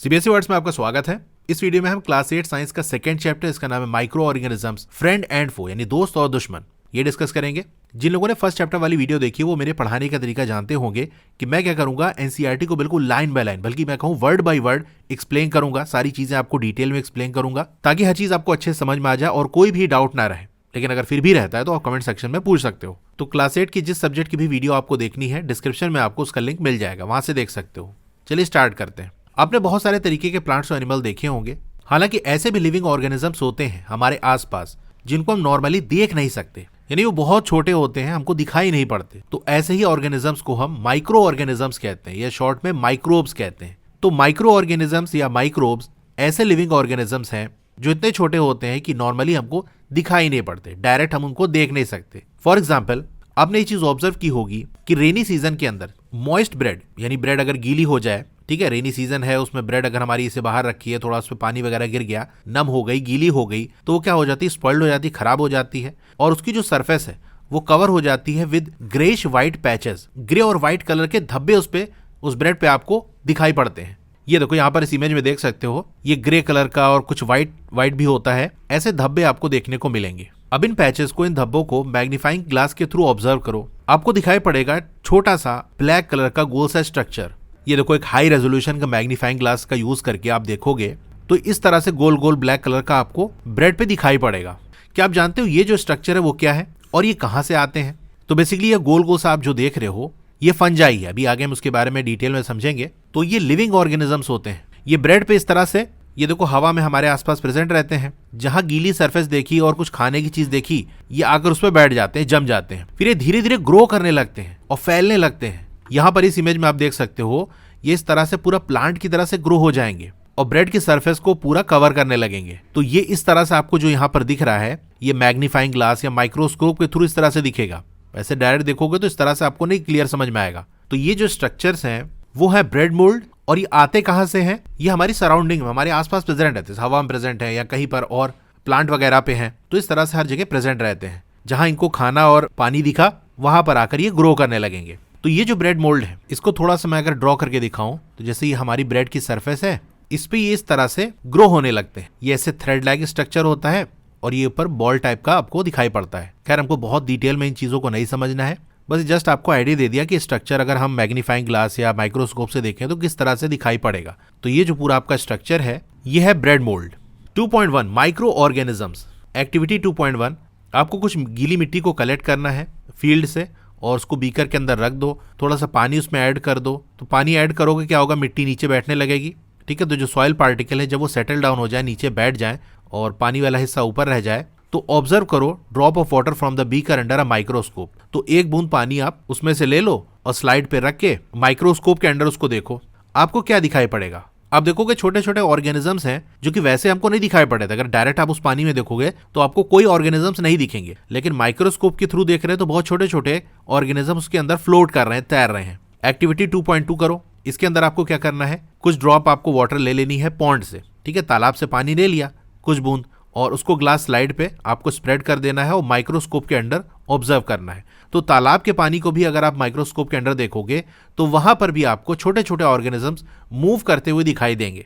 CBSE words में आपका स्वागत है। इस वीडियो में हम क्लास 8 साइंस का सेकंड चैप्टर, इसका नाम है माइक्रो ऑर्गेनिजम्स, फ्रेंड एंड फो, यानी दोस्त और दुश्मन, ये डिस्कस करेंगे। जिन लोगों ने फर्स्ट चैप्टर वाली वीडियो देखी वो मेरे पढ़ाने का तरीका जानते होंगे कि मैं क्या करूंगा, एनसीईआरटी को बिल्कुल लाइन बाय लाइन, बल्कि मैं कहूं वर्ड बाय वर्ड एक्सप्लेन करूंगा। सारी चीजें आपको डिटेल में एक्सप्लेन करूंगा ताकि हर चीज आपको अच्छे समझ में आ जाए और कोई भी डाउट ना रहे। लेकिन अगर फिर भी रहता है तो आप कमेंट सेक्शन में पूछ सकते हो। तो क्लास 8 की जिस सब्जेक्ट की भी वीडियो आपको देखनी है, डिस्क्रिप्शन में आपको उसका लिंक मिल जाएगा, वहां से देख सकते हो। चलिए स्टार्ट करते हैं। आपने बहुत सारे तरीके के प्लांट्स और एनिमल देखे होंगे। हालांकि ऐसे भी लिविंग ऑर्गेनिजम्स होते हैं हमारे आसपास जिनको हम नॉर्मली देख नहीं सकते, यानी वो बहुत छोटे होते हैं, हमको दिखाई नहीं पड़ते। तो ऐसे ही ऑर्गेनिजम्स को हम माइक्रो ऑर्गेनिजम्स कहते हैं, या शॉर्ट में माइक्रोब्स कहते हैं। तो माइक्रो ऑर्गेनिजम्स या माइक्रोब्स ऐसे लिविंग ऑर्गेनिजम्स हैं जो इतने छोटे होते हैं कि नॉर्मली हमको दिखाई नहीं पड़ते, डायरेक्ट हम उनको देख नहीं सकते। फॉर एग्जाम्पल, आपने ये चीज ऑब्जर्व की होगी कि रेनी सीजन के अंदर मॉइस्ट ब्रेड, यानी ब्रेड अगर गीली हो जाए, ठीक है, रेनी सीजन है, उसमें ब्रेड अगर हमारी इसे बाहर रखी है, थोड़ा उस पर पानी वगैरह गिर गया, नम हो गई, गीली हो गई, तो वो क्या हो जाती है, स्पॉइल्ड हो जाती है, खराब हो जाती है, और उसकी जो सरफेस है वो कवर हो जाती है with greyish white patches. Grey और व्हाइट कलर के धब्बे उस ब्रेड पे आपको दिखाई पड़ते हैं। ये देखो यहाँ पर इस इमेज में देख सकते हो, ये ग्रे कलर का और कुछ व्हाइट भी होता है, ऐसे धब्बे आपको देखने को मिलेंगे। अब इन पैचेस को, इन धब्बों को मैग्नीफाइंग ग्लास के थ्रू ऑब्जर्व करो, आपको दिखाई पड़ेगा छोटा सा ब्लैक कलर का गोल सा स्ट्रक्चर। ये देखो, एक हाई रेजोल्यूशन का मैग्नीफाइंग ग्लास का यूज करके आप देखोगे तो इस तरह से गोल गोल ब्लैक कलर का आपको ब्रेड पे दिखाई पड़ेगा। क्या आप जानते हो ये जो स्ट्रक्चर है वो क्या है और ये कहां से आते हैं? तो बेसिकली ये गोल गोल सा आप जो देख रहे हो ये फंजाई है। अभी आगे हम उसके बारे में डिटेल में समझेंगे। तो ये लिविंग ऑर्गेनिजम्स होते हैं। ये ब्रेड पे इस तरह से, ये देखो, हवा में हमारे आसपास प्रेजेंट रहते हैं। जहां गीली सरफेस देखी और कुछ खाने की चीज देखी, ये आकर उस पर बैठ जाते हैं, जम जाते हैं। फिर ये धीरे धीरे ग्रो करने लगते हैं और फैलने लगते हैं। यहां पर इस इमेज में आप देख सकते हो, ये इस तरह से पूरा प्लांट की तरह से ग्रो हो जाएंगे और ब्रेड की सरफेस को पूरा कवर करने लगेंगे। तो ये इस तरह से आपको जो यहाँ पर दिख रहा है, ये मैग्नीफाइंग ग्लास या माइक्रोस्कोप के थ्रू इस तरह से दिखेगा। वैसे डायरेक्ट देखोगे तो इस तरह से आपको नहीं क्लियर समझ में आएगा। तो ये जो स्ट्रक्चर्स हैं वो है ब्रेड मोल्ड, और ये आते कहां से हैं? ये हमारी सराउंडिंग में, हमारे आसपास प्रेजेंट रहते हैं, हवा में प्रेजेंट है या कहीं पर और प्लांट वगैरह पे हैं, तो इस तरह से हर जगह प्रेजेंट रहते हैं। जहां इनको खाना और पानी दिखा वहां पर आकर ये ग्रो करने लगेंगे। तो ये जो ब्रेड मोल्ड है, इसको थोड़ा सा मैं अगर ड्रॉ करके दिखाऊं तो जैसे ये हमारी ब्रेड की सरफेस है, इस पे ये इस तरह से ग्रो होने लगते हैं। ये ऐसे थ्रेड लाइक स्ट्रक्चर होता है और ये ऊपर बॉल टाइप का आपको दिखाई पड़ता है। खैर, हमको बहुत डिटेल में इन चीजों को नहीं समझना है, बस जस्ट आपको आइडिया दे दिया कि स्ट्रक्चर अगर हम मैग्नीफाइंग ग्लास या माइक्रोस्कोप से देखें तो किस तरह से दिखाई पड़ेगा। तो ये जो पूरा आपका स्ट्रक्चर है ये है bread mould. 2.1 micro organisms. Activity 2.1, आपको कुछ गीली मिट्टी को कलेक्ट करना है फील्ड से और उसको बीकर के अंदर रख दो, थोड़ा सा पानी उसमें ऐड कर दो। तो पानी ऐड करोगे क्या होगा, मिट्टी नीचे बैठने लगेगी, ठीक है। तो जो सॉइल पार्टिकल है जब वो सेटल डाउन हो जाए, नीचे बैठ जाए और पानी वाला हिस्सा ऊपर रह जाए, तो ऑब्जर्व करो drop of water from the beaker under a microscope. तो एक बूंद पानी आप उसमें से ले लो और स्लाइड पे रख के माइक्रोस्कोप के अंडर उसको देखो। आपको क्या दिखाई पड़ेगा? आप देखोगे छोटे छोटे ऑर्गेनिजम्स हैं जो कि वैसे हमको नहीं दिखाई पड़े थे। अगर डायरेक्ट आप उस पानी में देखोगे तो आपको कोई ऑर्गेनिजम्स नहीं दिखेंगे, लेकिन माइक्रोस्कोप के थ्रू देख रहे हैं तो बहुत छोटे छोटे ऑर्गेनिजम्स उसके अंदर फ्लोट कर रहे हैं, तैर रहे हैं। एक्टिविटी 2.2 करो। इसके अंदर आपको क्या करना है, कुछ ड्रॉप आपको वाटर ले लेनी है पॉन्ड से, ठीक है, तालाब से पानी ले लिया कुछ बूंद, और उसको ग्लास स्लाइड पे आपको स्प्रेड कर देना है और माइक्रोस्कोप के अंडर ऑब्जर्व करना है। तो तालाब के पानी को भी अगर आप माइक्रोस्कोप के अंडर देखोगे तो वहां पर भी आपको छोटे छोटे ऑर्गेनिजम्स मूव करते हुए दिखाई देंगे।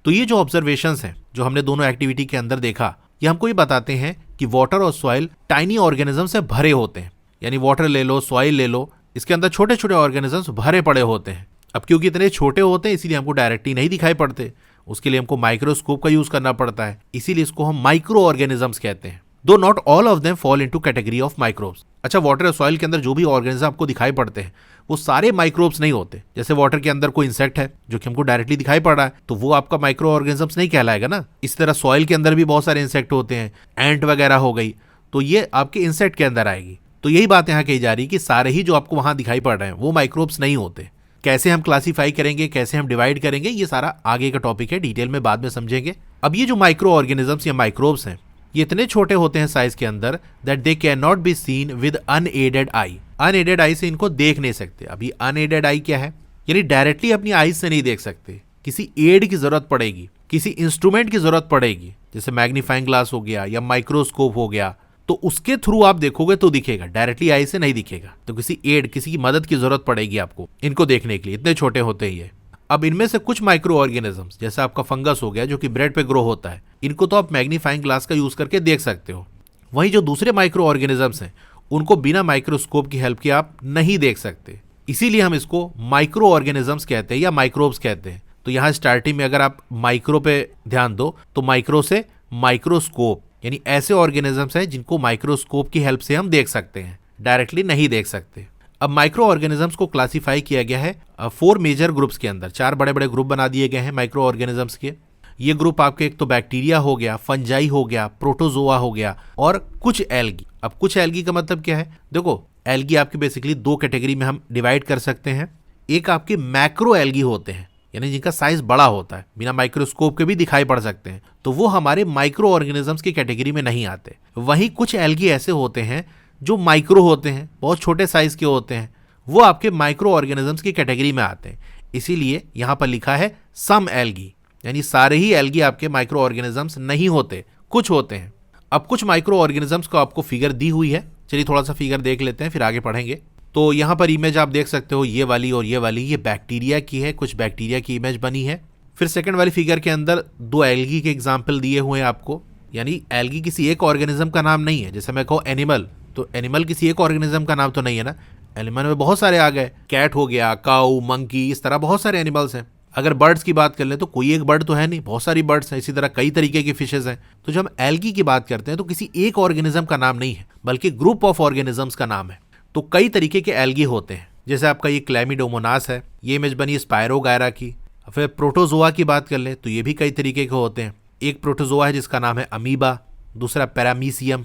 तो ये जो ऑब्जर्वेशंस हैं जो हमने दोनों एक्टिविटी के अंदर देखा, ये हमको ये बताते हैं कि वाटर और सॉइल टाइनी ऑर्गेनिज्म से भरे होते हैं। यानी वाटर ले लो, सॉइल ले लो, इसके अंदर छोटे छोटे ऑर्गेनिजम्स भरे पड़े होते हैं। अब क्योंकि इतने छोटे होते हैं इसीलिए हमको डायरेक्टली नहीं दिखाई पड़ते, उसके लिए हमको माइक्रोस्कोप का यूज करना पड़ता है, इसीलिए इसको हम माइक्रो ऑर्गेनिजम्स कहते हैं। दो not all of them fall into category of microbes. अच्छा, वाटर और सॉइल के अंदर जो भी ऑर्गेनिज्म आपको दिखाई पड़ते हैं वो सारे माइक्रोब्स नहीं होते। जैसे वाटर के अंदर कोई इंसेक्ट है जो कि हमको डायरेक्टली दिखाई पड़ रहा है तो वो आपका माइक्रो ऑर्गेनिजम्स नहीं कहलाएगा ना। इस तरह सॉइल के अंदर भी बहुत सारे इंसेक्ट होते हैं, एंट वगैरह हो गई, तो ये आपके इंसेक्ट के अंदर आएगी। तो यही बात यहाँ कही जा रही है कि सारे ही जो आपको वहां दिखाई पड़ रहे हैं वो माइक्रोब्स नहीं होते। कैसे हम क्लासीफाई करेंगे, कैसे हम डिवाइड करेंगे, ये सारा आगे का टॉपिक है, डिटेल में बाद में समझेंगे। अब ये जो माइक्रो ऑर्गेनिजम्स या माइक्रोब्स हैं ये इतने छोटे होते हैं साइज के अंदर that they cannot be seen with unaided eye. Unaided eye से इनको देख नहीं सकते। अभी अनएडेड आई क्या है, यानी डायरेक्टली अपनी आईज से नहीं देख सकते, किसी एड की जरूरत पड़ेगी, किसी इंस्ट्रूमेंट की जरूरत पड़ेगी, जैसे मैग्नीफाइंग ग्लास हो गया या माइक्रोस्कोप हो गया, तो उसके थ्रू आप देखोगे तो दिखेगा, डायरेक्टली आई से नहीं दिखेगा। तो किसी एड, किसी की मदद की जरूरत पड़ेगी आपको इनको देखने के लिए, इतने छोटे होते ही है। अब इनमें से कुछ माइक्रो ऑर्गेनिजम्स जैसे आपका फंगस हो गया जो कि ब्रेड पे ग्रो होता है, इनको तो आप मैग्नीफाइंग ग्लास का यूज करके देख सकते हो। वहीं जो दूसरे माइक्रो ऑर्गेनिजम्स हैं उनको बिना माइक्रोस्कोप की हेल्प के आप नहीं देख सकते, इसीलिए हम इसको माइक्रो ऑर्गेनिजम्स कहते हैं या माइक्रोब्स कहते हैं। तो यहाँ स्टार्टिंग में अगर आप माइक्रो पे ध्यान दो तो माइक्रो से माइक्रोस्कोप, यानी ऐसे ऑर्गेनिजम्स हैं जिनको माइक्रोस्कोप की हेल्प से हम देख सकते हैं, डायरेक्टली नहीं देख सकते। अब माइक्रो ऑर्गेनिजम्स को क्लासिफाई किया गया है 4 मेजर ग्रुप्स के अंदर, 4 बड़े बड़े ग्रुप बना दिए गए हैं माइक्रो ऑर्गेनिजम्स के। ये ग्रुप आपके एक तो बैक्टीरिया हो गया, फंजाई हो गया, प्रोटोजोआ हो गया और कुछ एल्गी। अब कुछ एल्गी का मतलब क्या है? देखो एल्गी आपके बेसिकली 2 कैटेगरी में हम डिवाइड कर सकते हैं। एक आपके मैक्रो एल्गी होते हैं, यानी जिनका साइज बड़ा होता है, बिना माइक्रोस्कोप के भी दिखाई पड़ सकते हैं, तो वो हमारे माइक्रो ऑर्गेनिजम्स की कैटेगरी में नहीं आते। वहीं कुछ एल्गी ऐसे होते हैं जो माइक्रो होते हैं, बहुत छोटे साइज के होते हैं, वो आपके माइक्रो ऑर्गेनिजम्स की कैटेगरी में आते हैं। इसीलिए यहाँ पर लिखा है सम एल्गी, यानी सारे ही एल्गी आपके माइक्रो ऑर्गेनिजम्स नहीं होते, कुछ होते हैं। अब कुछ माइक्रो ऑर्गेनिजम्स को आपको फिगर दी हुई है, चलिए थोड़ा सा फिगर देख लेते हैं फिर आगे पढ़ेंगे। तो यहाँ पर इमेज आप देख सकते हो, ये वाली और ये वाली, ये बैक्टीरिया की है, कुछ बैक्टीरिया की इमेज बनी है। फिर सेकंड वाली फिगर के अंदर 2 एल्गी के एग्जाम्पल दिए हुए हैं आपको, यानी एल्गी किसी एक ऑर्गेनिज्म का नाम नहीं है। जैसे मैं कहूँ एनिमल, तो एनिमल किसी एक ऑर्गेनिज्म का नाम तो नहीं है ना, एनिमल में बहुत सारे आ गए, कैट हो गया, काऊ, मंकी, इस तरह बहुत सारे एनिमल्स हैं। अगर बर्ड्स की बात कर ले तो कोई एक बर्ड तो है नहीं, बहुत सारी बर्ड्स हैं, इसी तरह कई तरीके की फिशेज हैं। तो जब हम एल्गी की बात करते हैं तो किसी एक ऑर्गेनिज्म का नाम नहीं है, बल्कि ग्रुप ऑफ ऑर्गेनिजम्स का नाम है। तो कई तरीके के एल्गी होते हैं, जैसे आपका ये क्लैमिडोमोनास है, ये इमेज बनी स्पायरोगायरा की। फिर प्रोटोजोआ की बात कर ले तो ये भी कई तरीके के होते हैं। एक प्रोटोजोआ है जिसका नाम है अमीबा, दूसरा पैरामीसियम।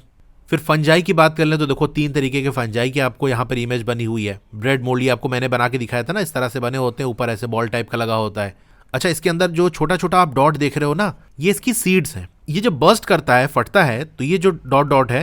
फिर फंजाई की बात कर लें तो देखो 3 तरीके के फंजाई की आपको यहाँ पर इमेज बनी हुई है। ब्रेड मोल्ड आपको मैंने बना के दिखाया था ना, इस तरह से बने होते हैं, ऊपर ऐसे बॉल टाइप का लगा होता है। अच्छा, इसके अंदर जो छोटा छोटा आप डॉट देख रहे हो ना, ये इसकी सीड्स हैं। ये जब बर्स्ट करता है, फटता है, तो ये जो डॉट डॉट है,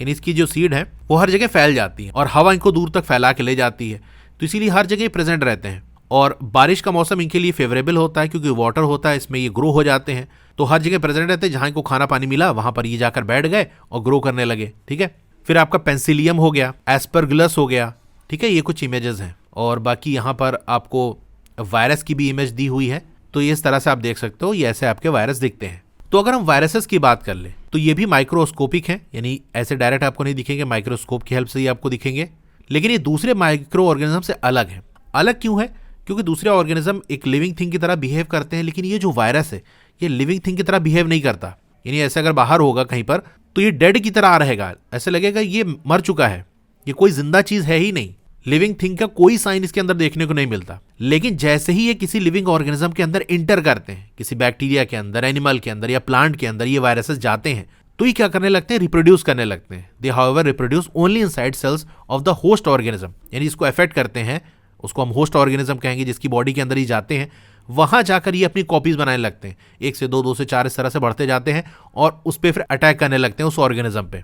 यानी इसकी जो सीड है वो हर जगह फैल जाती है और हवा इनको दूर तक फैला के ले जाती है, तो इसीलिए हर जगह प्रेजेंट रहते हैं। और बारिश का मौसम इनके लिए फेवरेबल होता है क्योंकि वाटर होता है, इसमें ये ग्रो हो जाते हैं, तो हर जगह प्रेजेंट रहते हैं। जहाँ इनको खाना पानी मिला वहां पर ये जाकर बैठ गए और ग्रो करने लगे। ठीक है, फिर आपका पेंसिलियम हो गया, एस्परगिलस हो गया। ठीक है, ये कुछ इमेजेस हैं। और बाकी यहाँ पर आपको वायरस की भी इमेज दी हुई है, तो ये इस तरह से आप देख सकते हो, ये ऐसे आपके वायरस दिखते हैं। तो अगर हम वायरसेस की बात कर ले तो ये भी माइक्रोस्कोपिक हैं, यानी ऐसे डायरेक्ट आपको नहीं दिखेंगे, माइक्रोस्कोप की हेल्प से ही आपको दिखेंगे। लेकिन ये दूसरे माइक्रो ऑर्गेनिज्म से अलग है। अलग क्यों है? क्योंकि दूसरे ऑर्गेनिज्म एक लिविंग थिंग की तरह बिहेव करते हैं, लेकिन ये जो वायरस है ये लिविंग थिंग की तरह बिहेव नहीं करता। यानी ऐसे अगर बाहर होगा कहीं पर तो ये डेड की तरह रहेगा, ऐसे लगेगा ये मर चुका है, ये कोई जिंदा चीज है ही नहीं। लिविंग थिंग का कोई साइन इसके अंदर देखने को नहीं मिलता। लेकिन जैसे ही ये किसी लिविंग ऑर्गेनिज्म के अंदर इंटर करते हैं, किसी बैक्टीरिया के अंदर, एनिमल के अंदर या प्लांट के अंदर ये वायरसेस जाते हैं, तो ये क्या करने लगते हैं? रिप्रोड्यूस करने लगते हैं। They however reproduce only inside cells of the host organism, यानी इसको अफेक्ट करते हैं, उसको हम होस्ट ऑर्गेनिज्म कहेंगे, जिसकी बॉडी के अंदर ही जाते हैं। वहां जाकर ये अपनी कॉपीज बनाने लगते हैं, 1 से 2, 2 से 4, इस तरह से बढ़ते जाते हैं और उस पर फिर अटैक करने लगते हैं उस ऑर्गेनिज्म पे।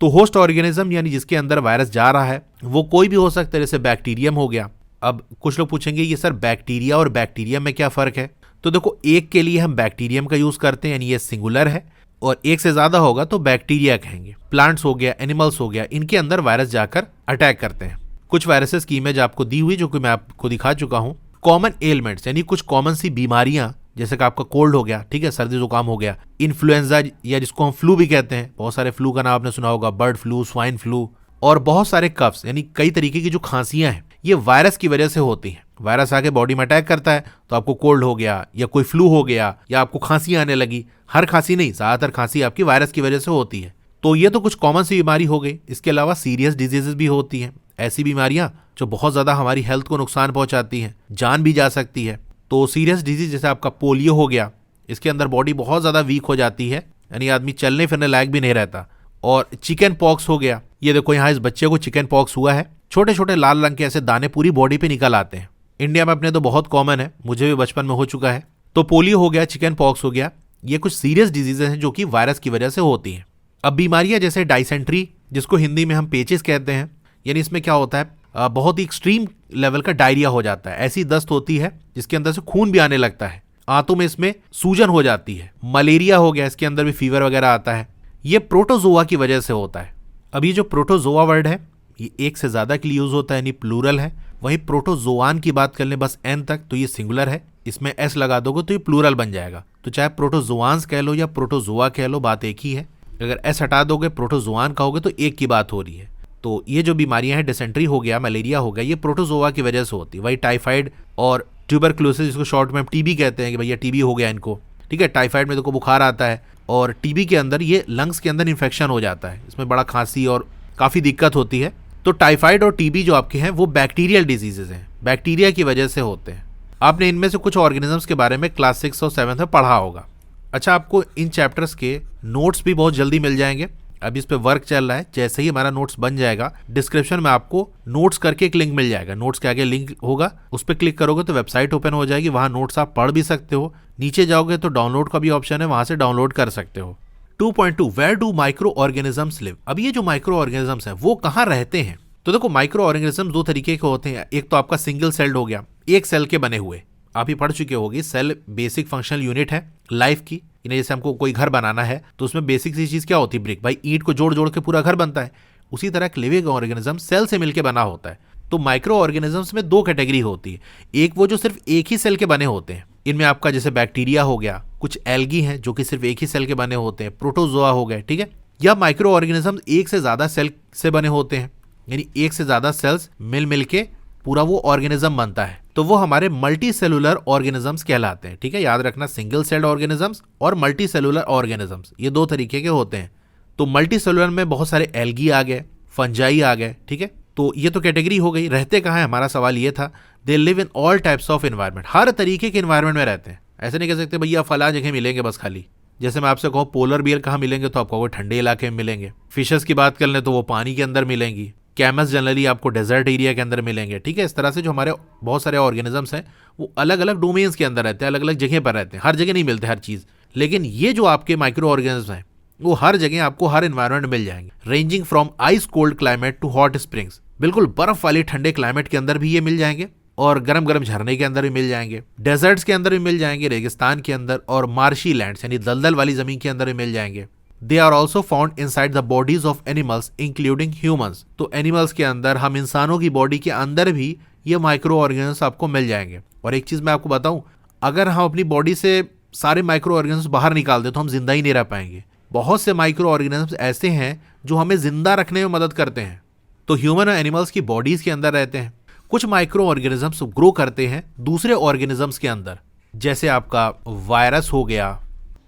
तो होस्ट ऑर्गेनिज्म यानी जिसके अंदर वायरस जा रहा है वो कोई भी हो सकता है, जैसे बैक्टीरियम हो गया। अब कुछ लोग पूछेंगे ये सर बैक्टीरिया और बैक्टीरियम में क्या फर्क है? तो देखो, एक के लिए हम बैक्टीरियम का यूज करते हैं, यानी ये सिंगुलर है, और एक से ज्यादा होगा तो बैक्टीरिया कहेंगे। प्लांट्स हो गया, एनिमल्स हो गया, इनके अंदर वायरस जाकर अटैक करते हैं। कुछ वायरसेस की इमेज आपको दी हुई जो कि मैं आपको दिखा चुका हूं। कॉमन एलिमेंट्स यानी कुछ कॉमन सी बीमारियां, जैसे कि आपका कोल्ड हो गया, ठीक है, सर्दी जुकाम हो गया, इन्फ्लुएंजा या जिसको हम फ्लू भी कहते हैं, बहुत सारे फ्लू का नाम आपने सुना होगा, बर्ड फ्लू, स्वाइन फ्लू, और बहुत सारे कफ्स यानी कई तरीके की जो खांसियां हैं ये वायरस की वजह से होती हैं। वायरस आके बॉडी में अटैक करता है तो आपको कोल्ड हो गया या कोई फ्लू हो गया या आपको खांसी आने लगी। हर खांसी नहीं, ज्यादातर खांसी आपकी वायरस की वजह से होती है। तो ये तो कुछ कॉमन सी बीमारी हो गई। इसके अलावा सीरियस डिजीजेस भी होती हैं, ऐसी बीमारियां जो बहुत ज्यादा हमारी हेल्थ को नुकसान पहुंचाती हैं, जान भी जा सकती है। तो सीरियस डिजीज जैसे आपका पोलियो हो गया, इसके अंदर बॉडी बहुत ज्यादा वीक हो जाती है, यानी आदमी चलने फिरने लायक भी नहीं रहता। और चिकन पॉक्स हो गया, ये देखो यहाँ इस बच्चे को चिकन पॉक्स हुआ है, छोटे छोटे लाल रंग के ऐसे दाने पूरी बॉडी पे निकल आते हैं। इंडिया में अपने तो बहुत कॉमन है, मुझे भी बचपन में हो चुका है। तो पोलियो हो गया, चिकन पॉक्स हो गया, ये कुछ सीरियस डिजीजेस हैं जो कि वायरस की वजह से होती हैं। अब बीमारियां जैसे डाइसेंट्री, जिसको हिंदी में हम पेचिस कहते हैं, यानी इसमें क्या होता है, बहुत ही एक्सट्रीम लेवल का डायरिया हो जाता है, ऐसी दस्त होती है जिसके अंदर से खून भी आने लगता है, आंतों में इसमें सूजन हो जाती है। मलेरिया हो गया, इसके अंदर भी फीवर वगैरह आता है, ये प्रोटोजोआ की वजह से होता है। अब ये जो प्रोटोजोआ वर्ड है ये एक से ज्यादा के लिए यूज होता है, यानी प्लूरल है। वहीं प्रोटोजोआन की बात कर लें बस एन तक, तो ये सिंगुलर है, इसमें एस लगा दोगे तो ये प्लूरल बन जाएगा। तो चाहे प्रोटोजोआंस कह लो या प्रोटोजोआ कह लो, बात एक ही है। अगर एस हटा दोगे प्रोटोजोआन कहोगे तो एक की बात हो रही है। तो ये जो बीमारियां हैं, डिसेंट्री हो गया, मलेरिया हो गया, ये प्रोटोजोआ की वजह से होती है। वही टाइफाइड और ट्यूबरक्लोसिस, जिसको शॉर्ट में टीबी कहते हैं कि भैया टीबी हो गया इनको, ठीक है। टाइफाइड में देखो बुखार आता है, और टीबी के अंदर ये लंग्स के अंदर इन्फेक्शन हो जाता है, इसमें बड़ा खांसी और काफ़ी दिक्कत होती है। तो टाइफाइड और टीबी जो आपके हैं वो बैक्टीरियल डिजीजेज हैं, बैक्टीरिया की वजह से होते हैं। आपने इनमें से कुछ ऑर्गेनिजम्स के बारे में क्लास 6 और 7 में पढ़ा होगा। अच्छा, आपको इन चैप्टर्स के नोट्स भी बहुत जल्दी मिल जाएंगे। अभी इस पे वर्क चल रहा है, जैसे ही हमारा नोट्स बन जाएगा डिस्क्रिप्शन में आपको नोट्स करके एक लिंक मिल जाएगा। नोट्स के आगे लिंक होगा, उस पर क्लिक करोगे तो वेबसाइट ओपन हो जाएगी, वहाँ नोट्स आप पढ़ भी सकते हो। नीचे जाओगे तो डाउनलोड का भी ऑप्शन है, वहाँ से डाउनलोड कर सकते हो। 2.2 where do micro organisms live. अब ये जो माइक्रो ऑर्गेनिजम्स हैं वो कहाँ रहते हैं? तो देखो, माइक्रो ऑर्गेनिजम्स दो तरीके के होते हैं। एक तो आपका सिंगल सेल्ड हो गया, एक सेल के बने हुए, आप ही पढ़ चुके होगी। सेल बेसिक फंक्शनल यूनिट है लाइफ की। इन्हें जैसे हमको कोई घर बनाना है तो उसमें बेसिक सी चीज क्या होती है? ब्रिक। भाई ईंट को जोड़ जोड़ के पूरा घर बनता है। उसी तरह एक लिविंग ऑर्गेनिज्म सेल से मिलकर बना होता है। तो माइक्रो ऑर्गेनिजम्स में दो कैटेगरी होती है। एक वो जो सिर्फ एक ही सेल के बने होते हैं, इनमें आपका जैसे बैक्टीरिया हो गया, कुछ एल्गी हैं जो कि सिर्फ एक ही सेल के बने होते हैं, प्रोटोजोआ हो गए, ठीक है। या माइक्रो ऑर्गेनिजम्स एक से ज्यादा सेल से बने होते हैं, यानी एक से ज्यादा सेल्स मिल के पूरा वो ऑर्गेनिज्म बनता है, तो वो हमारे मल्टी सेलुलर ऑर्गेनिजम्स कहलाते हैं, ठीक है। याद रखना, सिंगल सेल्ड ऑर्गेनिजम्स और मल्टी सेलुलर ऑर्गेनिजम्स, ये दो तरीके के होते हैं। तो मल्टी सेलुलर में बहुत सारे एल्गी आ गए, फंजाई आ गए, ठीक है। तो ये तो कैटेगरी हो गई। रहते कहाँ है? हमारा सवाल ये था। They live in all types of environment, हर तरीके के एनवायरमेंट में रहते हैं। ऐसे नहीं कह सकते भैया फला जगह मिलेंगे बस खाली। जैसे मैं आपसे कहूँ पोलर बियर कहाँ मिलेंगे, तो आपको ठंडे इलाके में मिलेंगे। फिशेस की बात कर लें तो वो पानी के अंदर मिलेंगी। कैमस जनरली आपको डेजर्ट एरिया के अंदर मिलेंगे, ठीक है। इस तरह से जो हमारे बहुत सारे ऑर्गेनिजम्स हैं वो अलग अलग डोमेन्स के अंदर रहते हैं, अलग अलग जगह पर रहते हैं। हर जगह नहीं मिलते हर चीज़, लेकिन ये जो आपके माइक्रो ऑर्गेनिज्म हैं वो हर जगह आपको हर एनवायरनमेंट मिल जाएंगे। Ranging from ice cold climate to hot springs, बिल्कुल बर्फ वाले ठंडे क्लाइमेट के अंदर भी ये मिल जाएंगे, और गर्म गर्म झरने के अंदर भी मिल जाएंगे, डेजर्ट्स के अंदर भी मिल जाएंगे, रेगिस्तान के अंदर, और मार्शी लैंड्स यानी दलदल वाली जमीन के अंदर भी मिल जाएंगे। They are also found inside the bodies of animals including humans। तो एनिमल्स के अंदर, हम इंसानों की बॉडी के अंदर भी ये माइक्रो ऑर्गेनिजम्स आपको मिल जाएंगे। और एक चीज़ मैं आपको बताऊं, अगर हम अपनी बॉडी से सारे माइक्रो ऑर्गेनिजम्स बाहर निकाल दें तो हम जिंदा ही नहीं रह पाएंगे। बहुत से माइक्रो ऑर्गेनिजम्स ऐसे हैं जो हमें जिंदा रखने में मदद करते हैं, तो ह्यूमन और एनिमल्स की बॉडीज के अंदर रहते हैं। कुछ माइक्रो ऑर्गेनिजम्स ग्रो करते हैं दूसरे ऑर्गेनिजम्स के अंदर, जैसे आपका वायरस हो गया,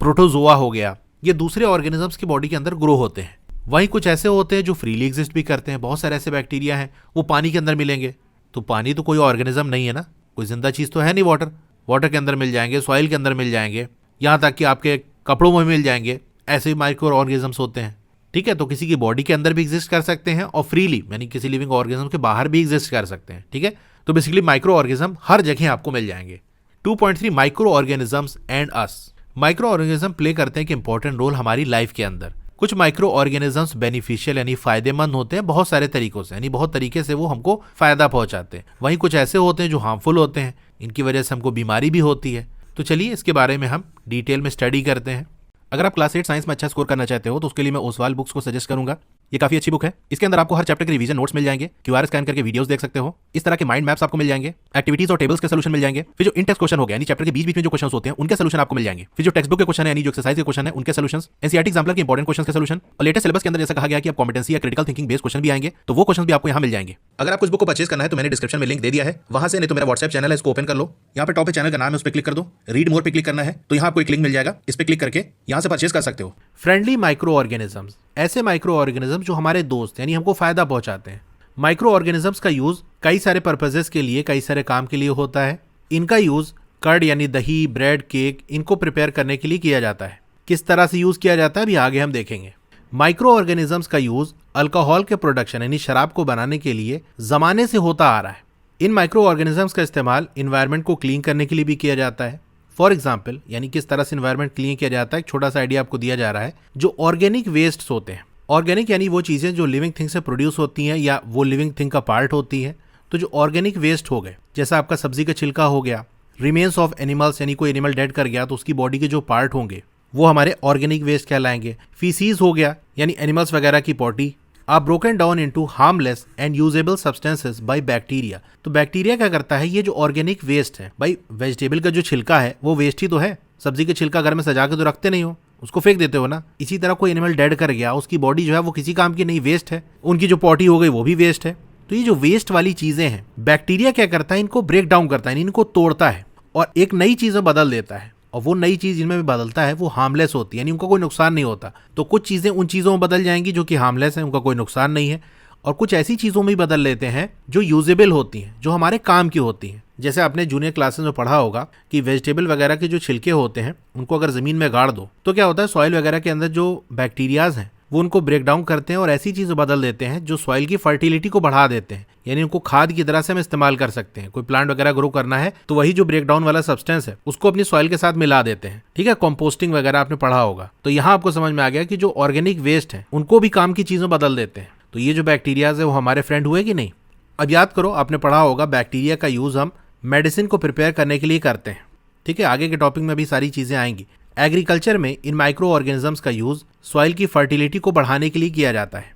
प्रोटोजोआ हो गया, ये दूसरे ऑर्गेनिजम्स की बॉडी के अंदर ग्रो होते हैं। वहीं कुछ ऐसे होते हैं जो फ्रीली एग्जिस्ट भी करते हैं। बहुत सारे ऐसे बैक्टीरिया हैं वो पानी के अंदर मिलेंगे। तो पानी तो कोई ऑर्गेनिज्म नहीं है ना, कोई जिंदा चीज़ तो है नहीं। वाटर के अंदर मिल जाएंगे, सॉइल के अंदर मिल जाएंगे, यहाँ तक कि आपके कपड़ों में मिल जाएंगे। ऐसे माइक्रो ऑर्गेनिजम्स होते हैं, ठीक है। तो किसी की बॉडी के अंदर भी एग्जिस्ट कर सकते हैं और फ्रीली यानी किसी लिविंग ऑर्गेनिज्म के बाहर भी एग्जिस्ट कर सकते हैं, ठीक है। तो बेसिकली माइक्रो ऑर्गेनिज्म हर जगह आपको मिल जाएंगे। 2.3 micro organisms and us. Micro organism play करते हैं एक इंपॉर्टेंट रोल हमारी लाइफ के अंदर। कुछ माइक्रो ऑर्गेनिजम्स बेनिफिशियल यानी फायदेमंद होते हैं बहुत सारे तरीकों से, यानी बहुत तरीके से वो हमको फायदा पहुंचाते हैं। वहीं कुछ ऐसे होते हैं जो हार्मफुल होते हैं, इनकी वजह से हमको बीमारी भी होती है। तो चलिए इसके बारे में हम डिटेल में स्टडी करते हैं। अगर आप क्लास 8 साइंस में अच्छा स्कोर करना चाहते हो तो उसके लिए मैं ओसवाल बुक्स को सजेस्ट करूंगा। ये काफी अच्छी बुक है। इसके अंदर आपको हर चैप्टर के रिवीजन नोट्स मिल जाएंगे, क्यूआर स्कैन करके वीडियोस देख सकते हो। इस तरह के माइंड मैप्स आपको मिल जाएंगे, एक्टिविटीज और टेबल्स के सॉल्यूशन मिल जाएंगे। फिर जो इन टेक्स्ट क्वेश्चन हो गया यानी चैप्टर के बीच में जो क्वेश्चन होते हैं उनके सॉल्यूशन आपको मिल जाएंगे। फिर जो टेक्स्ट बुक के क्वेश्चन है यानी जो एक्सरसाइज के क्वेश्चन है उनके सॉल्यूशंस, एनसीईआरटी एग्जाम्पलर के इंपॉर्टेंट क्वेश्चन के सॉल्यूशन, और लेटेस्ट सिलेबस के अंदर जैसा कहा गया कि आप कॉम्पिटेंसी या क्रिटिकल थिंकिंग बेस्ड क्वेश्चन भी आएंगे, तो वो क्वेश्चन भी आपको यहाँ मिल जाएंगे। अगर आपको इस बुक को परचेज करना है तो मैंने डिस्क्रिप्शन में लिंक दे दिया है, वहां से, नहीं तो मेरा व्हाट्सएप चैनल है, इसको ओपन कर लो। यहाँ पे टॉप पे चैनल का नाम है, उस पर क्लिक कर दो। रीड मोर पे क्लिक करना है तो यहाँ आपको एक लिंक मिल जाएगा, इस पर क्लिक करके यहाँ से परचेज कर सकते हो। फ्रेंडली माइक्रो ऑर्गेनिजम्स, ऐसे माइक्रो ऑर्गेनिज्म जो हमारे दोस्त यानी हमको फायदा पहुंचाते हैं। माइक्रो ऑर्गेनिजम्स का यूज कई सारे पर्पसेस के लिए, कई सारे काम के लिए होता है। इनका यूज कर्ड यानी दही, ब्रेड, केक, इनको प्रिपेयर करने के लिए किया जाता है। किस तरह से यूज किया जाता है भी आगे हम देखेंगे। माइक्रो ऑर्गेनिजम्स का यूज अल्कोहल के प्रोडक्शन यानी शराब को बनाने के लिए जमाने से होता आ रहा है। इन माइक्रो ऑर्गेनिजम्स का इस्तेमाल इन्वायरमेंट को क्लीन करने के लिए भी किया जाता है। फॉर एग्जाम्पल, यानी किस तरह से इन्वायरमेंट क्लीन किया जाता है, एक छोटा सा आइडिया आपको दिया जा रहा है। जो ऑर्गेनिक वेस्ट होते हैं, ऑर्गेनिक यानी वो चीज़ें जो लिविंग थिंग से प्रोड्यूस होती हैं या वो लिविंग थिंग का पार्ट होती है। तो जो ऑर्गेनिक वेस्ट हो गए, जैसा आपका सब्जी का छिलका हो गया, रिमेन्स ऑफ एनिमल्स यानी कोई एनिमल डेड कर गया तो उसकी बॉडी के जो पार्ट होंगे वो हमारे ऑर्गेनिक वेस्ट कहलाएंगे। फीसीज हो गया यानी एनिमल्स वगैरह की potty, are broken down into harmless and usable substances by bacteria. तो बैक्टीरिया क्या करता है, ये जो ऑर्गेनिक वेस्ट है, भाई वेजिटेबल का जो छिलका है वो वेस्ट ही तो है, सब्जी का छिलका घर में सजा के तो रखते नहीं हो, उसको फेंक देते हो ना। इसी तरह कोई एनिमल डेड कर गया, उसकी बॉडी जो है वो किसी काम की नहीं, वेस्ट है। उनकी जो पॉटी हो गई वो भी वेस्ट है। तो ये जो वेस्ट वाली चीजें हैं, बैक्टीरिया क्या करता है, इनको ब्रेक डाउन करता है, इनको तोड़ता है और एक नई चीज में बदल देता है। और वो नई चीज जिनमें भी बदलता है वो हार्मलेस होती है, यानी उनका कोई नुकसान नहीं होता। तो कुछ चीजें उन चीजों में बदल जाएंगी जो कि हार्मलेस है, उनका कोई नुकसान नहीं है, और कुछ ऐसी चीजों में भी बदल लेते हैं जो यूजेबल होती हैं, जो हमारे काम की होती हैं। जैसे आपने जूनियर क्लासेस में पढ़ा होगा कि वेजिटेबल वगैरह के जो छिलके होते हैं उनको अगर जमीन में गाड़ दो तो क्या होता है, सॉइल वगैरह के अंदर जो बैक्टीरियाज हैं वो उनको ब्रेक डाउन करते हैं और ऐसी चीजें बदल देते हैं जो सॉइल की फर्टिलिटी को बढ़ा देते हैं, यानी उनको खाद की तरह से हम इस्तेमाल कर सकते हैं। कोई प्लांट वगैरह ग्रो करना है तो वही जो ब्रेक डाउन वाला सब्सटेंस है उसको अपनी सॉइल के साथ मिला देते हैं। ठीक है, कंपोस्टिंग वगैरह आपने पढ़ा होगा। तो यहाँ आपको समझ में आ गया कि जो ऑर्गेनिक वेस्ट है उनको भी काम की चीजों बदल देते हैं। तो ये जो बैक्टीरियाज है वो हमारे फ्रेंड हुए कि नहीं। अब याद करो, आपने पढ़ा होगा बैक्टीरिया का यूज हम मेडिसिन को प्रिपेयर करने के लिए करते हैं। ठीक है, आगे के टॉपिक में भी सारी चीजें आएंगी। एग्रीकल्चर में इन माइक्रो ऑर्गेनिजम्स का यूज सॉइल की फर्टिलिटी को बढ़ाने के लिए किया जाता है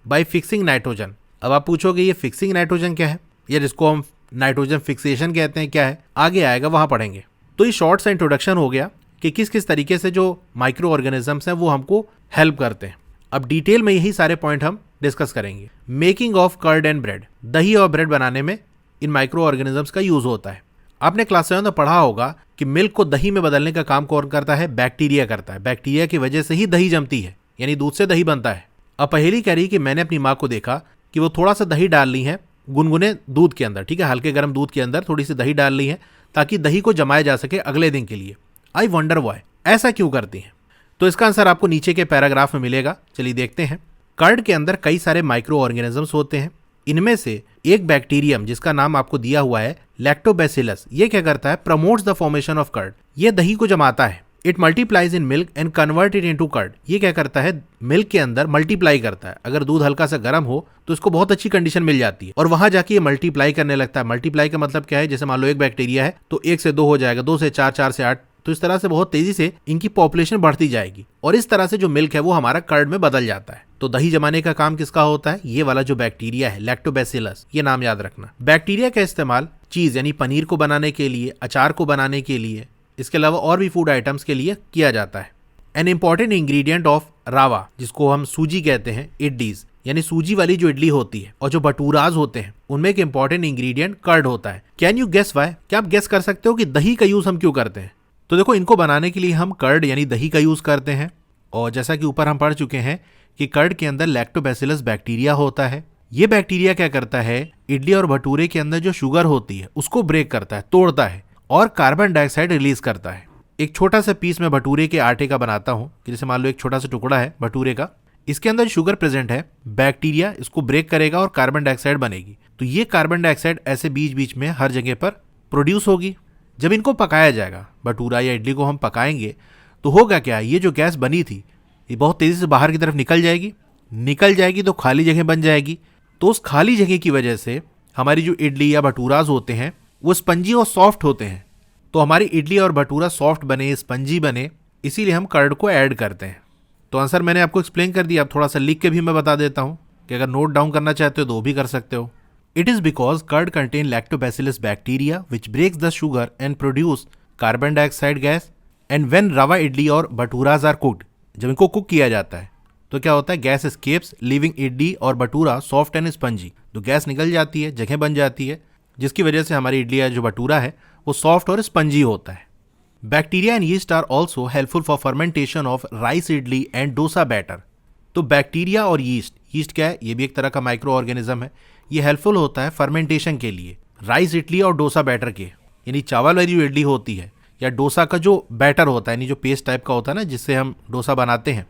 बाय फिक्सिंग नाइट्रोजन। अब आप पूछोगे ये फिक्सिंग नाइट्रोजन क्या है, या जिसको हम नाइट्रोजन फिक्सेशन कहते हैं क्या है, आगे आएगा वहां पढ़ेंगे। तो ये शॉर्ट सा इंट्रोडक्शन हो गया कि किस किस तरीके से जो माइक्रो ऑर्गेनिजम्स हैं वो हमको हेल्प करते हैं। अब डिटेल में यही सारे पॉइंट हम डिस्कस करेंगे। Making of curd and bread, दही और ब्रेड बनाने में इन माइक्रो ऑर्गेनिजम्स का यूज होता है। आपने क्लास 7 में पढ़ा होगा कि मिल्क को दही में बदलने का काम कौन करता है, बैक्टीरिया करता है। बैक्टीरिया की वजह से ही दही जमती है, यानी दूध से दही बनता है। अब पहेली कह रही कि मैंने अपनी माँ को देखा कि वो थोड़ा सा दही डाल ली है गुनगुने दूध के अंदर, ठीक है, हल्के गर्म दूध के अंदर थोड़ी सी दही डाल ली है ताकि दही को जमाया जा सके अगले दिन के लिए। आई वंडर व्हाई, ऐसा क्यों करती हैं? तो इसका आंसर आपको नीचे के पैराग्राफ में मिलेगा, चलिए देखते हैं। कर्ड के अंदर कई सारे माइक्रो ऑर्गेनिजम्स होते हैं। इनमें से एक बैक्टीरियम जिसका नाम आपको दिया हुआ है लैक्टोबैसिलस, ये क्या करता है, promotes the formation of curd, ये दही को जमाता है। It multiplies in milk and convert it into curd, ये क्या करता है, मिल्क के अंदर मल्टीप्लाई करता है। अगर दूध हल्का सा गर्म हो तो इसको बहुत अच्छी कंडीशन मिल जाती है और वहां जाके ये मल्टीप्लाई करने लगता है। मल्टीप्लाई का मतलब क्या है, जैसे मान लो एक बैक्टीरिया है तो 1 से 2 हो जाएगा, 2 से 4, 4 से 8, तो इस तरह से बहुत तेजी से इनकी पॉपुलेशन बढ़ती जाएगी और इस तरह से जो मिल्क है वो हमारा कर्ड में बदल जाता है। तो दही जमाने का काम किसका होता है, ये वाला जो बैक्टीरिया है लैक्टोबैसिलस, ये नाम याद रखना। बैक्टीरिया का इस्तेमाल चीज यानी पनीर को बनाने के लिए, अचार को बनाने के लिए, इसके अलावा और भी फूड आइटम्स के लिए किया जाता है। एन इंपॉर्टेंट इंग्रेडिएंट ऑफ रावा, जिसको हम सूजी कहते हैं, इडलीज यानी सूजी वाली जो इडली होती है, और जो भटूराज होते हैं उनमें एक इंपॉर्टेंट इंग्रेडिएंट कर्ड होता है। कैन यू गेस व्हाई, क्या आप गेस कर सकते हो कि दही का यूज हम क्यों करते हैं? तो देखो, इनको बनाने के लिए हम कर्ड यानी दही का यूज करते हैं, और जैसा कि ऊपर हम पढ़ चुके हैं कि कर्ड के अंदर लैक्टोबैसिलस बैक्टीरिया होता है। ये बैक्टीरिया क्या करता है, इडली और भटूरे के अंदर जो शुगर होती है उसको ब्रेक करता है, तोड़ता है और कार्बन डाइऑक्साइड रिलीज करता है। एक छोटा सा पीस में भटूरे के आटे का बनाता हूं, कि जैसे मान लो एक छोटा सा टुकड़ा है भटूरे का, इसके अंदर शुगर प्रेजेंट है, बैक्टीरिया इसको ब्रेक करेगा और कार्बन डाइऑक्साइड बनेगी। तो ये कार्बन डाइऑक्साइड ऐसे बीच बीच में हर जगह पर प्रोड्यूस होगी। जब इनको पकाया जाएगा, भटूरा या इडली को हम पकाएंगे, तो होगा क्या, ये जो गैस बनी थी ये बहुत तेजी से बाहर की तरफ निकल जाएगी तो खाली जगह बन जाएगी। तो उस खाली जगह की वजह से हमारी जो इडली या भटूराज होते हैं वो स्पंजी और सॉफ्ट होते हैं। तो हमारी इडली और भटूरा सॉफ्ट बने, स्पंजी बने, इसीलिए हम कर्ड को ऐड करते हैं। तो आंसर मैंने आपको एक्सप्लेन कर दिया, अब थोड़ा सा लिख के भी मैं बता देता हूँ कि अगर नोट डाउन करना चाहते हो तो वो भी कर सकते हो। It is because curd contain lactobacillus bacteria which breaks the sugar and produce carbon dioxide gas, and when rava idli और भटूराज are cooked, जब इनको कुक किया जाता है तो क्या होता है, गैस escapes leaving इडली और भटूरा सॉफ्ट एंड स्पंजी। तो गैस निकल जाती है, जगह बन जाती है, जिसकी वजह से हमारी इडली या जो भटूरा है वो सॉफ्ट और स्पंजी होता है। Bacteria and yeast are also helpful for fermentation of rice idli and dosa batter. तो बैक्टीरिया और यीस्ट क्या है, ये भी एक तरह का माइक्रो ऑर्गेनिज्म है, ये हेल्पफुल होता है फर्मेंटेशन के लिए राइस इडली और डोसा बैटर के, यानी चावल वाली जो इडली होती है या डोसा का जो बैटर होता है, यानी जो पेस्ट टाइप का होता है ना जिससे हम डोसा बनाते हैं,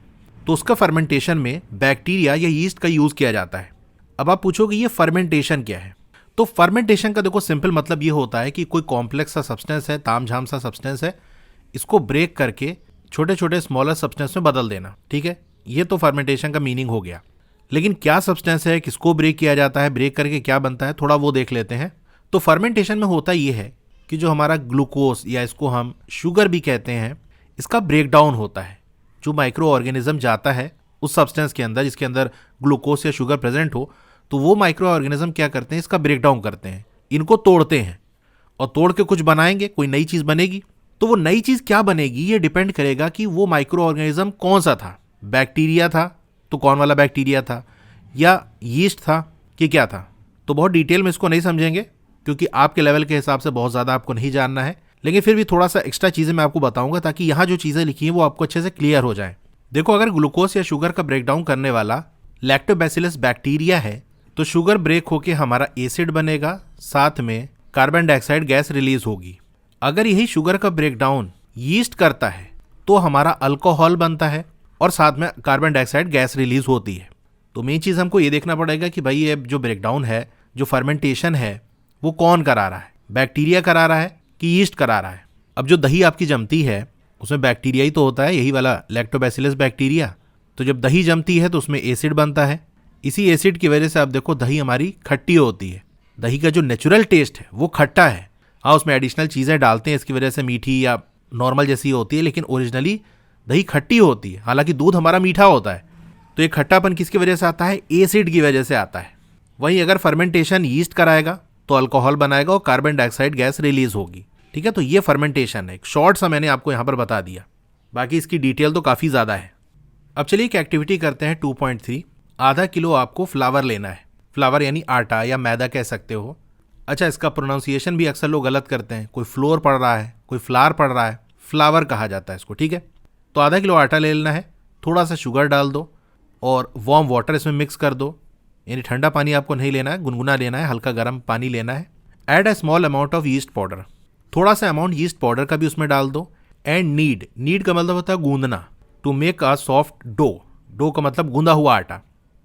तो उसका फर्मेंटेशन में बैक्टीरिया या यीस्ट का यूज किया जाता है। अब आप पूछोगे ये फर्मेंटेशन क्या है? तो फर्मेंटेशन का देखो सिंपल मतलब ये होता है कि कोई कॉम्प्लेक्स सा सब्सटेंस है, तामझाम सा सब्सटेंस है, इसको ब्रेक करके छोटे छोटे स्मॉलर सब्सटेंस में बदल देना। ठीक है, ये तो फर्मेंटेशन का मीनिंग हो गया। लेकिन क्या सब्सटेंस है, किसको ब्रेक किया जाता है, ब्रेक करके क्या बनता है, थोड़ा वो देख लेते हैं। तो फर्मेंटेशन में होता ये है कि जो हमारा ग्लूकोज या इसको हम शुगर भी कहते हैं, इसका ब्रेक डाउन होता है। जो माइक्रो ऑर्गेनिज्म जाता है उस सब्सटेंस के अंदर जिसके अंदर ग्लूकोज या शुगर प्रेजेंट हो, तो वो माइक्रो ऑर्गेनिज्म क्या करते हैं, इसका ब्रेक डाउन करते हैं, इनको तोड़ते हैं और तोड़ के कुछ बनाएंगे, कोई नई चीज़ बनेगी। तो वो नई चीज़ क्या बनेगी ये डिपेंड करेगा कि वो माइक्रो ऑर्गेनिज्म कौन सा था। बैक्टीरिया था तो कौन वाला बैक्टीरिया था, या यीस्ट था कि क्या था। तो बहुत डिटेल में इसको नहीं समझेंगे क्योंकि आपके लेवल के हिसाब से बहुत ज़्यादा आपको नहीं जानना है, लेकिन फिर भी थोड़ा सा एक्स्ट्रा चीज़ें मैं आपको बताऊंगा ताकि यहाँ जो चीज़ें लिखी हैं वो आपको अच्छे से क्लियर हो जाए। देखो, अगर ग्लूकोज या शुगर का ब्रेकडाउन करने वाला लैक्टोबैसिलस बैक्टीरिया है तो शुगर ब्रेक होकर हमारा एसिड बनेगा, साथ में कार्बन डाइऑक्साइड गैस रिलीज होगी। अगर यही शुगर का ब्रेकडाउन यीस्ट करता है तो हमारा अल्कोहल बनता है और साथ में कार्बन डाइऑक्साइड गैस रिलीज होती है। तो मेन चीज़ हमको ये देखना पड़ेगा कि भाई ये जो ब्रेकडाउन है, जो फर्मेंटेशन है, वो कौन करा रहा है, बैक्टीरिया करा रहा है कि यीस्ट करा रहा है। अब जो दही आपकी जमती है उसमें बैक्टीरिया ही तो होता है, यही वाला लैक्टोबैसिलस बैक्टीरिया। तो जब दही जमती है तो उसमें एसिड बनता है, इसी एसिड की वजह से आप देखो दही हमारी खट्टी होती है। दही का जो नेचुरल टेस्ट है वो खट्टा है। हाँ, उसमें एडिशनल चीज़ें डालते हैं, इसकी वजह से मीठी या नॉर्मल जैसी होती है, लेकिन ओरिजिनली दही खट्टी होती है। हालांकि दूध हमारा मीठा होता है। तो ये खट्टापन किसकी वजह से आता है, एसिड की वजह से आता है। वहीं अगर फर्मेंटेशन यीस्ट कराएगा तो अल्कोहल बनाएगा और कार्बन डाइऑक्साइड गैस रिलीज होगी। ठीक है, तो ये फर्मेंटेशन है। एक शॉर्ट सा मैंने आपको यहाँ पर बता दिया, बाकी इसकी डिटेल तो काफ़ी ज़्यादा है। अब चलिए एक एक्टिविटी करते हैं 2.3। आधा किलो आपको फ्लावर लेना है। फ्लावर यानी आटा या मैदा कह सकते हो। अच्छा, इसका प्रोनाउंसिएशन भी अक्सर लोग गलत करते हैं, कोई फ्लोर पढ़ रहा है, कोई फ्लावर पढ़ रहा है, फ्लावर कहा जाता है इसको। ठीक है, तो आधा किलो आटा ले लेना है, थोड़ा सा शुगर डाल दो और वार्म वाटर इसमें मिक्स कर दो। यानी ठंडा पानी आपको नहीं लेना है, गुनगुना लेना है, हल्का गर्म पानी लेना है। Add a small amount of yeast powder, थोड़ा सा अमाउंट यीस्ट पाउडर का भी उसमें डाल दो। एंड नीड का मतलब होता है गूंदना, to make a soft dough का मतलब गूंदा हुआ आटा।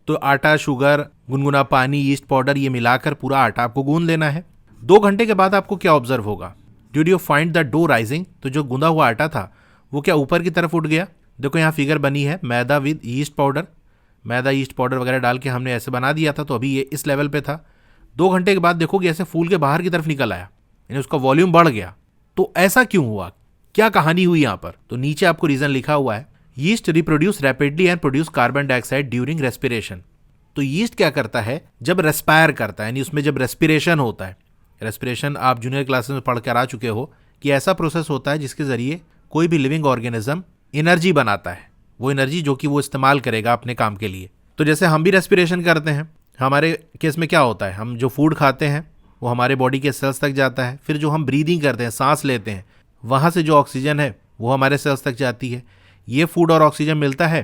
तो आटा, शुगर, गुनगुना पानी, यीस्ट पाउडर, ये मिलाकर पूरा आटा आपको गूंद लेना है। 2 घंटे के बाद आपको क्या ऑब्जर्व होगा, did you find the dough rising, तो जो गूंदा हुआ आटा था वो क्या ऊपर की तरफ उठ गया। देखो यहाँ फिगर बनी है, maida with yeast powder, maida yeast powder वगैरह डाल के हमने ऐसे बना दिया था, तो अभी ये इस लेवल पे था। 2 घंटे के बाद देखोगे ऐसे फूल के बाहर की तरफ निकल आया, यानी उसका वॉल्यूम बढ़ गया। तो ऐसा क्यों हुआ, क्या कहानी हुई यहाँ पर, तो नीचे आपको रीजन लिखा हुआ है, yeast reproduce rapidly and produce carbon dioxide during respiration. तो यीस्ट क्या करता है, जब रेस्पायर करता है, यानी उसमें जब रेस्पिरेशन होता है, रेस्पिरेशन आप जूनियर क्लासेस में पढ़ कर आ चुके हो कि ऐसा प्रोसेस होता है जिसके जरिए कोई भी लिविंग ऑर्गेनिज्म एनर्जी बनाता है, वो एनर्जी जो कि वो इस्तेमाल करेगा अपने काम के लिए। तो जैसे हम भी रेस्पिरेशन करते हैं, हमारे केस में क्या होता है, हम जो फूड खाते हैं वो हमारे बॉडी के सेल्स तक जाता है, फिर जो हम ब्रीदिंग करते हैं, सांस लेते हैं, वहाँ से जो ऑक्सीजन है वो हमारे सेल्स तक जाती है। ये फूड और ऑक्सीजन मिलता है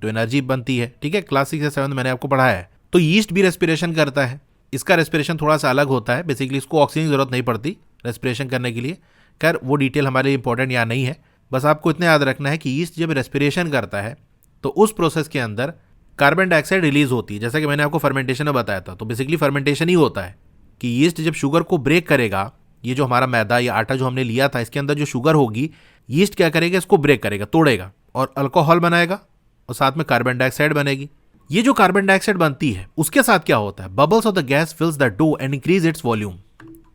तो एनर्जी बनती है। ठीक है, क्लास 6 से 7 मैंने आपको पढ़ाया है। तो यीस्ट भी रेस्पिरेशन करता है, इसका रेस्पिरेशन थोड़ा सा अलग होता है। बेसिकली इसको ऑक्सीजन की जरूरत नहीं पड़ती रेस्पिरेशन करने के लिए। खैर वो डिटेल हमारे लिए इंपॉर्टेंट यहाँ नहीं है, बस आपको इतना याद रखना है कि यीस्ट जब रेस्पिरेशन करता है तो उस प्रोसेस के अंदर कार्बन डाइऑक्साइड रिलीज होती है, जैसा कि मैंने आपको फर्मेंटेशन में बताया था। तो बेसिकली फर्मेंटेशन ही होता है कि यीस्ट जब शुगर को ब्रेक करेगा, ये जो हमारा मैदा या आटा जो हमने लिया था इसके अंदर जो शुगर होगी, यीस्ट क्या करेगा, इसको ब्रेक करेगा, तोड़ेगा और अल्कोहल बनाएगा और साथ में कार्बन डाइऑक्साइड बनेगी। ये जो कार्बन डाइऑक्साइड बनती है उसके साथ क्या होता है, bubbles of the gas fills the dough and increase its volume.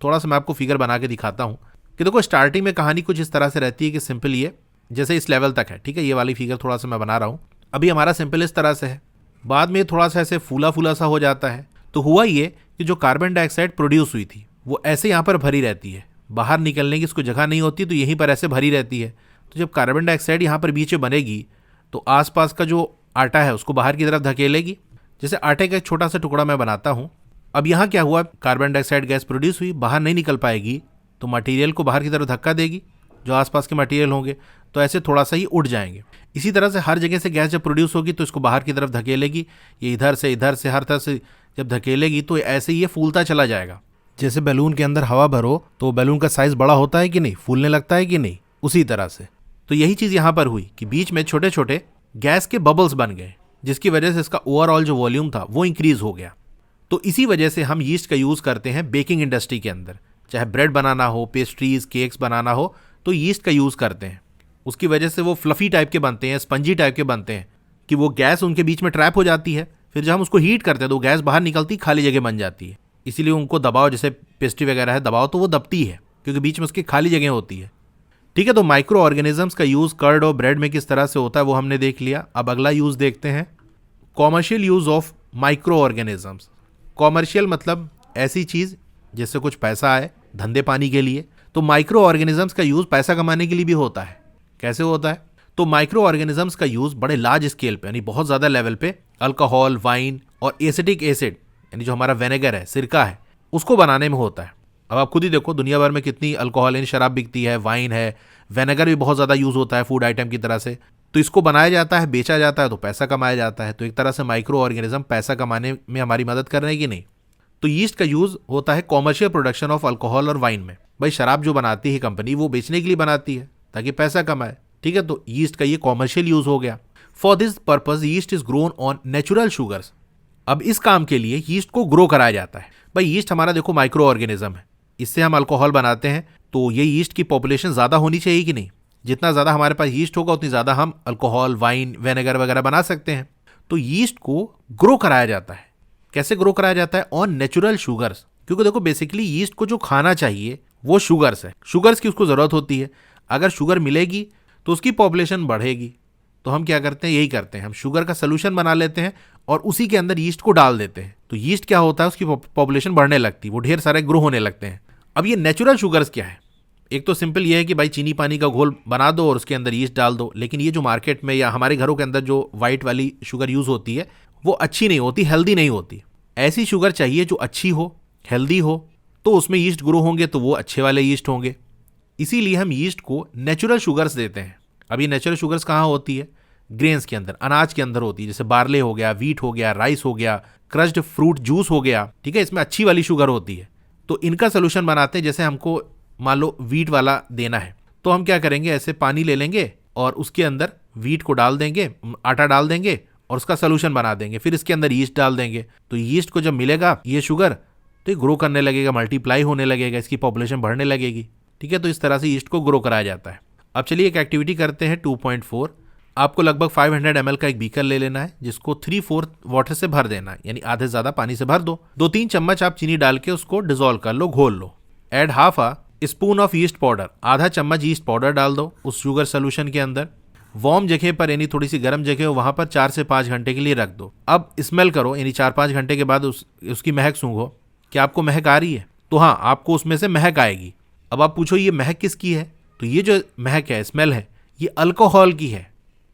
थोड़ा सा मैं आपको फिगर बना के दिखाता हूँ कि देखो स्टार्टिंग में कहानी कुछ इस तरह से रहती है कि सिंपल ये जैसे इस लेवल तक है। ठीक है, ये वाली फिगर थोड़ा सा मैं बना रहा हूँ, अभी हमारा सिंपल इस तरह से है, बाद में थोड़ा सा ऐसे फूला फूला सा हो जाता है। तो हुआ ये कि जो कार्बन डाइऑक्साइड प्रोड्यूस हुई थी वो ऐसे यहाँ पर भरी रहती है, बाहर निकलने की इसको जगह नहीं होती, तो यहीं पर ऐसे भरी रहती है। तो जब कार्बन डाइऑक्साइड यहाँ पर बीच में बनेगी तो आसपास का जो आटा है उसको बाहर की तरफ धकेलेगी। जैसे आटे का एक छोटा सा टुकड़ा मैं बनाता हूँ। अब यहाँ क्या हुआ, कार्बन डाइऑक्साइड गैस प्रोड्यूस हुई, बाहर नहीं निकल पाएगी तो मटेरियल को बाहर की तरफ धक्का देगी, जो आसपास के मटेरियल होंगे तो ऐसे थोड़ा सा ही उड़ जाएंगे। इसी तरह से हर जगह से गैस जब प्रोड्यूस होगी तो इसको बाहर की तरफ धकेलेगी, ये इधर से हर तरह से जब धकेलेगी तो ऐसे ही ये फूलता चला जाएगा। जैसे बैलून के अंदर हवा भरो तो बैलून का साइज बड़ा होता है कि नहीं, फूलने लगता है कि नहीं, उसी तरह से। तो यही चीज़ यहाँ पर हुई कि बीच में छोटे छोटे गैस के बबल्स बन गए, जिसकी वजह से इसका ओवरऑल जो वॉल्यूम था वो इंक्रीज हो गया। तो इसी वजह से हम यीस्ट का यूज़ करते हैं बेकिंग इंडस्ट्री के अंदर, चाहे ब्रेड बनाना हो, पेस्ट्रीज, केक्स बनाना हो, तो यीस्ट का यूज़ करते हैं। उसकी वजह से वो फ्लफ़ी टाइप के बनते हैं, स्पंजी टाइप के बनते हैं कि वो गैस उनके बीच में ट्रैप हो जाती है, फिर जब हम उसको हीट करते हैं तो गैस बाहर निकलती, खाली जगह बन जाती है। इसीलिए उनको दबाओ, जैसे पेस्ट्री वगैरह है दबाओ तो वो दबती है क्योंकि बीच में उसकी खाली जगह होती है। ठीक है, तो माइक्रो ऑर्गेनिजम्स का यूज़ कर्ड और ब्रेड में किस तरह से होता है वो हमने देख लिया। अब अगला यूज़ देखते हैं commercial use of micro organisms. Commercial मतलब ऐसी चीज जिससे कुछ पैसा आए, धंधे पानी के लिए। तो माइक्रो ऑर्गेनिजम्स का यूज पैसा कमाने के लिए भी होता है। कैसे होता है? तो माइक्रो ऑर्गेनिजम्स का यूज बड़े लार्ज स्केल पे यानी बहुत ज्यादा लेवल पे अल्कोहल, वाइन और एसिटिक एसिड यानी जो हमारा विनेगर है, सिरका है, उसको बनाने में होता है। अब आप खुद ही देखो दुनिया भर में कितनी अल्कोहल यानी शराब बिकती है, वाइन है, विनेगर भी बहुत ज्यादा यूज होता है फूड आइटम की तरह से। तो इसको बनाया जाता है, बेचा जाता है, तो पैसा कमाया जाता है। तो एक तरह से माइक्रो ऑर्गेनिज्म पैसा कमाने में हमारी मदद कर रहे हैं कि नहीं? तो यीस्ट का यूज होता है कॉमर्शियल प्रोडक्शन ऑफ अल्कोहल और वाइन में। भाई शराब जो बनाती है कंपनी वो बेचने के लिए बनाती है ताकि पैसा कमाए, ठीक है। तो यीस्ट का ये कॉमर्शियल यूज हो गया। For this purpose yeast is grown on natural sugars. अब इस काम के लिए यीस्ट को ग्रो कराया जाता है। भाई यीस्ट हमारा देखो माइक्रो ऑर्गेनिज्म है, इससे हम अल्कोहल बनाते हैं। तो ये यीस्ट की पॉपुलेशन ज्यादा होनी चाहिए कि नहीं? जितना ज्यादा हमारे पास यीस्ट होगा उतनी ज्यादा हम अल्कोहल, वाइन, विनेगर वगैरह बना सकते हैं। तो यीस्ट को ग्रो कराया जाता है। कैसे ग्रो कराया जाता है? On natural sugars. क्योंकि देखो बेसिकली यीस्ट को जो खाना चाहिए वो शुगर्स है, शुगर्स की उसको जरूरत होती है। अगर शुगर मिलेगी तो उसकी पॉपुलेशन बढ़ेगी। तो हम क्या करते हैं? यही करते हैं, हम शुगर का सोल्यूशन बना लेते हैं और उसी के अंदर यीस्ट को डाल देते हैं। तो यीस्ट क्या होता है, उसकी पॉपुलेशन बढ़ने लगती है, वो ढेर सारे ग्रो होने लगते हैं। अब ये नेचुरल शुगर्स क्या है? एक तो सिंपल ये है कि भाई चीनी पानी का घोल बना दो और उसके अंदर यीस्ट डाल दो। लेकिन ये जो मार्केट में या हमारे घरों के अंदर जो व्हाइट वाली शुगर यूज होती है वो अच्छी नहीं होती, हेल्दी नहीं होती। ऐसी शुगर चाहिए जो अच्छी हो, हेल्दी हो, तो उसमें यीस्ट ग्रो होंगे तो वो अच्छे वाले यीस्ट होंगे। इसीलिए हम यीस्ट को नेचुरल शुगर्स देते हैं। अब ये नेचुरल शुगर्स कहाँ होती है? ग्रेन्स के अंदर, अनाज के अंदर होती है। जैसे बार्ले हो गया, वीट हो गया, राइस हो गया, क्रश्ड फ्रूट जूस हो गया, ठीक है, इसमें अच्छी वाली शुगर होती है। तो इनका सोल्यूशन बनाते हैं। जैसे हमको मान लो वीट वाला देना है तो हम क्या करेंगे, ऐसे पानी ले लेंगे और उसके अंदर वीट को डाल देंगे, आटा डाल देंगे और उसका सोल्यूशन बना देंगे। फिर इसके अंदर यीस्ट डाल देंगे। तो यीस्ट को जब मिलेगा ये शुगर तो ये ग्रो करने लगेगा, मल्टीप्लाई होने लगेगा, इसकी पॉपुलेशन बढ़ने लगेगी, ठीक है। तो इस तरह से यीस्ट को ग्रो कराया जाता है। अब चलिए एक एक्टिविटी करते हैं 2.4। आपको लगभग 500 ml का एक बीकर ले लेना है जिसको 3/4 वाटर से भर देना है, यानी आधे ज्यादा पानी से भर दो। 2-3 चम्मच आप चीनी डाल के उसको डिजोल्व कर लो, घोल लो। Add half a spoon of yeast powder, आधा चम्मच यीस्ट पाउडर डाल दो उस शुगर सोल्यूशन के अंदर। वार्म जगह पर यानी थोड़ी सी गर्म जगह हो वहां पर 4 से 5 घंटे के लिए रख दो। अब स्मेल करो, यानी 4-5 घंटे के बाद उसकी महक सूंघो। क्या आपको महक आ रही है? तो हाँ, आपको उसमें से महक आएगी। अब आप पूछो ये महक किसकी है? तो ये जो महक है, स्मेल है, ये अल्कोहल की है,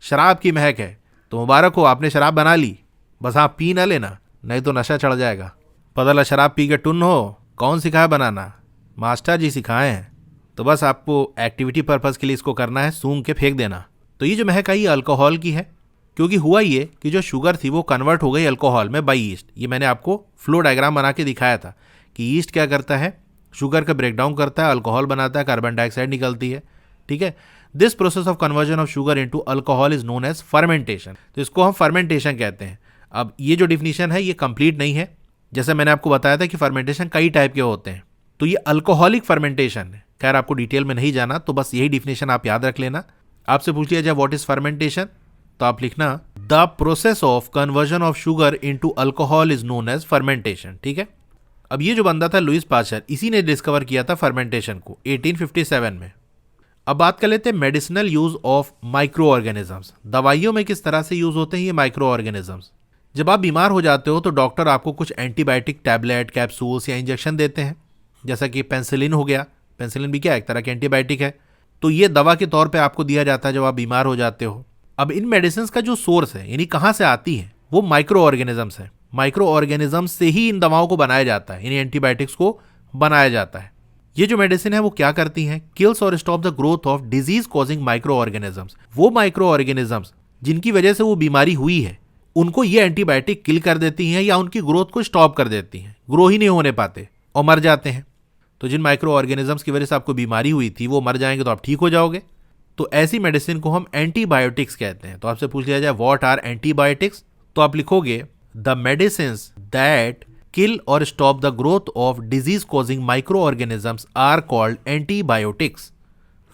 शराब की महक है। तो मुबारक हो, आपने शराब बना ली। बस आप पी ना लेना, नहीं तो नशा चढ़ जाएगा। पता शराब पी के टुन हो। कौन सिखाया बनाना? मास्टर जी सिखाए हैं। तो बस आपको एक्टिविटी पर्पज के लिए इसको करना है, सूंघ के फेंक देना। तो ये जो महक आई अल्कोहल की है, क्योंकि हुआ ये कि जो शुगर थी वो कन्वर्ट हो गई अल्कोहल में बाय यीस्ट। ये मैंने आपको फ्लो डायग्राम बना के दिखाया था कि यीस्ट क्या करता है, शुगर का ब्रेक डाउन करता है, अल्कोहल बनाता है, कार्बन डाइऑक्साइड निकलती है, ठीक है। This process of conversion of sugar into alcohol is known as fermentation. तो इसको हम फर्मेंटेशन कहते हैं। अब ये जो डिफिनीशन है ये कंप्लीट नहीं है। जैसे मैंने आपको बताया था कि फर्मेंटेशन कई टाइप के होते हैं, तो ये अल्कोहलिक फर्मेंटेशन है। खैर आपको डिटेल में नहीं जाना, तो बस यही डिफिनेशन आप याद रख लेना। आपसे पूछ लिया जाए व्हाट इज फर्मेंटेशन, तो आप लिखना the process of conversion of sugar into alcohol is known as fermentation, ठीक है। अब ये जो बंदा था लुइस पाश्चर, इसी ने डिस्कवर किया था फर्मेंटेशन को 1857 में। अब बात कर लेते हैं medicinal use of micro organisms. दवाइयों में किस तरह से यूज होते हैं ये माइक्रो ऑर्गेनिजम्स। जब आप बीमार हो जाते हो तो डॉक्टर आपको कुछ एंटीबायोटिक टैबलेट, कैप्सूल्स या इंजेक्शन देते हैं। जैसा कि पेंसिलिन हो गया, पेंसिलिन भी क्या एक तरह की एंटीबायोटिक है। तो ये दवा के तौर पे आपको दिया जाता है जब आप बीमार हो जाते हो। अब इन मेडिसिन का जो सोर्स है, यानी कहाँ से आती है, वो माइक्रो ऑर्गेनिजम्स है। माइक्रो ऑर्गेनिजम्स से ही इन दवाओं को बनाया जाता है, यानी एंटीबायोटिक्स को बनाया जाता है। ये जो मेडिसिन है वो क्या करती हैं, किल्स और stop the growth of disease causing micro organisms. वो माइक्रो ऑर्गेनिजम्स जिनकी वजह से वो बीमारी हुई है, उनको ये एंटीबायोटिक किल कर देती हैं या उनकी ग्रोथ को स्टॉप कर देती हैं, ग्रो ही नहीं होने पाते और मर जाते हैं। तो जिन माइक्रो ऑर्गेनिजम्स की वजह से आपको बीमारी हुई थी वो मर जाएंगे तो आप ठीक हो जाओगे। तो ऐसी मेडिसिन को हम एंटीबायोटिक्स कहते हैं। तो आपसे पूछ लिया जाए व्हाट आर एंटीबायोटिक्स, तो आप लिखोगे द मेडिसिन्स दैट किल और stop the growth of disease causing micro organisms are called antibiotics.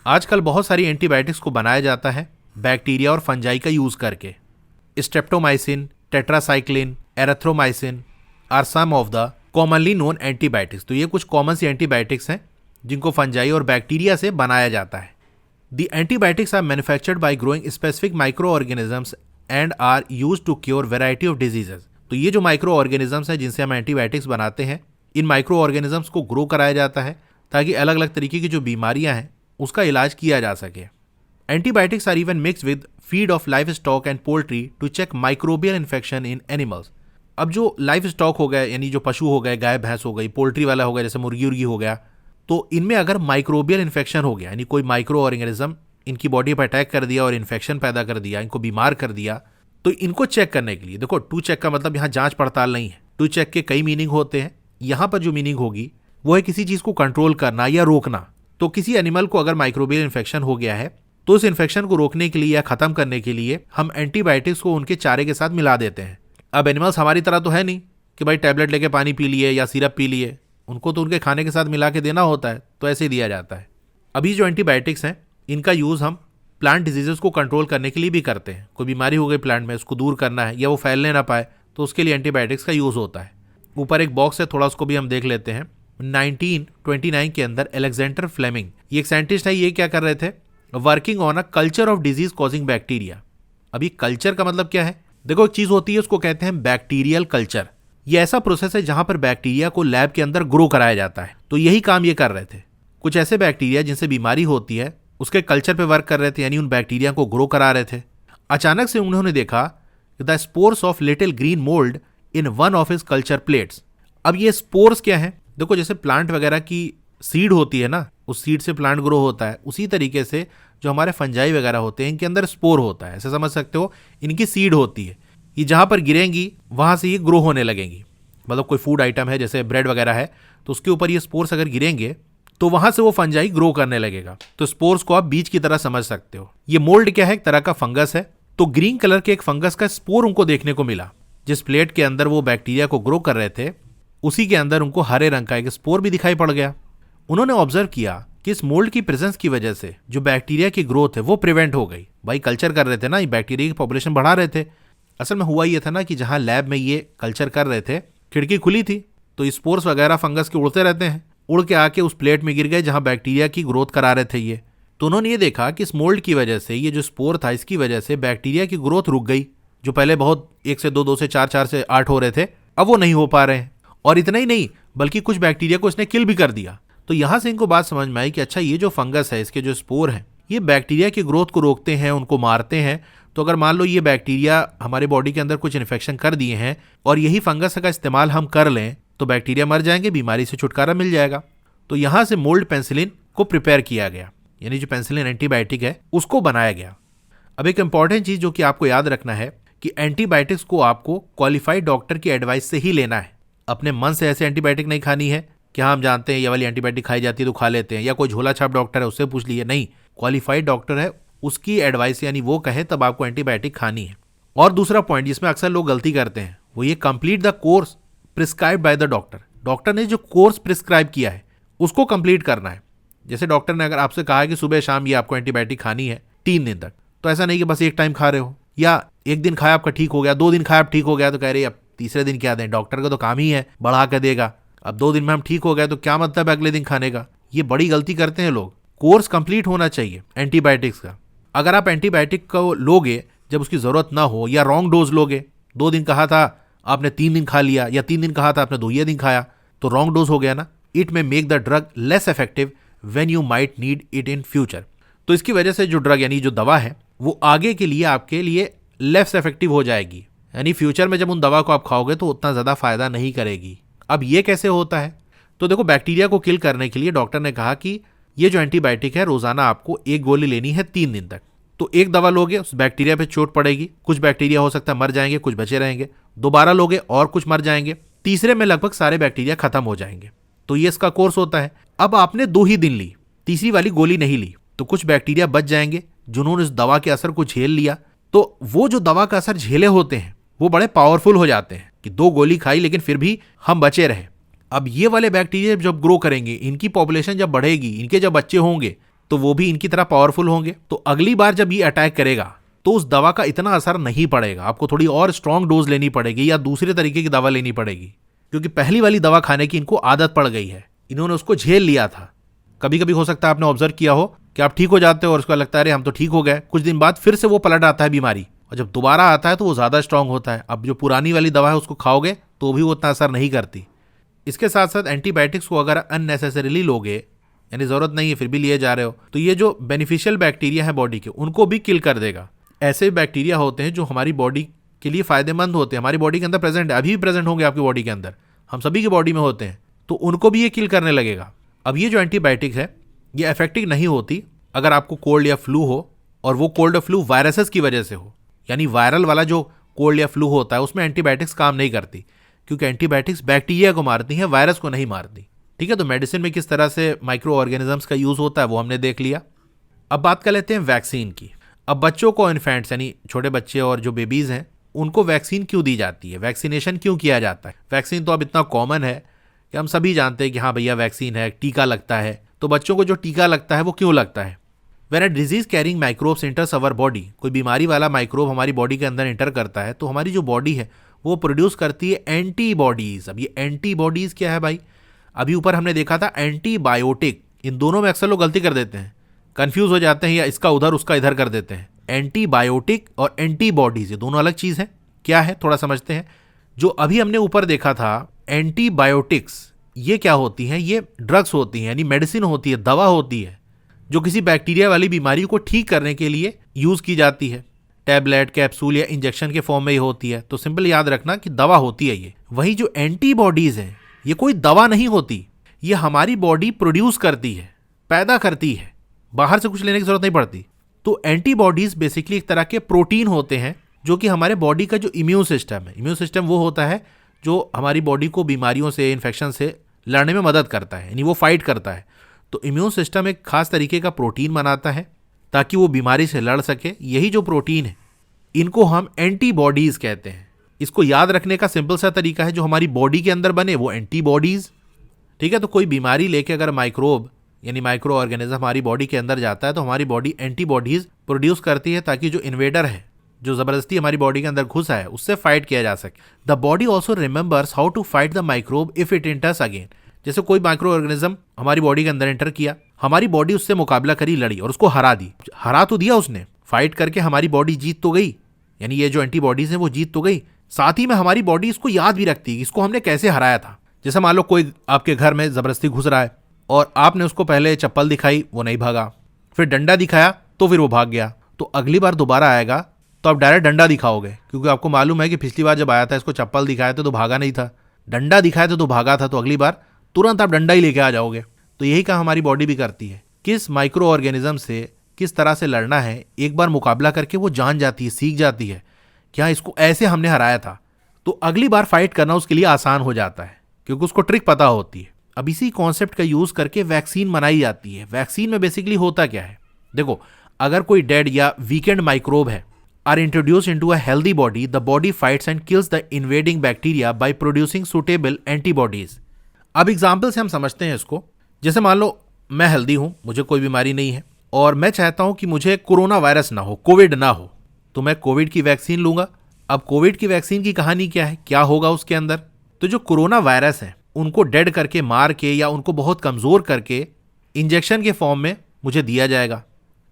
आजकल बहुत सारी एंटीबायोटिक्स को बनाया जाता है बैक्टीरिया और फंजाई का यूज करके। Streptomycin, tetracycline, erythromycin are some of the commonly known antibiotics. तो ये कुछ कॉमन सी एंटीबायोटिक्स हैं जिनको फंजाई और बैक्टीरिया से बनाया जाता है। The antibiotics are manufactured by growing specific micro organisms and are use to cure variety of diseases. तो ये जो माइक्रो ऑर्गेनिजम्स हैं जिनसे हम एंटीबायोटिक्स बनाते हैं, इन माइक्रो ऑर्गेनिजम्स को ग्रो कराया जाता है ताकि अलग अलग तरीके की जो बीमारियां हैं उसका इलाज किया जा सके। Antibiotics are even mix with feed of life stock and poultry to check microbial infection in animals. अब जो लाइफ स्टॉक हो गए यानी जो पशु हो गए, गाय भैंस हो गई, पोल्ट्री वाला हो गया जैसे मुर्गी उर्गी हो गया, तो इनमें अगर माइक्रोबियल इन्फेक्शन हो गया यानी कोई माइक्रो ऑर्गेनिज्म इनकी बॉडी पर अटैक कर दिया और इन्फेक्शन पैदा कर दिया, इनको बीमार कर दिया, तो इनको चेक करने के लिए, देखो टू चेक का मतलब यहाँ जांच पड़ताल नहीं है। टू चेक के कई मीनिंग होते हैं, यहाँ पर जो मीनिंग होगी वो है किसी चीज को कंट्रोल करना या रोकना। तो किसी एनिमल को अगर माइक्रोबियल इन्फेक्शन हो गया है तो उस इन्फेक्शन को रोकने के लिए या खत्म करने के लिए हम एंटीबायोटिक्स को उनके चारे के साथ मिला देते हैं। अब एनिमल्स हमारी तरह तो है नहीं कि भाई टैबलेट लेके पानी पी लिए या सिरप पी लिए, उनको तो उनके खाने के साथ मिला के देना होता है, तो ऐसे ही दिया जाता है। अभी जो एंटीबायोटिक्स हैं इनका यूज़ हम प्लांट डिजीजेस को कंट्रोल करने के लिए भी करते हैं। कोई बीमारी हो गई प्लांट में, उसको दूर करना है या वो फैलने ना पाए, तो उसके लिए एंटीबायोटिक्स का यूज़ होता है। ऊपर एक बॉक्स है, थोड़ा उसको भी हम देख लेते हैं। 1929 के अंदर एलेक्जेंडर फ्लेमिंग, ये एक साइंटिस्ट है, ये क्या कर रहे थे, working on a culture of disease causing bacteria. अभी कल्चर का मतलब क्या है, देखो एक चीज होती है उसको कहते हैं बैक्टीरियल कल्चर। ये ऐसा प्रोसेस है जहां पर बैक्टीरिया को लैब के अंदर ग्रो कराया जाता है। तो यही काम ये कर रहे थे। कुछ ऐसे बैक्टीरिया जिनसे बीमारी होती है उसके कल्चर पे वर्क कर रहे थे, यानी उन बैक्टीरिया को ग्रो करा रहे थे। अचानक से उन्होंने देखा the spores of little green mould in one of his culture plates. अब ये स्पोर्स क्या है, देखो जैसे प्लांट वगैरह की सीड होती है ना, उस सीड से प्लांट ग्रो होता है, उसी तरीके से जो हमारे फंजाई वगैरह होते हैं इनके अंदर स्पोर होता है, ऐसे समझ सकते हो। इनकी सीड होती है, ये जहां पर गिरेंगी वहां से ये ग्रो होने लगेंगी। मतलब कोई फूड आइटम है जैसे ब्रेड वगैरह है, तो उसके ऊपर ये स्पोर्स अगर गिरेंगे तो वहां से वो फंजाई ग्रो करने लगेगा। तो स्पोर्स को आप बीज की तरह समझ सकते हो। ये मोल्ड क्या है, एक तरह का फंगस है। तो ग्रीन कलर के एक फंगस का स्पोर उनको देखने को मिला। जिस प्लेट के अंदर वो बैक्टीरिया को ग्रो कर रहे थे उसी के अंदर उनको हरे रंग का एक स्पोर भी दिखाई पड़ गया। उन्होंने ऑब्जर्व किया कि इस मोल्ड की प्रेजेंस की वजह से जो बैक्टीरिया की ग्रोथ है वो प्रिवेंट हो गई। भाई कल्चर कर रहे थे ना, ये बैक्टीरिया की पॉपुलेशन बढ़ा रहे थे। असल में हुआ ये था ना कि जहां लैब में ये कल्चर कर रहे थे खिड़की खुली थी, तो स्पोर्स वगैरह फंगस के उड़ते रहते हैं, उड़ के आके उस प्लेट में गिर गए जहां बैक्टीरिया की ग्रोथ करा रहे थे ये। तो उन्होंने ये देखा कि इस मोल्ड की वजह से, ये जो स्पोर था इसकी वजह से बैक्टीरिया की ग्रोथ रुक गई। जो पहले बहुत 1 से 2, 2 से 4, 4 से 8 हो रहे थे, अब वो नहीं हो पा रहे हैं। और इतना ही नहीं बल्कि कुछ बैक्टीरिया को इसने किल भी कर दिया। तो यहां से इनको बात समझ में आई कि अच्छा ये जो फंगस है, इसके जो स्पोर हैं, ये बैक्टीरिया की ग्रोथ को रोकते हैं, उनको मारते हैं। तो अगर मान लो ये बैक्टीरिया हमारे बॉडी के अंदर कुछ इन्फेक्शन कर दिए हैं और यही फंगस का इस्तेमाल हम कर लें तो बैक्टीरिया मर जाएंगे, बीमारी से छुटकारा मिल जाएगा। तो यहां से मोल्ड पेनिसिलिन को प्रिपेयर किया गया, यानी जो पेनिसिलिन एंटीबायोटिक है उसको बनाया गया। अब एक इंपॉर्टेंट चीज जो कि आपको याद रखना है कि एंटीबायोटिक्स को आपको क्वालिफाइड डॉक्टर की एडवाइस से ही लेना है। अपने मन से ऐसे एंटीबायोटिक नहीं खानी है कि हम जानते हैं ये वाली एंटीबायोटिक खाई जाती है तो खा लेते हैं, या कोई झोला छाप डॉक्टर है उससे पूछ लिए। नहीं, क्वालिफाइड डॉक्टर है, उसकी एडवाइस यानी वो कहे तब आपको एंटीबायोटिक खानी है। और दूसरा पॉइंट जिसमें अक्सर लोग गलती करते हैं वो ये, complete the course prescribed by the doctor. Doctor ने जो कोर्स प्रिस्क्राइब किया है उसको कंप्लीट करना है। जैसे डॉक्टर ने अगर आपसे कहा है कि सुबह शाम ये आपको एंटीबायोटिक खानी है 3 दिन तक, तो ऐसा नहीं कि बस एक टाइम खा रहे हो, या एक दिन खाया आपका ठीक हो गया, 2 दिन खाया आप ठीक हो गया, तो कह रहे अब तीसरे दिन क्या दें, डॉक्टर का तो काम ही है बढ़ा कर देगा। अब 2 दिन में हम ठीक हो गए तो क्या मतलब है अगले दिन खाने का। ये बड़ी गलती करते हैं लोग। कोर्स कंप्लीट होना चाहिए एंटीबायोटिक्स का। अगर आप एंटीबायोटिक को लोगे जब उसकी जरूरत ना हो, या रॉन्ग डोज लोगे, 2 दिन कहा था आपने 3 दिन खा लिया, या 3 दिन कहा था आपने 2 ही दिन खाया, तो रॉन्ग डोज हो गया ना। इट में make the drug less effective when you might need it in future. तो इसकी वजह से जो ड्रग यानी जो दवा है वो आगे के लिए आपके लिए लेस इफेक्टिव हो जाएगी, यानी फ्यूचर में जब उन दवा को आप खाओगे तो उतना ज्यादा फायदा नहीं करेगी। अब ये कैसे होता है, तो देखो बैक्टीरिया को किल करने के लिए डॉक्टर ने कहा कि ये जो एंटीबायोटिक है रोजाना आपको 1 गोली लेनी है 3 दिन तक। तो एक दवा लोगे उस बैक्टीरिया पे चोट पड़ेगी, कुछ बैक्टीरिया हो सकता है मर जाएंगे, कुछ बचे रहेंगे। दोबारा लोगे और कुछ मर जाएंगे, तीसरे में लगभग सारे बैक्टीरिया खत्म हो जाएंगे। तो ये इसका कोर्स होता है। अब आपने 2 ही दिन ली, तीसरी वाली गोली नहीं ली, तो कुछ बैक्टीरिया बच जाएंगे जिन्होंने इस दवा के असर को झेल लिया। तो वो जो दवा का असर झेले होते हैं वो बड़े पावरफुल हो जाते हैं कि 2 गोली खाई लेकिन फिर भी हम बचे रहे। अब ये वाले बैक्टीरिया जब ग्रो करेंगे, इनकी पॉपुलेशन जब बढ़ेगी, इनके जब बच्चे होंगे तो वो भी इनकी तरह पावरफुल होंगे। तो अगली बार जब ये अटैक करेगा तो उस दवा का इतना असर नहीं पड़ेगा, आपको थोड़ी और स्ट्रॉन्ग डोज लेनी पड़ेगी या दूसरे तरीके की दवा लेनी पड़ेगी, क्योंकि पहली वाली दवा खाने की इनको आदत पड़ गई है, इन्होंने उसको झेल लिया था। कभी कभी हो सकता है आपने ऑब्जर्व किया हो कि आप ठीक हो जाते हो और उसको लगता है अरे हम तो ठीक हो गए, कुछ दिन बाद फिर से वो पलट आता है बीमारी और जब दोबारा आता है तो वो ज़्यादा स्ट्रांग होता है। अब जो पुरानी वाली दवा है उसको खाओगे तो भी वो उतना असर नहीं करती। इसके साथ साथ एंटीबायोटिक्स को अगर अननेसेसरीली लोगे, यानी ज़रूरत नहीं है फिर भी लिए जा रहे हो, तो ये जो बेनिफिशियल बैक्टीरिया है बॉडी के, उनको भी किल कर देगा। ऐसे बैक्टीरिया होते हैं जो हमारी बॉडी के लिए फ़ायदेमंद होते हैं, हमारी बॉडी के अंदर प्रेजेंट है, अभी भी प्रेजेंट होंगे आपकी बॉडी के अंदर, हम सभी की बॉडी में होते हैं, तो उनको भी ये किल करने लगेगा। अब ये जो एंटीबायोटिक है ये इफेक्टिव नहीं होती अगर आपको कोल्ड या फ्लू हो, और वो कोल्ड और फ्लू वायरसेस की वजह से हो, यानी वायरल वाला जो कोल्ड या फ्लू होता है उसमें एंटीबायोटिक्स काम नहीं करती, क्योंकि एंटीबायोटिक्स बैक्टीरिया को मारती हैं, वायरस को नहीं मारती। ठीक है, तो मेडिसिन में किस तरह से माइक्रो ऑर्गेनिजम्स का यूज़ होता है वो हमने देख लिया। अब बात कर लेते हैं वैक्सीन की। अब बच्चों को, इन्फेंट्स यानी छोटे बच्चे और जो बेबीज़ हैं, उनको वैक्सीन क्यों दी जाती है, वैक्सीनेशन क्यों किया जाता है। वैक्सीन तो अब इतना कॉमन है कि हम सभी जानते हैं कि हाँ भैया वैक्सीन है, टीका लगता है। तो बच्चों को जो टीका लगता है वो क्यों लगता है? When a disease carrying microbes enters our body, कोई बीमारी वाला माइक्रोब हमारी बॉडी के अंदर एंटर करता है तो हमारी जो बॉडी है वो प्रोड्यूस करती है एंटीबॉडीज। अब ये एंटीबॉडीज क्या है भाई? अभी ऊपर हमने देखा था एंटीबायोटिक, इन दोनों में अक्सर लोग गलती कर देते हैं, कंफ्यूज हो जाते हैं, या इसका उधर उसका इधर कर देते हैं। एंटीबायोटिक और एंटीबॉडीज ये दोनों अलग चीज है। क्या है थोड़ा समझते हैं। जो अभी हमने ऊपर देखा था एंटीबायोटिक्स, ये क्या होती हैं? ये ड्रग्स होती हैं, यानी मेडिसिन होती है, दवा होती है, जो किसी बैक्टीरिया वाली बीमारी को ठीक करने के लिए यूज की जाती है। टैबलेट, कैप्सूल या इंजेक्शन के फॉर्म में ये होती है। तो सिंपल याद रखना कि दवा होती है ये। वही जो एंटीबॉडीज हैं ये कोई दवा नहीं होती, ये हमारी बॉडी प्रोड्यूस करती है, पैदा करती है, बाहर से कुछ लेने की जरूरत नहीं पड़ती। तो एंटीबॉडीज बेसिकली एक तरह के प्रोटीन होते हैं जो कि हमारे बॉडी का जो इम्यून सिस्टम है, इम्यून सिस्टम वो होता है जो हमारी बॉडी को बीमारियों से, इन्फेक्शन से लड़ने में मदद करता है, यानी वो फाइट करता है। तो इम्यून सिस्टम एक खास तरीके का प्रोटीन बनाता है ताकि वो बीमारी से लड़ सके। यही जो प्रोटीन है इनको हम एंटीबॉडीज कहते हैं। इसको याद रखने का सिंपल सा तरीका है, जो हमारी बॉडी के अंदर बने वो एंटीबॉडीज। ठीक है, तो कोई बीमारी लेके अगर माइक्रोब यानी माइक्रो ऑर्गेनिज्म हमारी बॉडी के अंदर जाता है तो हमारी बॉडी एंटीबॉडीज प्रोड्यूस करती है ताकि जो इन्वेडर है, जो जबरदस्ती हमारी बॉडी के अंदर घुसा है, उससे फाइट किया जा सके। The body also remembers how to fight the microbe if it enters again. जैसे कोई माइक्रो ऑर्गेनिज्म हमारी बॉडी के अंदर एंटर किया, हमारी बॉडी उससे मुकाबला करी, लड़ी और उसको हरा दी। हरा तो दिया उसने, फाइट करके हमारी बॉडी जीत तो गई, यानी ये जो एंटीबॉडीज हैं वो जीत तो गई। साथ ही में हमारी बॉडी इसको याद भी रखती है इसको हमने कैसे हराया था। जैसे मान लो कोई आपके घर में जबरदस्ती घुस रहा है और आपने उसको पहले चप्पल दिखाई, वो नहीं भागा, फिर डंडा दिखाया तो फिर वो भाग गया। तो अगली बार दोबारा आएगा तो आप डायरेक्ट डंडा दिखाओगे, क्योंकि आपको मालूम है कि पिछली बार जब आया था इसको चप्पल दिखाया था तो भागा नहीं था, डंडा दिखाया था तो भागा था, तो अगली बार तुरंत आप डंडा ही लेके आ जाओगे। तो यही काम हमारी बॉडी भी करती है, किस माइक्रो ऑर्गेनिज्म से किस तरह से लड़ना है। एक बार मुकाबला करके वो जान जाती है, सीख जाती है कि हाँ इसको ऐसे हमने हराया था, तो अगली बार फाइट करना उसके लिए आसान हो जाता है क्योंकि उसको ट्रिक पता होती है। अब इसी कॉन्सेप्ट का यूज करके वैक्सीन बनाई जाती है। वैक्सीन में बेसिकली होता क्या है, देखो, अगर कोई डेड या वीकेंड माइक्रोब है are introduce into a healthy body, the body fights and kills the invading bacteria by producing suitable antibodies. अब एग्जाम्पल से हम समझते हैं इसको। जैसे मान लो मैं हेल्दी हूं, मुझे कोई बीमारी नहीं है और मैं चाहता हूं कि मुझे कोरोना वायरस ना हो, कोविड ना हो, तो मैं कोविड की वैक्सीन लूंगा। अब कोविड की वैक्सीन की कहानी क्या है, क्या होगा उसके अंदर? तो जो कोरोना वायरस है उनको डेड करके, मार के या उनको बहुत कमजोर करके इंजेक्शन के फॉर्म में मुझे दिया जाएगा।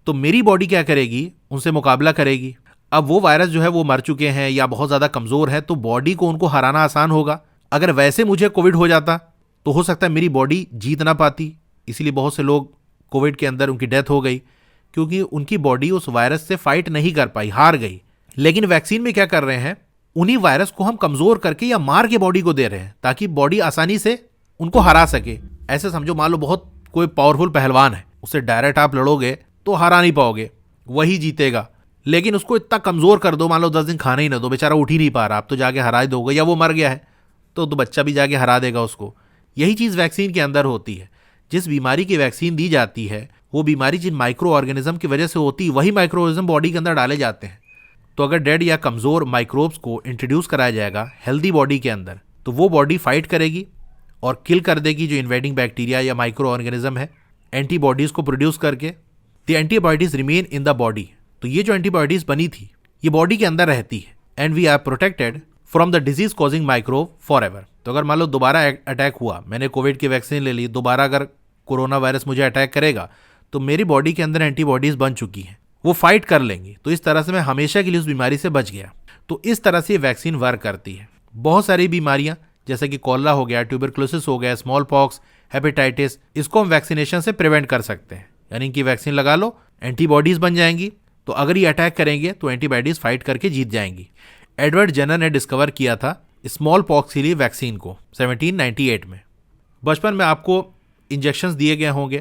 तो मेरी बॉडी क्या करेगी, उनसे मुकाबला करेगी। अब वो वायरस जो है वो मर चुके हैं या बहुत ज़्यादा कमज़ोर है, तो बॉडी को उनको हराना आसान होगा। अगर वैसे मुझे कोविड हो जाता तो हो सकता है मेरी बॉडी जीत ना पाती, इसीलिए बहुत से लोग कोविड के अंदर उनकी डेथ हो गई, क्योंकि उनकी बॉडी उस वायरस से फाइट नहीं कर पाई, हार गई। लेकिन वैक्सीन में क्या कर रहे हैं, उन्हीं वायरस को हम कमज़ोर करके या मार के बॉडी को दे रहे हैं ताकि बॉडी आसानी से उनको हरा सके। ऐसे समझो, मान लो बहुत कोई पावरफुल पहलवान है, उससे डायरेक्ट आप लड़ोगे तो हरा नहीं पाओगे, वही जीतेगा। लेकिन उसको इतना कमज़ोर कर दो, मान लो 10 दिन खाना ही ना दो, बेचारा उठ ही नहीं पा रहा, आप तो जाके हरा ही दोगे, या वो मर गया है तो बच्चा भी जाके हरा देगा उसको। यही चीज़ वैक्सीन के अंदर होती है। जिस बीमारी की वैक्सीन दी जाती है वो बीमारी जिन माइक्रो ऑर्गेनिज्म की वजह से होती है, वही माइक्रो ऑर्गेनिज्म बॉडी के अंदर डाले जाते हैं। तो अगर डेड या कमज़ोर माइक्रोब्स को इंट्रोड्यूस कराया जाएगा हेल्दी बॉडी के अंदर, तो वो बॉडी फाइट करेगी और किल कर देगी जो इन्वेडिंग बैक्टीरिया या माइक्रो ऑर्गेनिज्म है, एंटीबॉडीज़ को प्रोड्यूस करके। The antibodies remain in the body. तो ये जो एंटीबॉडीज़ बनी थी ये बॉडी के अंदर रहती है, and we are protected from the disease causing microbe for ever. तो अगर मान लो दोबारा अटैक हुआ, मैंने कोविड की वैक्सीन ले ली, दोबारा अगर कोरोना वायरस मुझे अटैक करेगा तो मेरी बॉडी के अंदर एंटीबॉडीज़ बन चुकी हैं, वो फाइट कर लेंगी। तो इस तरह से मैं हमेशा के लिए उस बीमारी से बच गया। तो इस तरह से ये वैक्सीन वर्क करती है। बहुत सारी बीमारियां जैसे कि कॉलरा हो गया, ट्यूबरक्लोसिस हो गया, स्मॉल पॉक्स, हेपेटाइटिस, इसको हम वैक्सीनेशन से प्रिवेंट कर सकते हैं। यानी कि वैक्सीन लगा लो, एंटीबॉडीज बन जाएंगी, तो अगर ये अटैक करेंगे तो एंटीबॉडीज फाइट करके जीत जाएंगी। एडवर्ड जेनर ने डिस्कवर किया था स्मॉल पॉक्स के लिए वैक्सीन को 1798 में। बचपन में आपको इंजेक्शंस दिए गए होंगे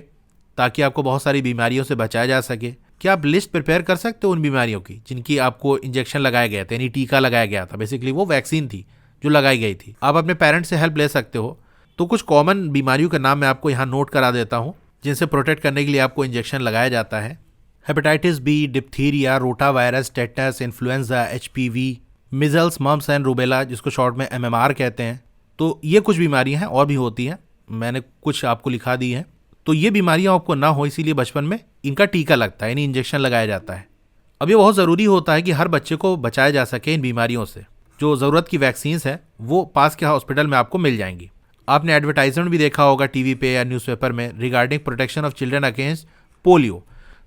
ताकि आपको बहुत सारी बीमारियों से बचाया जा सके। क्या आप लिस्ट प्रिपेयर कर सकते हो उन बीमारियों की जिनकी आपको इंजेक्शन लगाया गया था, यानी टीका लगाया गया था? बेसिकली वो वैक्सीन थी जो लगाई गई थी। आप अपने पेरेंट्स से हेल्प ले सकते हो। तो कुछ कॉमन बीमारियों के नाम मैं आपको यहाँ नोट करा देता हूँ जिनसे प्रोटेक्ट करने के लिए आपको इंजेक्शन लगाया जाता है। Hepatitis B, diphtheria, rota virus, tetanus, influenza, HPV, measles, mumps and rubella, जिसको शॉर्ट में MMR कहते हैं। तो ये कुछ बीमारियां हैं, और भी होती हैं, मैंने कुछ आपको लिखा दी हैं। तो ये बीमारियां आपको ना हो इसीलिए बचपन में इनका टीका लगता है, यानी इंजेक्शन लगाया जाता है। अब ये बहुत ज़रूरी होता है कि हर बच्चे को बचाया जा सके इन बीमारियों से। जो ज़रूरत की वैक्सीन्स हैं वो पास के हॉस्पिटल में आपको मिल जाएंगी। आपने एडवर्टाइजमेंट भी देखा होगा टीवी पे या न्यूज़पेपर में regarding protection of children against polio.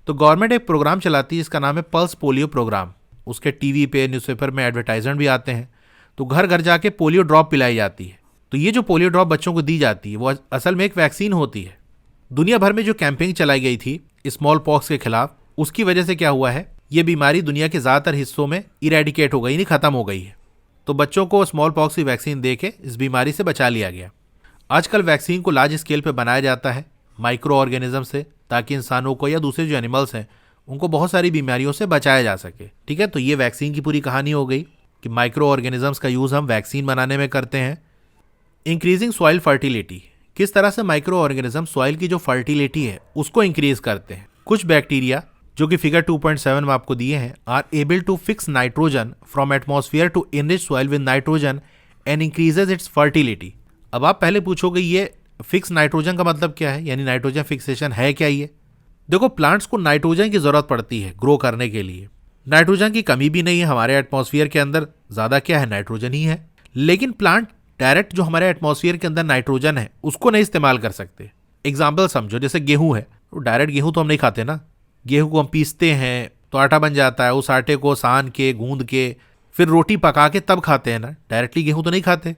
तो गवर्नमेंट एक प्रोग्राम चलाती है, इसका नाम है पल्स पोलियो प्रोग्राम। उसके टीवी पे, न्यूज़पेपर में एडवर्टाइजमेंट भी आते हैं। तो घर घर जाके पोलियो ड्रॉप पिलाई जाती है। तो ये जो पोलियो ड्रॉप बच्चों को दी जाती है वो असल में एक वैक्सीन होती है। दुनिया भर में जो कैंपेनिंग चलाई गई थी स्मॉल पॉक्स के खिलाफ, उसकी वजह से क्या हुआ है, ये बीमारी दुनिया के ज़्यादातर हिस्सों में इरेडिकेट हो गई, यानी खत्म हो गई है। तो बच्चों को स्मॉल पॉक्स की वैक्सीन दे के इस बीमारी से बचा लिया गया। आजकल वैक्सीन को लार्ज स्केल पे बनाया जाता है माइक्रो ऑर्गेनिज्म से, ताकि इंसानों को या दूसरे जो एनिमल्स हैं उनको बहुत सारी बीमारियों से बचाया जा सके। ठीक है, तो ये वैक्सीन की पूरी कहानी हो गई कि माइक्रो ऑर्गेनिजम्स का यूज़ हम वैक्सीन बनाने में करते हैं। इंक्रीजिंग सॉइल फर्टिलिटी, किस तरह से माइक्रो ऑर्गेनिज्म सॉइल की जो फर्टिलिटी है उसको इंक्रीज करते हैं। कुछ बैक्टीरिया जो कि फिगर 2.7 में आपको दिए हैं, are able to fix nitrogen from atmosphere to enrich soil with nitrogen and increases its fertility. अब आप पहले पूछोगे ये फिक्स नाइट्रोजन का मतलब क्या है, यानी नाइट्रोजन फिक्सेशन है क्या? ये देखो, प्लांट्स को नाइट्रोजन की जरूरत पड़ती है ग्रो करने के लिए। नाइट्रोजन की कमी भी नहीं है हमारे एटमॉस्फेयर के अंदर, ज़्यादा क्या है, नाइट्रोजन ही है। लेकिन प्लांट डायरेक्ट जो हमारे एटमॉस्फेयर के अंदर नाइट्रोजन है उसको नहीं इस्तेमाल कर सकते। एग्जाम्पल समझो, जैसे गेहूं है, तो डायरेक्ट गेहूं तो हम नहीं खाते ना। गेहूं को हम पीसते हैं तो आटा बन जाता है, उस आटे को सान के, गूंद के, फिर रोटी पका के तब खाते हैं ना। डायरेक्टली गेहूं तो नहीं खाते।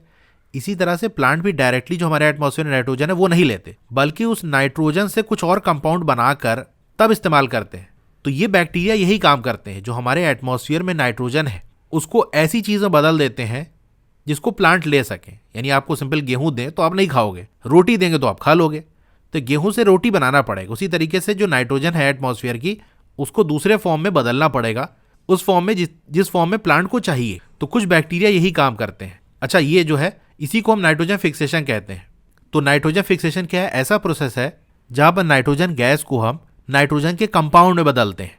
इसी तरह से प्लांट भी डायरेक्टली जो हमारे एटमॉस्फेयर में नाइट्रोजन है वो नहीं लेते, बल्कि उस नाइट्रोजन से कुछ और कंपाउंड बनाकर तब इस्तेमाल करते हैं। तो ये बैक्टीरिया यही काम करते हैं, जो हमारे एटमॉस्फेयर में नाइट्रोजन है उसको ऐसी चीज़ें बदल देते हैं जिसको प्लांट ले सकें। यानी आपको सिंपल गेहूं दें तो आप नहीं खाओगे, रोटी देंगे तो आप खा लोगे। तो गेहूं से रोटी बनाना पड़ेगा। उसी तरीके से जो नाइट्रोजन है एटमॉस्फेयर की, उसको दूसरे फॉर्म में बदलना पड़ेगा, उस फॉर्म में जिस फॉर्म में प्लांट को चाहिए। तो कुछ बैक्टीरिया यही काम करते हैं। अच्छा, ये जो है इसी को हम नाइट्रोजन फिक्सेशन कहते हैं। तो नाइट्रोजन फिक्सेशन क्या है? ऐसा प्रोसेस है जहां पर नाइट्रोजन गैस को हम नाइट्रोजन के कंपाउंड में बदलते हैं।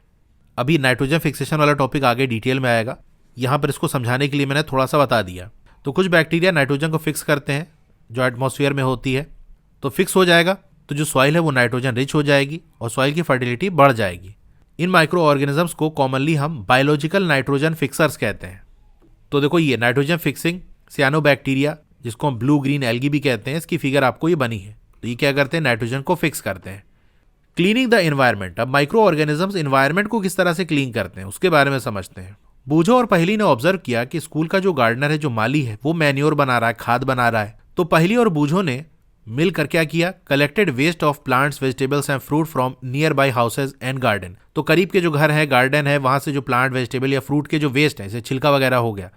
अभी नाइट्रोजन फिक्सेशन वाला टॉपिक आगे डिटेल में आएगा, यहाँ पर इसको समझाने के लिए मैंने थोड़ा सा बता दिया। तो कुछ बैक्टीरिया नाइट्रोजन को फिक्स करते हैं जो एटमॉस्फेयर में होती है। तो फिक्स हो जाएगा तो जो सॉइल है वो नाइट्रोजन रिच हो जाएगी और सॉइल की फर्टिलिटी बढ़ जाएगी। इन माइक्रो ऑर्गेनिजम्स को कॉमनली हम बायोलॉजिकल नाइट्रोजन फिक्सर्स कहते हैं। तो देखो, ये नाइट्रोजन फिक्सिंग सियानोबैक्टीरिया, जिसको हम ब्लू ग्रीन एल्गी भी कहते हैं, इसकी फिगर आपको ये बनी है। तो ये क्या करते हैं? नाइट्रोजन को फिक्स करते हैं। क्लीनिंग द एनवायरनमेंट, अब माइक्रो ऑर्गेनिजम्स एनवायरनमेंट को किस तरह से क्लीन करते हैं उसके बारे में समझते हैं। बूझो और पहली ने ऑब्जर्व किया कि स्कूल का जो गार्डनर है, जो माली है, वो मैन्योर बना रहा है, खाद बना रहा है। तो पहली और बूझो ने मिलकर क्या किया? Collected waste of plants, vegetables and fruit from near by houses and garden. तो करीब के जो घर है, गार्डन है, वहां से जो प्लांट, वेजिटेबल या फ्रूट के जो वेस्ट है, जैसे छिलका वगैरह हो गया,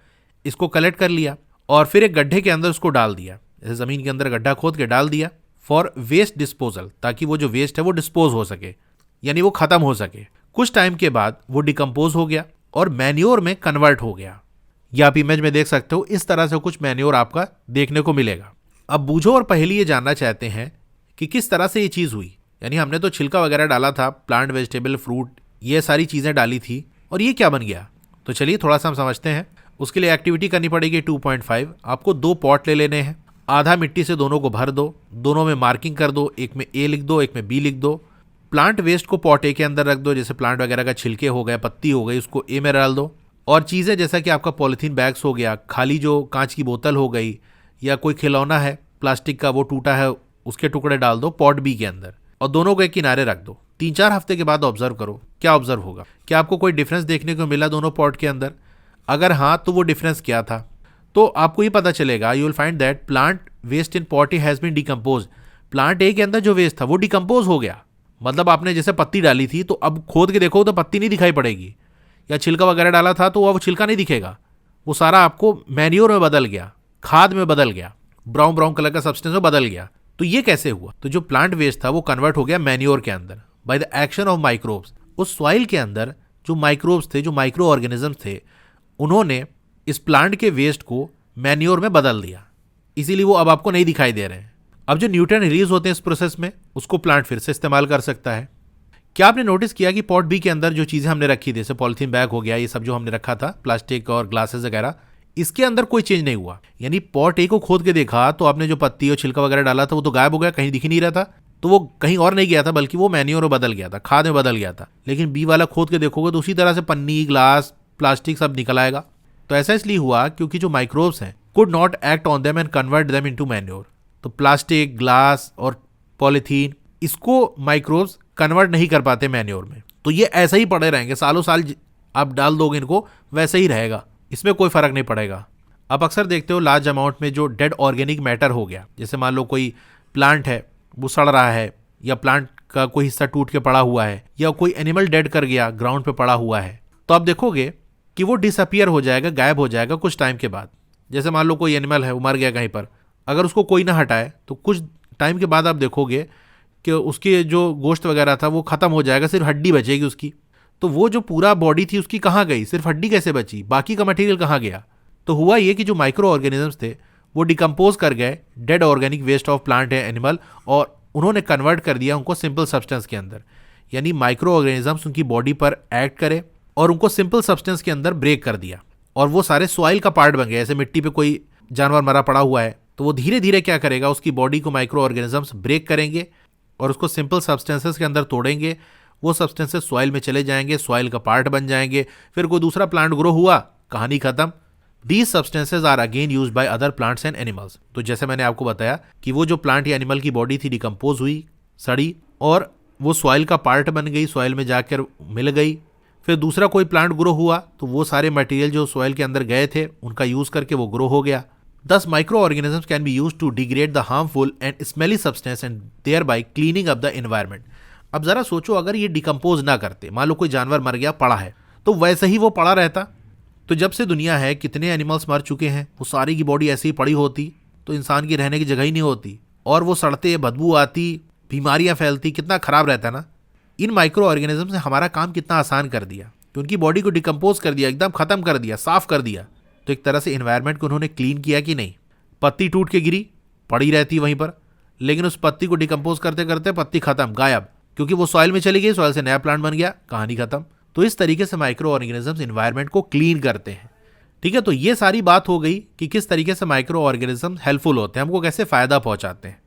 इसको कलेक्ट कर लिया और फिर एक गड्ढे के अंदर उसको डाल दिया। जैसे जमीन के अंदर गड्ढा खोद के डाल दिया फॉर वेस्ट डिस्पोजल, ताकि वो जो वेस्ट है वो डिस्पोज हो सके, यानी वो खत्म हो सके। कुछ टाइम के बाद वो डिकम्पोज हो गया और मैन्योर में कन्वर्ट हो गया। ये आप इमेज में देख सकते हो, इस तरह से कुछ मैन्योर आपका देखने को मिलेगा। अब बूझो और पहली ये जानना चाहते हैं कि किस तरह से ये चीज़ हुई। यानी हमने तो छिलका वगैरह डाला था, प्लांट, वेजिटेबल, फ्रूट, ये सारी चीज़ें डाली थी, और ये क्या बन गया? तो चलिए थोड़ा सा हम समझते हैं। उसके लिए एक्टिविटी करनी पड़ेगी 2.5। आपको 2 पॉट ले लेने हैं, आधा मिट्टी से दोनों को भर दो, दोनों में मार्किंग कर दो, एक में ए लिख दो, एक में बी लिख दो। प्लांट वेस्ट को पॉट ए के अंदर रख दो, जैसे प्लांट वगैरह का छिलके हो गए, पत्ती हो गई, उसको ए में डाल दो। और चीज़ें जैसा कि आपका पॉलीथीन बैग्स हो गया, खाली जो कांच की बोतल हो गई, या कोई खिलौना है प्लास्टिक का वो टूटा है, उसके टुकड़े डाल दो पॉट बी के अंदर और दोनों को एक किनारे रख दो। 3-4 हफ्ते के बाद ऑब्जर्व करो क्या ऑब्जर्व होगा? क्या आपको कोई डिफरेंस देखने को मिला दोनों पॉट के अंदर? अगर हाँ, तो वो डिफरेंस क्या था? तो आपको ये पता चलेगा, you will find that plant waste in pot has been decompose. Plant A के अंदर जो वेस्ट था वो डिकम्पोज हो गया। मतलब आपने जैसे पत्ती डाली थी, तो अब खोद के देखो तो पत्ती नहीं दिखाई पड़ेगी, या छिलका वगैरह डाला था तो अब छिलका नहीं दिखेगा, वो सारा आपको मैन्योर में बदल गया, खाद में बदल गया, ब्राउन ब्राउन कलर का सब्सटेंस में बदल गया। तो ये कैसे हुआ? तो जो प्लांट वेस्ट था वो कन्वर्ट हो गया मैन्योर के अंदर by the action of microbes. उस सॉइल के अंदर जो माइक्रोब्स थे, जो माइक्रो ऑर्गेनिजम्स थे, उन्होंने इस प्लांट के वेस्ट को मैन्योर में बदल दिया, इसीलिए वो अब आपको नहीं दिखाई दे रहे हैं। अब जो न्यूट्रिएंट रिलीज होते हैं इस प्रोसेस में, उसको प्लांट फिर से इस्तेमाल कर सकता है। क्या आपने नोटिस किया कि पॉट बी के अंदर जो चीज़ें हमने रखी थी, जैसे पॉलीथीन बैग हो गया, ये सब जो हमने रखा था, प्लास्टिक और ग्लासेस वगैरह, इसके अंदर कोई चेंज नहीं हुआ। यानी पॉट ए को खोद के देखा तो आपने जो पत्ती और छिलका वगैरह डाला था वो तो गायब हो गया, कहीं दिख ही नहीं रहा था, तो वो कहीं और नहीं गया था, बल्कि वो मैन्योर में बदल गया था, खाद में बदल गया था। लेकिन बी वाला खोद के देखोगे तो उसी तरह से पन्नी, ग्लास, प्लास्टिक सब निकल आएगा। तो ऐसा इसलिए हुआ क्योंकि जो माइक्रोब्स हैं could not act on them and convert them into manure. तो प्लास्टिक, ग्लास और पॉलीथीन, इसको माइक्रोब्स कन्वर्ट नहीं कर पाते मैन्योर में, तो ये ऐसे ही पड़े रहेंगे, सालों साल आप डाल दोगे इनको वैसे ही रहेगा, इसमें कोई फर्क नहीं पड़ेगा। आप अक्सर देखते हो लार्ज अमाउंट में जो डेड ऑर्गेनिक मैटर हो गया, जैसे मान लो कोई प्लांट है वो सड़ रहा है, या प्लांट का कोई हिस्सा टूट के पड़ा हुआ है, या कोई एनिमल डेड कर गया ग्राउंड पे पड़ा हुआ है, तो आप देखोगे कि वो डिसअपियर हो जाएगा, गायब हो जाएगा कुछ टाइम के बाद। जैसे मान लो कोई एनिमल है, वो मर गया कहीं पर, अगर उसको कोई ना हटाए तो कुछ टाइम के बाद आप देखोगे कि उसके जो गोश्त वगैरह था वो खत्म हो जाएगा, सिर्फ हड्डी बचेगी उसकी। तो वो जो पूरा बॉडी थी उसकी कहाँ गई? सिर्फ हड्डी कैसे बची? बाकी का मटेरियल कहाँ गया? तो हुआ ये कि जो माइक्रो ऑर्गेनिजम्स थे वो डिकम्पोज कर गए dead organic waste of plant है, एनिमल, और उन्होंने कन्वर्ट कर दिया उनको सिंपल सब्सटेंस के अंदर। यानी माइक्रो ऑर्गेनिजम्स उनकी बॉडी पर एक्ट करे और उनको सिंपल सब्सटेंस के अंदर ब्रेक कर दिया, और वो सारे सॉइल का पार्ट बन गए। जैसे मिट्टी पे कोई जानवर मरा पड़ा हुआ है, तो वो धीरे धीरे क्या करेगा, उसकी बॉडी को माइक्रो ऑर्गेनिजम्स ब्रेक करेंगे और उसको सिंपल सब्सटेंसेस के अंदर तोड़ेंगे। वो सब्सटेंसेस सॉइल में चले जाएंगे, सॉइल का पार्ट बन जाएंगे, फिर कोई दूसरा प्लांट ग्रो हुआ, कहानी खत्म। These substances are again used by other plants and animals. तो जैसे मैंने आपको बताया कि वो जो प्लांट या एनिमल की बॉडी थी डिकम्पोज हुई, सड़ी, और वो सॉइल का पार्ट बन गई, सॉइल में जाकर मिल गई, फिर दूसरा कोई प्लांट ग्रो हुआ तो वो सारे मटेरियल जो सॉइल के अंदर गए थे उनका यूज करके वो ग्रो हो गया। Thus, microorganisms can be used to degrade the harmful and smelly substance and thereby cleaning up the environment. अब जरा सोचो, अगर ये डिकम्पोज ना करते, मान लो कोई जानवर मर गया, पड़ा है, तो वैसे ही वो पड़ा रहता। तो जब से दुनिया है, कितने एनिमल्स मर चुके हैं, वो सारी की बॉडी ऐसे ही पड़ी होती तो इंसान की रहने की जगह ही नहीं होती, और वो सड़ते, बदबू आती, बीमारियां फैलती, कितना खराब रहता ना। इन माइक्रो ऑर्गेनिज्म ने हमारा काम कितना आसान कर दिया कि उनकी बॉडी को डिकम्पोज कर दिया, एकदम खत्म कर दिया, साफ कर दिया। तो एक तरह से एनवायरनमेंट को उन्होंने क्लीन किया कि नहीं? पत्ती टूट के गिरी, पड़ी रहती वहीं पर, लेकिन उस पत्ती को डिकम्पोज करते करते पत्ती खत्म, गायब, क्योंकि वो सॉइल में चली गई, सॉइल से नया प्लांट बन गया, कहानी खत्म। तो इस तरीके से माइक्रो ऑर्गेनिजम्स एनवायरनमेंट को क्लीन करते हैं। ठीक है, तो ये सारी बात हो गई कि किस तरीके से माइक्रो ऑर्गेनिज्म हेल्पफुल होते हैं, हमको कैसे फायदा पहुंचाते हैं।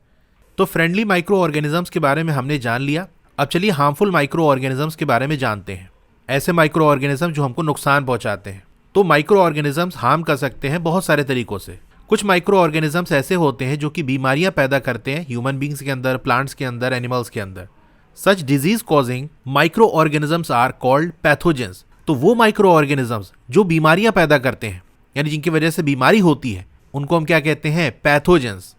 तो फ्रेंडली माइक्रो ऑर्गेनिजम्स के बारे में हमने जान लिया। अब चलिए हार्मफुल माइक्रो ऑर्गेनिजम्स के बारे में जानते हैं, ऐसे माइक्रो ऑर्गेनिज्म जो हमको नुकसान पहुंचाते हैं। तो माइक्रो ऑर्गेनिजम्स हार्म कर सकते हैं बहुत सारे तरीकों से। कुछ माइक्रो ऑर्गेनिजम्स ऐसे होते हैं जो कि बीमारियां पैदा करते हैं ह्यूमन बींग्स के अंदर, प्लांट्स के अंदर, एनिमल्स के अंदर। Such disease causing micro organisms are called pathogens. तो वो माइक्रो ऑर्गेनिजम्स जो बीमारियां पैदा करते हैं, यानी जिनकी वजह से बीमारी होती है, उनको हम क्या कहते हैं? पैथोजेंस।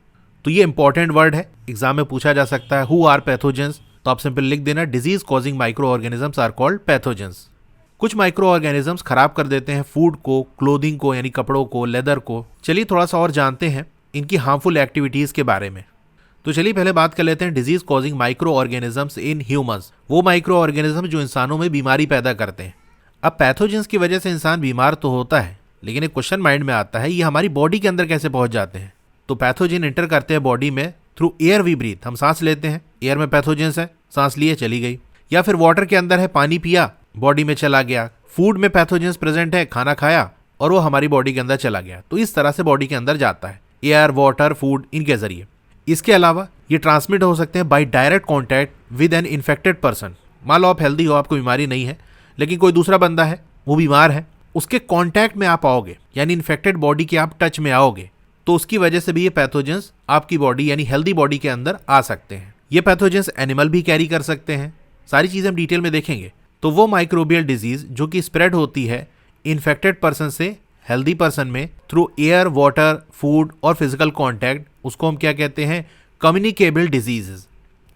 तो ये इंपॉर्टेंट वर्ड है, एग्जाम में पूछा जा सकता है, हु आर पैथोजेंस? तो आप सिंपल लिख देना, disease causing micro organisms are called pathogens. कुछ माइक्रो ऑर्गेनिजम्स खराब कर देते हैं फूड को, क्लोथिंग को, यानी कपड़ों को, लेदर को। चलिए थोड़ा सा और जानते हैं इनकी हार्मफुल एक्टिविटीज के बारे में। तो चलिए पहले बात कर लेते हैं disease causing micro organisms in humans, वो माइक्रो ऑर्गेनिज्म जो इंसानों में बीमारी पैदा करते हैं। अब पैथोजेंस की वजह से इंसान बीमार तो होता है, लेकिन एक क्वेश्चन माइंड में आता है, ये हमारी बॉडी के अंदर कैसे पहुंच जाते हैं? तो पैथोजेन एंटर करते हैं बॉडी में थ्रू एयर वी ब्रीथ, हम सांस लेते हैं, एयर में पैथोजेंस है, सांस लिए चली गई। या फिर वाटर के अंदर है, पानी पिया, बॉडी में चला गया। फूड में पैथोजेंस प्रेजेंट है, खाना खाया और वो हमारी बॉडी के अंदर चला गया। तो इस तरह से बॉडी के अंदर जाता है, एयर, वाटर, फूड, इनके जरिए। इसके अलावा ये ट्रांसमिट हो सकते हैं by direct contact with an infected person. मान लो आप हेल्दी हो, आपको बीमारी नहीं है, लेकिन कोई दूसरा बंदा है, वो बीमार है, उसके कॉन्टैक्ट में आप आओगे, यानी इन्फेक्टेड बॉडी के आप टच में आओगे, तो उसकी वजह से भी ये पैथोजेंस आपकी बॉडी यानी हेल्दी बॉडी के अंदर आ सकते हैं। ये पैथोजेंस एनिमल भी कैरी कर सकते हैं। सारी चीज़ें हम डिटेल में देखेंगे। तो वो माइक्रोबियल डिजीज जो कि स्प्रेड होती है इन्फेक्टेड पर्सन से हेल्दी पर्सन में थ्रू एयर, वाटर, फूड और फिजिकल कॉन्टैक्ट, उसको हम क्या कहते हैं? Communicable diseases.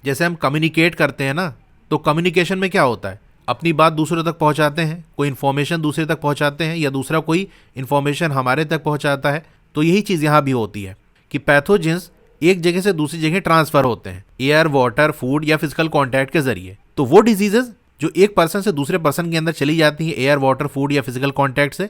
जैसे हम कम्युनिकेट करते हैं ना, तो कम्युनिकेशन में क्या होता है? अपनी बात दूसरों तक पहुंचाते हैं, कोई इन्फॉर्मेशन दूसरे तक पहुंचाते हैं या दूसरा कोई इन्फॉर्मेशन हमारे तक पहुंचाता है। तो यही चीज़ यहाँ भी होती है कि पैथोजेंस एक जगह से दूसरी जगह ट्रांसफर होते हैं एयर, वाटर, फूड या फिजिकल कॉन्टैक्ट के जरिए। तो वो डिजीजेज जो एक पर्सन से दूसरे पर्सन के अंदर चली जाती है एयर, वाटर, फूड या फिजिकल कॉन्टैक्ट से,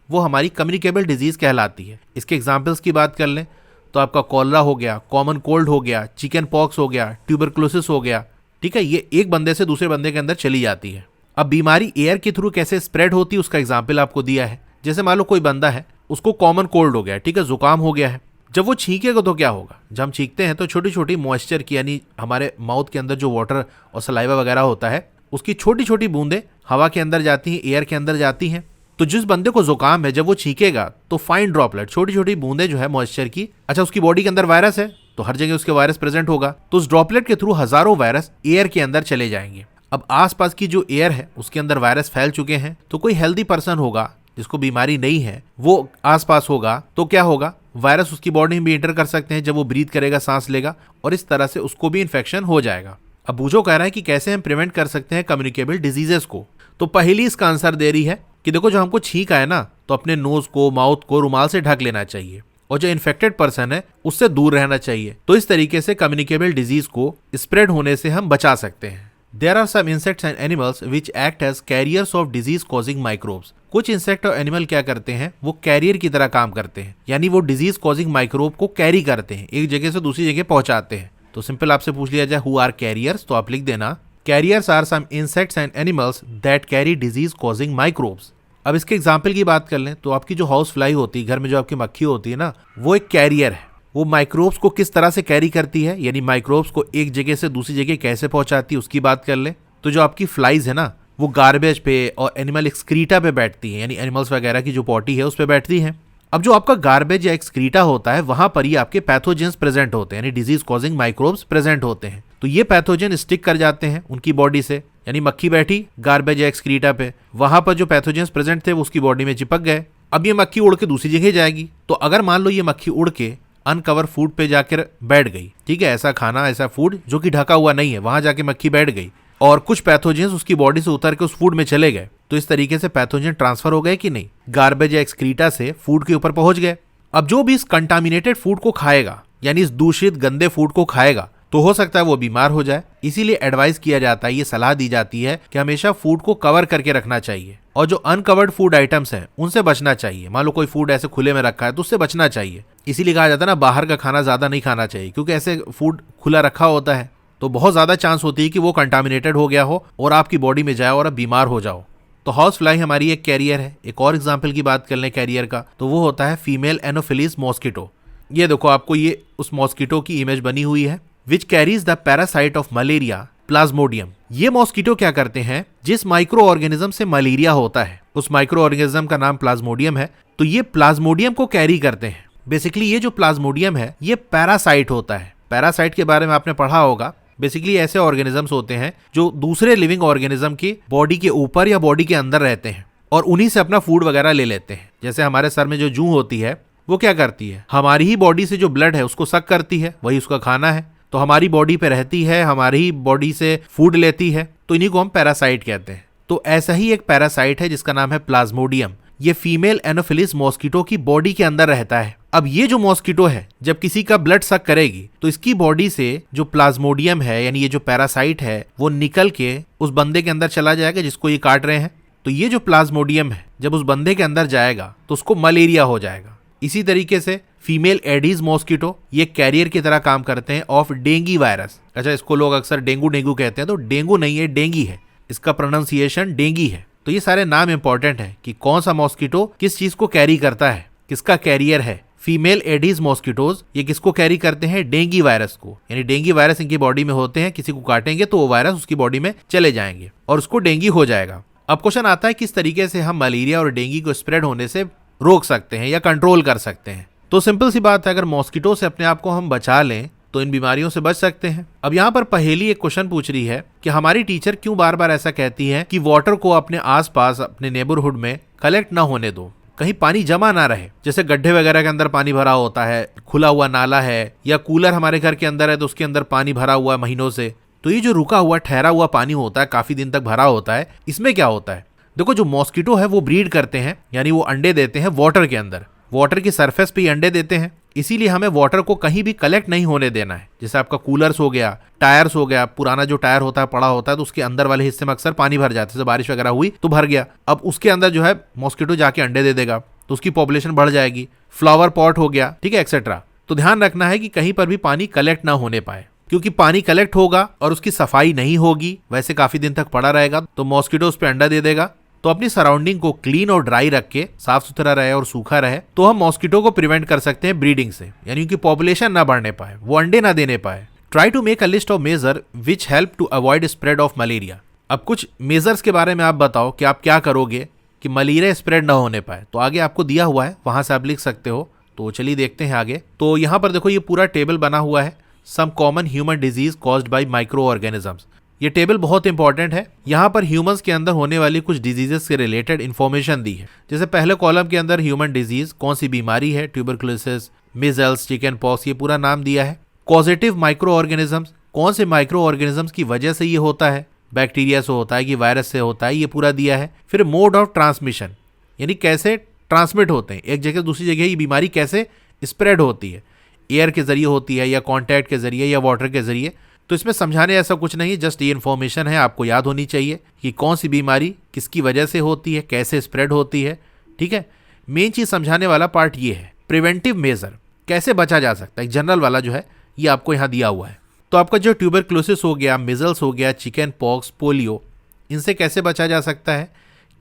वो हमारी कम्युनिकेबल डिजीज कहलाती है। इसके एग्जाम्पल्स की बात कर लें तो आपका कॉलरा हो गया, कॉमन कोल्ड हो गया, चिकन पॉक्स हो गया, ट्यूबरकुलोसिस हो गया। ठीक है, ये एक बंदे से दूसरे बंदे के अंदर चली जाती है। अब बीमारी एयर के थ्रू कैसे स्प्रेड होती है उसका एग्जाम्पल आपको दिया है। जैसे मान लो कोई बंदा है, उसको कॉमन कोल्ड हो गया, ठीक है, जुकाम हो गया है। जब वो छींकेगा तो क्या होगा? जब हम छींकते हैं तो छोटी छोटी मॉइस्चर की, यानी हमारे माउथ के अंदर जो वाटर और सलाइवा वगैरह होता है, उसकी छोटी छोटी बूंदें हवा के अंदर जाती हैं, एयर के अंदर जाती हैं। तो जिस बंदे को जुकाम है, जब वो छींकेगा तो फाइन ड्रॉपलेट, छोटी छोटी बूंदें जो है मॉइस्चर की, अच्छा उसकी बॉडी के अंदर वायरस है तो हर जगह उसके वायरस प्रेजेंट होगा, तो उस ड्रॉपलेट के थ्रू हजारों वायरस एयर के अंदर चले जाएंगे। अब आसपास की जो एयर है उसके अंदर वायरस फैल चुके हैं, तो कोई हेल्दी पर्सन होगा जिसको बीमारी नहीं है, वो आसपास होगा तो क्या होगा? वायरस उसकी बॉडी में भी एंटर कर सकते हैं जब वो ब्रीथ करेगा, सांस लेगा, और इस तरह से उसको भी इन्फेक्शन हो जाएगा। अब बूझो कह रहा है कि कैसे हम प्रिवेंट कर सकते हैं कम्युनिकेबल डिजीजेस को। तो पहली इसका आंसर दे रही है कि देखो, जो हमको छींक आए ना, तो अपने नोज को, माउथ को रुमाल से ढक लेना चाहिए और जो इन्फेक्टेड पर्सन है उससे दूर रहना चाहिए। तो इस तरीके से कम्युनिकेबल डिजीज को स्प्रेड होने से हम बचा सकते हैं। There are some insects and animals which act as carriers of disease causing microbes. कुछ इंसेक्ट और एनिमल क्या करते हैं? वो कैरियर की तरह काम करते हैं, यानी वो डिजीज कॉजिंग माइक्रोब को कैरी करते हैं, एक जगह से दूसरी जगह पहुंचाते हैं। तो सिंपल आपसे पूछ लिया जाए हु आर कैरियर्स, तो आप लिख देना carriers are some insects and animals that carry disease causing microbes. अब इसके एग्जाम्पल की बात कर लें तो आपकी जो हाउस फ्लाई होती है, घर में जो आपकी मक्खी होती है ना, वो एक कैरियर है। वो माइक्रोब्स को किस तरह से कैरी करती है, यानी माइक्रोब्स को एक जगह से दूसरी जगह कैसे पहुंचाती है, उसकी बात कर ले। तो जो आपकी फ्लाइज है ना, वो गार्बेज पे और एनिमल एक्सक्रीटा पे बैठती है, यानी एनिमल्स वगैरह की जो पॉटी है उस पे बैठती है। अब जो आपका गार्बेज या एक्सक्रीटा होता है, वहां पर ही आपके पैथोजेंस प्रेजेंट होते हैं, यानी डिजीज कॉजिंग माइक्रोब्स प्रेजेंट होते हैं। तो ये पैथोजन स्टिक कर जाते हैं उनकी बॉडी से, यानी मक्खी बैठी गार्बेज या एक्सक्रीटा पे, वहां पर जो पैथोजेंस प्रेजेंट थे वो उसकी बॉडी में चिपक गए। अब ये मक्खी उड़ के दूसरी जगह जाएगी। तो अगर मान लो ये मक्खी उड़ के अनकवर फूड पे जाकर बैठ गई, ठीक है, ऐसा खाना, ऐसा फूड जो कि ढका हुआ नहीं है, वहां जाके मक्खी बैठ गई और कुछ पैथोजेंस उसकी बॉडी से उतर के उस फूड में चले गए, तो इस तरीके से पैथोजन ट्रांसफर हो गए कि नहीं, गार्बेज या एक्सक्रीटा से फूड के ऊपर पहुंच गए। अब जो भी इस कंटामिनेटेड फूड को खाएगा, यानी इस दूषित गंदे फूड को खाएगा, तो हो सकता है वो बीमार हो जाए। इसीलिए एडवाइस किया जाता है, ये सलाह दी जाती है कि हमेशा फूड को कवर करके रखना चाहिए और जो अनकवर्ड फूड आइटम्स हैं उनसे बचना चाहिए। मान लो कोई फूड ऐसे खुले में रखा है तो उससे बचना चाहिए। इसीलिए कहा जाता है ना, बाहर का खाना ज्यादा नहीं खाना चाहिए, क्योंकि ऐसे फूड खुला रखा होता है तो बहुत ज्यादा चांस होती है कि वो कंटामिनेटेड हो गया हो और आपकी बॉडी में जाए और आप बीमार हो जाओ। तो हाउस फ्लाई हमारी एक कैरियर है। एक और एग्जाम्पल की बात कर लें कैरियर का, तो वो होता है फीमेल एनोफिलीज मॉस्किटो। ये देखो, आपको ये उस मॉस्किटो की इमेज बनी हुई है, which carries the parasite of malaria Plasmodium. ये मॉस्किटो क्या करते हैं, जिस माइक्रो ऑर्गेनिज्म से मलेरिया होता है उस माइक्रो ऑर्गेनिज्म का नाम प्लाज्मोडियम है, तो ये प्लाज्मोडियम को कैरी करते हैं। बेसिकली ये जो प्लाज्मोडियम है ये पैरासाइट होता है। पैरासाइट के बारे में आपने पढ़ा होगा। बेसिकली ऐसे ऑर्गेनिजम्स होते हैं जो दूसरे लिविंग ऑर्गेनिज्म की बॉडी के ऊपर या बॉडी के अंदर रहते हैं और उन्हीं से अपना फूड वगैरह ले लेते हैं। जैसे हमारे सर में जो जूं होती है वो क्या करती है, हमारी ही बॉडी से जो ब्लड है उसको सक करती है, वही उसका खाना है, तो हमारी बॉडी पे रहती है, हमारी ही बॉडी से फूड लेती है, तो इन्हीं को हम पैरासाइट कहते हैं। तो ऐसा ही एक पैरासाइट है जिसका नाम है प्लाज्मोडियम। ये फीमेल एनोफिलिस मॉस्किटो की बॉडी के अंदर रहता है। अब ये जो मॉस्किटो है जब किसी का ब्लड सक करेगी तो इसकी बॉडी से जो प्लाज्मोडियम है, यानी ये जो पैरासाइट है, वो निकल के उस बंदे के अंदर चला जाएगा जिसको ये काट रहे हैं। तो ये जो प्लाज्मोडियम है जब उस बंदे के अंदर जाएगा तो उसको मलेरिया हो जाएगा। इसी तरीके से फीमेल एडीज मॉस्किटो ये कैरियर की तरह काम करते हैं ऑफ डेंगी वायरस। अच्छा, इसको लोग अक्सर डेंगू कहते हैं, तो डेंगू नहीं है, डेंगी है, इसका प्रोनाउंसिएशन डेंगी है। तो ये सारे नाम इंपॉर्टेंट है कि कौन सा मॉस्किटो किस चीज को कैरी करता है, किसका कैरियर है। फीमेल एडीज मॉस्किटोज ये किसको कैरी करते हैं, डेंगी वायरस को, यानी डेंगी वायरस इनकी बॉडी में होते हैं, किसी को काटेंगे तो वो वायरस उसकी बॉडी में चले जाएंगे और उसको डेंगी हो जाएगा। अब क्वेश्चन आता है किस तरीके से हम मलेरिया और डेंगी को स्प्रेड होने से रोक सकते हैं या कंट्रोल कर सकते हैं। तो सिंपल सी बात है, अगर मॉस्किटो से अपने आप को हम बचा लें तो इन बीमारियों से बच सकते हैं। अब यहाँ पर पहेली एक क्वेश्चन पूछ रही है कि हमारी टीचर क्यों बार बार ऐसा कहती है कि वाटर को अपने आसपास अपने नेबरहुड में कलेक्ट ना होने दो, कहीं पानी जमा ना रहे। जैसे गड्ढे वगैरह के अंदर पानी भरा होता है, खुला हुआ नाला है, या कूलर हमारे घर के अंदर है तो उसके अंदर पानी भरा हुआ है महीनों से, तो ये जो रुका हुआ ठहरा हुआ पानी होता है, काफी दिन तक भरा होता है, इसमें क्या होता है? देखो, जो मॉस्किटो है वो ब्रीड करते हैं, यानी वो अंडे देते हैं वाटर के अंदर, वाटर की सरफेस पे ही अंडे देते हैं। इसीलिए हमें वाटर को कहीं भी कलेक्ट नहीं होने देना है। जैसे आपका कूलर्स हो गया, टायर्स हो गया, पुराना जो टायर होता है पड़ा होता है, तो उसके अंदर वाले हिस्से में अक्सर पानी भर जाता है। जैसे बारिश वगैरह हुई तो भर गया, अब उसके अंदर जो है मॉस्किटो जाके अंडे दे देगा, तो उसकी पॉपुलेशन बढ़ जाएगी। फ्लावर पॉट हो गया, ठीक है, एक्सेट्रा। तो ध्यान रखना है कि कहीं पर भी पानी कलेक्ट ना होने पाए, क्योंकि पानी कलेक्ट होगा और उसकी सफाई नहीं होगी, वैसे काफी दिन तक पड़ा रहेगा, तो मॉस्किटो उस पर अंडा दे देगा। तो अपनी सराउंडिंग को क्लीन और ड्राई रख के, साफ सुथरा रहे और सूखा रहे, तो हम मॉस्किटो को प्रिवेंट कर सकते हैं ब्रीडिंग से, यानी कि पॉपुलेशन ना बढ़ने पाए, वो अंडे ना देने पाए। Try to make a list of measure which help to avoid spread of malaria. अब कुछ मेजर्स के बारे में आप बताओ कि आप क्या करोगे कि मलेरिया स्प्रेड ना होने पाए। तो आगे आपको दिया हुआ है, वहां से आप लिख सकते हो। तो चलिए देखते हैं आगे। तो यहाँ पर देखो, ये पूरा टेबल बना हुआ है, some common human disease caused by micro organisms. ये टेबल बहुत इंपॉर्टेंट है। यहाँ पर ह्यूमंस के अंदर होने वाली कुछ डिजीजेस से रिलेटेड इन्फॉर्मेशन दी है। जैसे पहले कॉलम के अंदर ह्यूमन डिजीज, कौन सी बीमारी है, ट्यूबरकुलोसिस, मिजल्स, चिकन पॉक्स, ये पूरा नाम दिया है। कॉजेटिव माइक्रो ऑर्गेनिजम्स, कौन से माइक्रो ऑर्गेनिजम्स की वजह से ये होता है, बैक्टीरिया से होता है कि वायरस से होता है, ये पूरा दिया है। फिर मोड ऑफ ट्रांसमिशन, यानी कैसे ट्रांसमिट होते हैं, एक जगह दूसरी जगह ये बीमारी कैसे स्प्रेड होती है, एयर के जरिए होती है या कॉन्टैक्ट के जरिए या वाटर के जरिए। तो इसमें समझाने ऐसा कुछ नहीं है, जस्ट ये इन्फॉर्मेशन है, आपको याद होनी चाहिए कि कौन सी बीमारी किसकी वजह से होती है, कैसे स्प्रेड होती है, ठीक है। मेन चीज़ समझाने वाला पार्ट ये है, प्रिवेंटिव मेजर, कैसे बचा जा सकता है, जनरल वाला जो है ये आपको यहाँ दिया हुआ है। तो आपका जो ट्यूबरकुलोसिस हो गया, मिजल्स हो गया, चिकन पॉक्स, पोलियो, इनसे कैसे बचा जा सकता है?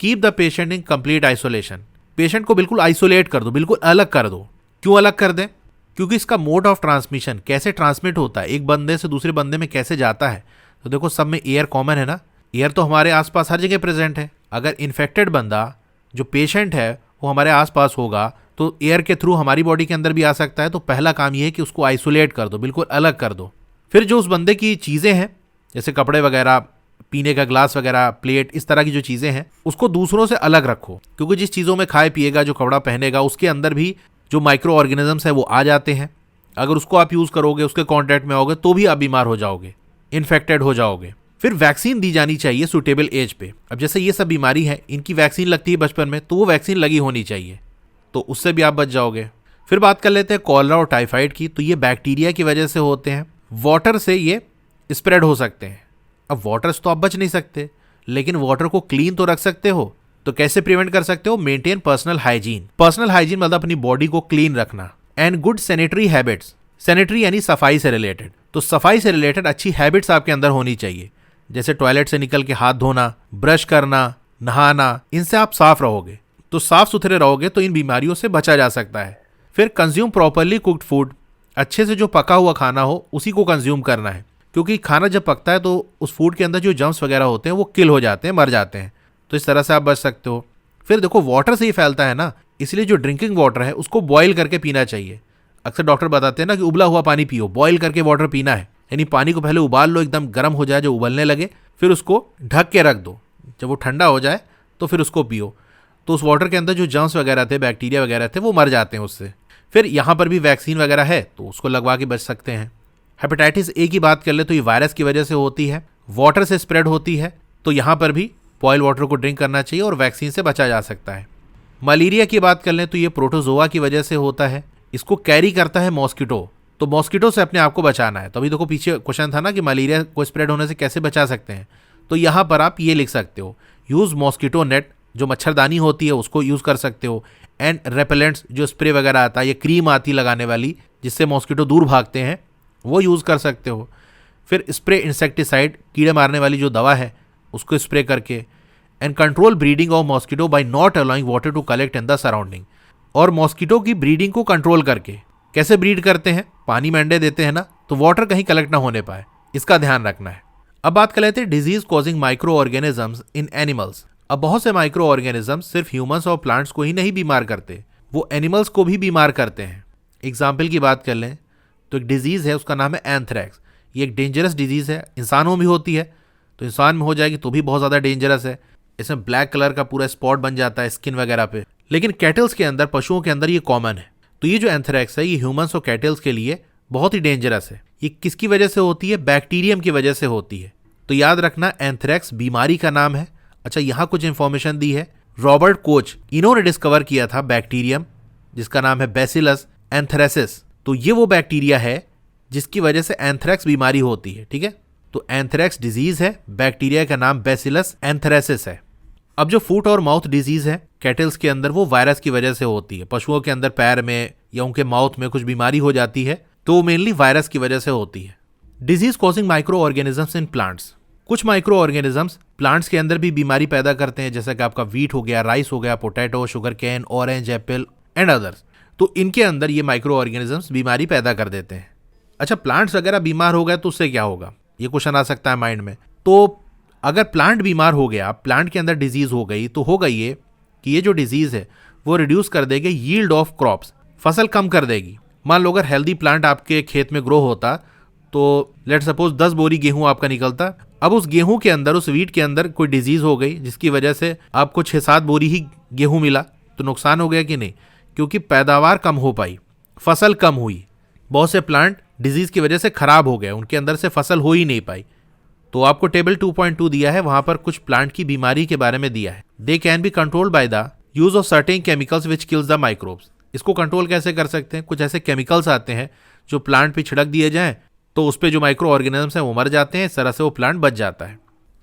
Keep the patient in complete isolation, patient को बिल्कुल आइसोलेट कर दो, बिल्कुल अलग कर दो। क्यों अलग कर दें? क्योंकि इसका मोड ऑफ ट्रांसमिशन, कैसे ट्रांसमिट होता है, एक बंदे से दूसरे बंदे में कैसे जाता है। तो देखो, सब में एयर कॉमन है ना, एयर तो हमारे आसपास हर जगह प्रेजेंट है। अगर इन्फेक्टेड बंदा जो पेशेंट है वो हमारे आसपास होगा तो एयर के थ्रू हमारी बॉडी के अंदर भी आ सकता है। तो पहला काम ये है कि उसको आइसोलेट कर दो, बिल्कुल अलग कर दो। फिर जो उस बंदे की चीज़ें हैं, जैसे कपड़े वगैरह, पीने का ग्लास वगैरह, प्लेट, इस तरह की जो चीज़ें हैं, उसको दूसरों से अलग रखो, क्योंकि जिस चीज़ों में खाए पिएगा, जो कपड़ा पहनेगा, उसके अंदर भी जो माइक्रो ऑर्गेनिजम्स है वो आ जाते हैं। अगर उसको आप यूज़ करोगे, उसके कॉन्टैक्ट में आओगे, तो भी आप बीमार हो जाओगे, इन्फेक्टेड हो जाओगे। फिर वैक्सीन दी जानी चाहिए सूटेबल एज पे। अब जैसे ये सब बीमारी है, इनकी वैक्सीन लगती है बचपन में, तो वो वैक्सीन लगी होनी चाहिए, तो उससे भी आप बच जाओगे। फिर बात कर लेते हैं कॉलरा और टाइफाइड की। तो ये बैक्टीरिया की वजह से होते हैं, वाटर से ये स्प्रेड हो सकते हैं। अब वाटर से तो आप बच नहीं सकते, लेकिन वाटर को क्लीन तो रख सकते हो। तो कैसे प्रिवेंट कर सकते हो? Maintain personal hygiene. Personal hygiene मतलब अपनी बॉडी को क्लीन रखना। And good sanitary habits, sanitary यानी सफाई से रिलेटेड। तो सफाई से रिलेटेड अच्छी हैबिट्स आपके अंदर होनी चाहिए, जैसे टॉयलेट से निकल के हाथ धोना, ब्रश करना, नहाना, इनसे आप साफ रहोगे। तो साफ सुथरे रहोगे तो इन बीमारियों से बचा जा सकता है। फिर कंज्यूम प्रॉपरली कुक्ड फूड, अच्छे से जो पका हुआ खाना हो उसी को कंज्यूम करना है, क्योंकि खाना जब पकता है तो उस फूड के अंदर जो जर्म्स वगैरह होते हैं वो किल हो जाते हैं, मर जाते हैं। तो इस तरह से आप बच सकते हो। फिर देखो, वाटर से ही फैलता है ना, इसलिए जो ड्रिंकिंग वाटर है उसको बॉईल करके पीना चाहिए। अक्सर डॉक्टर बताते हैं ना कि उबला हुआ पानी पियो, बॉईल करके वाटर पीना है, यानी पानी को पहले उबाल लो, एकदम गर्म हो जाए, जो उबलने लगे, फिर उसको ढक के रख दो, जब वो ठंडा हो जाए तो फिर उसको पियो। तो उस वाटर के अंदर जो जर्म्स वगैरह थे, बैक्टीरिया वगैरह थे, वो मर जाते हैं उससे। फिर यहाँ पर भी वैक्सीन वगैरह है तो उसको लगवा के बच सकते हैं। हेपेटाइटिस ए की बात कर ले तो ये वायरस की वजह से होती है, वाटर से स्प्रेड होती है, तो यहाँ पर भी बॉयल वाटर को ड्रिंक करना चाहिए और वैक्सीन से बचा जा सकता है। मलेरिया की बात कर लें तो ये प्रोटोजोआ की वजह से होता है, इसको कैरी करता है मॉस्किटो, तो मॉस्किटो से अपने आप को बचाना है। तो अभी देखो पीछे क्वेश्चन था ना कि मलेरिया को स्प्रेड होने से कैसे बचा सकते हैं, तो यहाँ पर आप ये लिख सकते हो, यूज़ मॉस्किटो नेट, जो मच्छरदानी होती है उसको यूज़ कर सकते हो। एंड रेपेलेंट्स, जो स्प्रे वगैरह आता है, ये क्रीम आती लगाने वाली जिससे मॉस्किटो दूर भागते हैं, वो यूज़ कर सकते हो। फिर स्प्रे इंसेक्टिसाइड, कीड़े मारने वाली जो दवा है उसको स्प्रे करके। And control breeding of mosquito by not allowing water to collect in the surrounding, और मॉस्किटो की ब्रीडिंग को कंट्रोल करके। कैसे ब्रीड करते हैं? पानी में अंडे देते हैं ना, तो वाटर कहीं कलेक्ट ना होने पाए, इसका ध्यान रखना है। अब बात कर लेते हैं disease causing micro organisms in animals. अब बहुत से माइक्रो ऑर्गेनिजम्स सिर्फ ह्यूमंस और प्लांट्स को ही नहीं बीमार करते, वो एनिमल्स को भी बीमार करते हैं। एग्जाम्पल की बात कर लें तो एक डिजीज़ है उसका नाम है एंथ्रैक्स। ये एक डेंजरस डिजीज़ है, इंसानों में होती है, तो इंसान में हो जाएगी तो भी बहुत ज़्यादा डेंजरस है। इसमें ब्लैक कलर का पूरा स्पॉट बन जाता है स्किन वगैरह पे, लेकिन कैटल्स के अंदर, पशुओं के अंदर ये कॉमन है। तो ये जो एंथ्रैक्स है ये ह्यूमंस और कैटल्स के लिए बहुत ही डेंजरस है। ये किसकी वजह से होती है? बैक्टीरियम की वजह से होती है। तो याद रखना एंथ्रैक्स बीमारी का नाम है। अच्छा, यहाँ कुछ इंफॉर्मेशन दी है। रॉबर्ट कोच, इन्होंने डिस्कवर किया था बैक्टीरियम जिसका नाम है बैसिलस एंथ्रेसिस। तो ये वो बैक्टीरिया है जिसकी वजह से एंथ्रैक्स बीमारी होती है। ठीक है, तो एंथ्रैक्स डिजीज है, बैक्टीरिया का नाम बैसिलस एंथ्रेसिस है। अब जो फुट और माउथ डिजीज है कैटल्स के अंदर, वो वायरस की वजह से होती है। पशुओं के अंदर पैर में या उनके माउथ में कुछ बीमारी हो जाती है तो मेनली वायरस की वजह से होती है। Disease causing micro organisms in plants, कुछ माइक्रो ऑर्गेनिजम्स प्लांट्स के अंदर भी बीमारी पैदा करते हैं, जैसा कि आपका वीट हो गया, राइस हो गया, potato, sugar cane, orange Apple and others. तो इनके अंदर ये माइक्रो ऑर्गेनिजम्स बीमारी पैदा कर देते हैं। अच्छा, प्लांट्स वगैरह बीमार हो गए तो उससे क्या होगा, ये क्वेश्चन आ सकता है माइंड में। तो अगर प्लांट बीमार हो गया, प्लांट के अंदर डिजीज हो गई, तो होगा ये कि ये जो डिजीज है वो रिड्यूस कर देगी यील्ड ऑफ क्रॉप्स, फसल कम कर देगी। मान लो अगर हेल्दी प्लांट आपके खेत में ग्रो होता तो लेट सपोज 10 बोरी गेहूं आपका निकलता। अब उस गेहूं के अंदर, उस वीट के अंदर कोई डिजीज हो गई जिसकी वजह से आपको 6-7 बोरी ही गेहूं मिला, तो नुकसान हो गया कि नहीं? क्योंकि पैदावार कम हो पाई, फसल कम हुई। बहुत से प्लांट डिजीज की वजह से खराब हो गए, उनके अंदर से फसल हो ही नहीं पाई। तो आपको टेबल 2.2 दिया है, वहां पर कुछ प्लांट की बीमारी के बारे में दिया है। They can be controlled by the use of certain chemicals which kills the microbes. इसको कंट्रोल कैसे कर सकते हैं? कुछ ऐसे केमिकल्स आते हैं जो प्लांट पे छिड़क दिए जाएं तो उस पे जो माइक्रो ऑर्गेनिजम्स हैं वो मर जाते हैं, इस तरह से वो प्लांट बच जाता है।